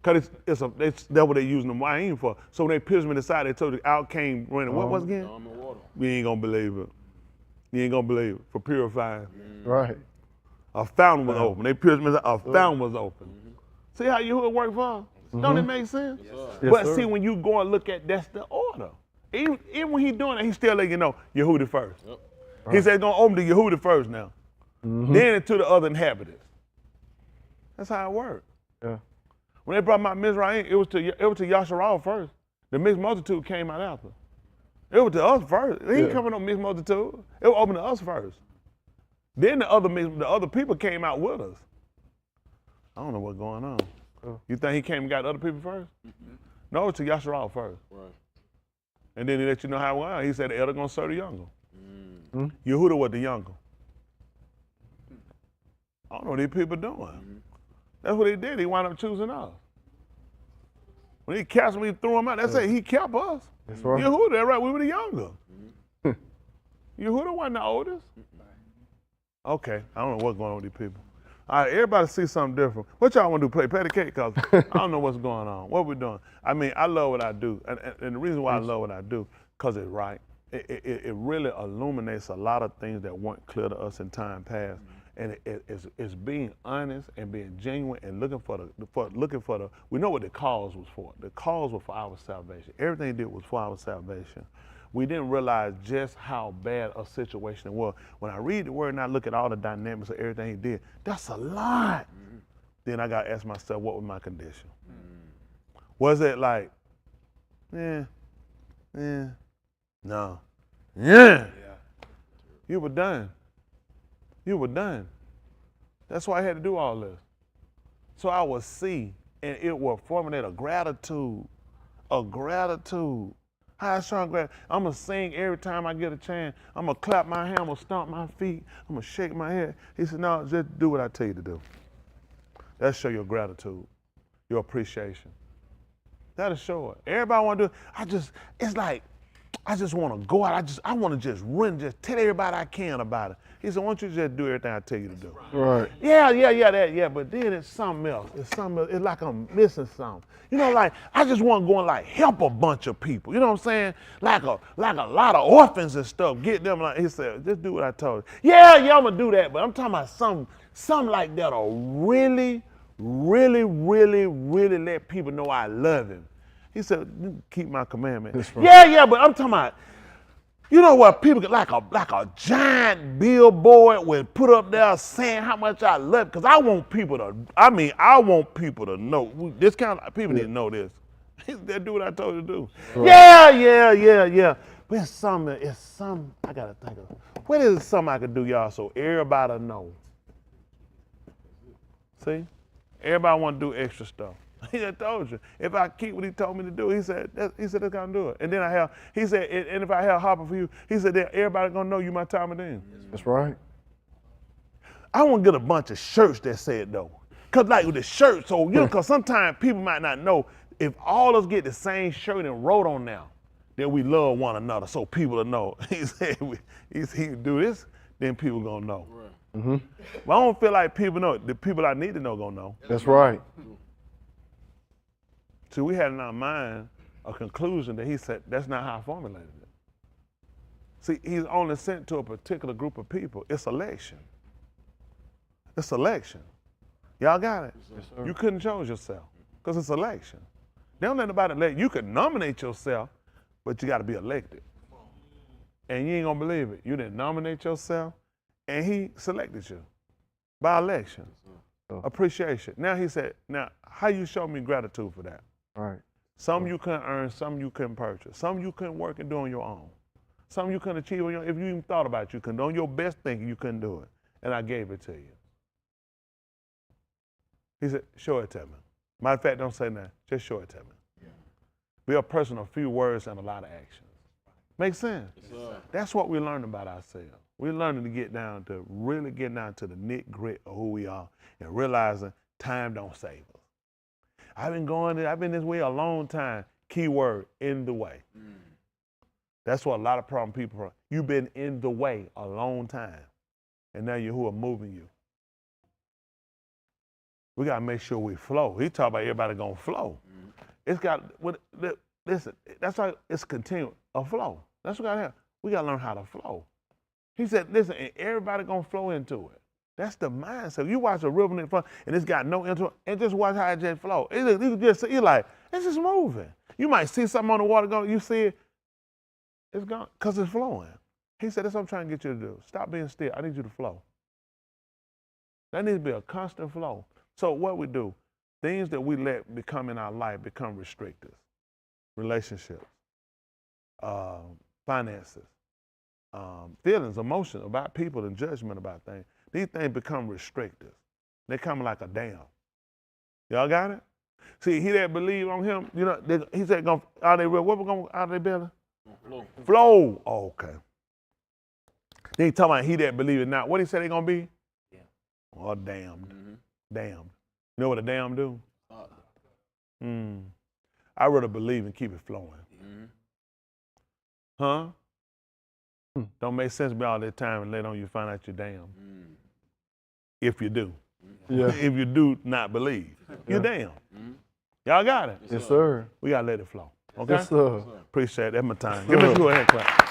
Because that's what they using the wine for. So when they pierced me in the side, they told you out came running. What was again? You ain't gonna believe it. You ain't gonna believe it. For purifying. Right. A fountain was open. They pierced me. A fountain was open. See how Yahuwah work for us? Don't it make sense? Yes, but sir. see, when you go and look at that's the order. Even when he doing that, he still let you know Yehudi first. He said gonna open to Yehudi first now. Then to the other inhabitants. That's how it worked. Yeah. When they brought my Mizraim, it was to Yasharal first. The mixed multitude came out after. It was to us first. He ain't coming on mixed multitude. It was open to us first. Then the other people came out with us. I don't know what's going on. You think he came and got other people first? No, it was to Yasharal first. Right. And then he let you know how it was. He said the elder gonna serve the younger. Yehuda was the younger. I don't know what these people doing. That's what he did. He wound up choosing us. When he cast me, threw him out. That's it. He kept us. That's right. Yehuda, right? We were the younger. Yehuda wasn't the oldest. Okay, I don't know what's going on with these people. All right, everybody see something different. What y'all want to do? Play patty cake? Because I don't know what's going on. What we doing? I mean, I love what I do. And the reason why I love what I do, because it's right. It really illuminates a lot of things that weren't clear to us in time past. And it's being honest and being genuine and looking for the. We know what the cause was for. The cause was for our salvation. Everything he did was for our salvation. We didn't realize just how bad a situation it was. When I read the word and I look at all the dynamics of everything he did, that's a lot. Then I got to ask myself, what was my condition? Was it like, no, you were done. You were done. That's why I had to do all this. So I would see, and it will formulate a gratitude. How I strong gratitude. I'm going to sing every time I get a chance. I'm going to clap my hands, I'm going to stomp my feet, I'm going to shake my head. He said, no, just do what I tell you to do. That'll show your gratitude, your appreciation. That'll show it. Everybody want to do it. It's like, I just want to go out. I want to just run, just tell everybody I can about it. He said, why don't you just do everything I tell you to do? Right. Yeah, but then it's something else. It's like I'm missing something. You know, like, I just want to go and like help a bunch of people. You know what I'm saying? Like a lot of orphans and stuff. Get them, like, he said, just do what I told you. Yeah, I'm going to do that, but I'm talking about something like that'll really, really, really, really let people know I love him. He said, keep my commandment. Right. Yeah, but I'm talking about, you know what, people get like a giant billboard would put up there saying how much I love, because I want people to know. This kind of people didn't know this. They do what I told you to do. Right. Yeah. But it's something, I gotta think of. What is something I could do, y'all, so everybody know? See? Everybody want to do extra stuff. He just told you. If I keep what he told me to do, he said that's gonna do it. And then he said, and if I have Hopper for you, he said that everybody gonna know you my time of day. That's right. I want to get a bunch of shirts that say it though. Cause like with the shirt, so you know, cause sometimes people might not know if all of us get the same shirt and wrote on now, that we love one another, so people will know. He said he do this, then people gonna know. Right. Mm-hmm. But I don't feel like people know. The people I need to know gonna know. That's right. See, we had in our mind a conclusion that he said, that's not how I formulated it. See, he's only sent to a particular group of people. It's election. It's election. Y'all got it? Yes, sir. You couldn't choose yourself because it's election. They don't let nobody elect. You can nominate yourself, but you got to be elected. And you ain't going to believe it. You didn't nominate yourself, and he selected you by election. Appreciation. Now he said, now, how you show me gratitude for that? Right. Some you couldn't earn, some you couldn't purchase. Some you couldn't work and do on your own. Some you couldn't achieve on your own. If you even thought about it, you couldn't. On your best thinking, you couldn't do it. And I gave it to you. He said, show it to me. Matter of fact, don't say that. Just show it to me. Yeah. Be a person of few words and a lot of actions. Makes sense? Yes, that's what we learned about ourselves. We're learning to really get down to the nit-grit of who we are and realizing time don't save us. I've been this way a long time. Keyword, in the way. That's what a lot of problem people are. You've been in the way a long time. And now Yahuwah moving you. We got to make sure we flow. He talk about everybody going to flow. It's got, listen, that's why it's continual, a flow. That's what we got to have. We got to learn how to flow. He said, listen, and everybody going to flow into it. That's the mindset. You watch a river and it flow, and it's got no interest, and just watch how it just flow. You're like, it's just moving. You might see something on the water going, you see it, it's gone, because it's flowing. He said, that's what I'm trying to get you to do. Stop being still. I need you to flow. That needs to be a constant flow. So what we do, things that we let become in our life become restricted. Relationships, finances, feelings, emotions about people, and judgment about things. These things become restrictive. They come like a dam. Y'all got it? See, he that believe on him, you know, he said, are they real? What we going out of their belly? Flow. Oh, okay. Then he talking about he that believe it not. What he said they gonna be? or damned. Damned. You know what a damned do? I rather believe and keep it flowing. Huh? Don't make sense to me all that time and later on you find out you're damned. If you do. Yeah. If you do not believe, you're damned. Y'all got it? Yes, sir. We got to let it flow. Okay? Yes, sir. Appreciate it. That's my time. Give me a hand clap.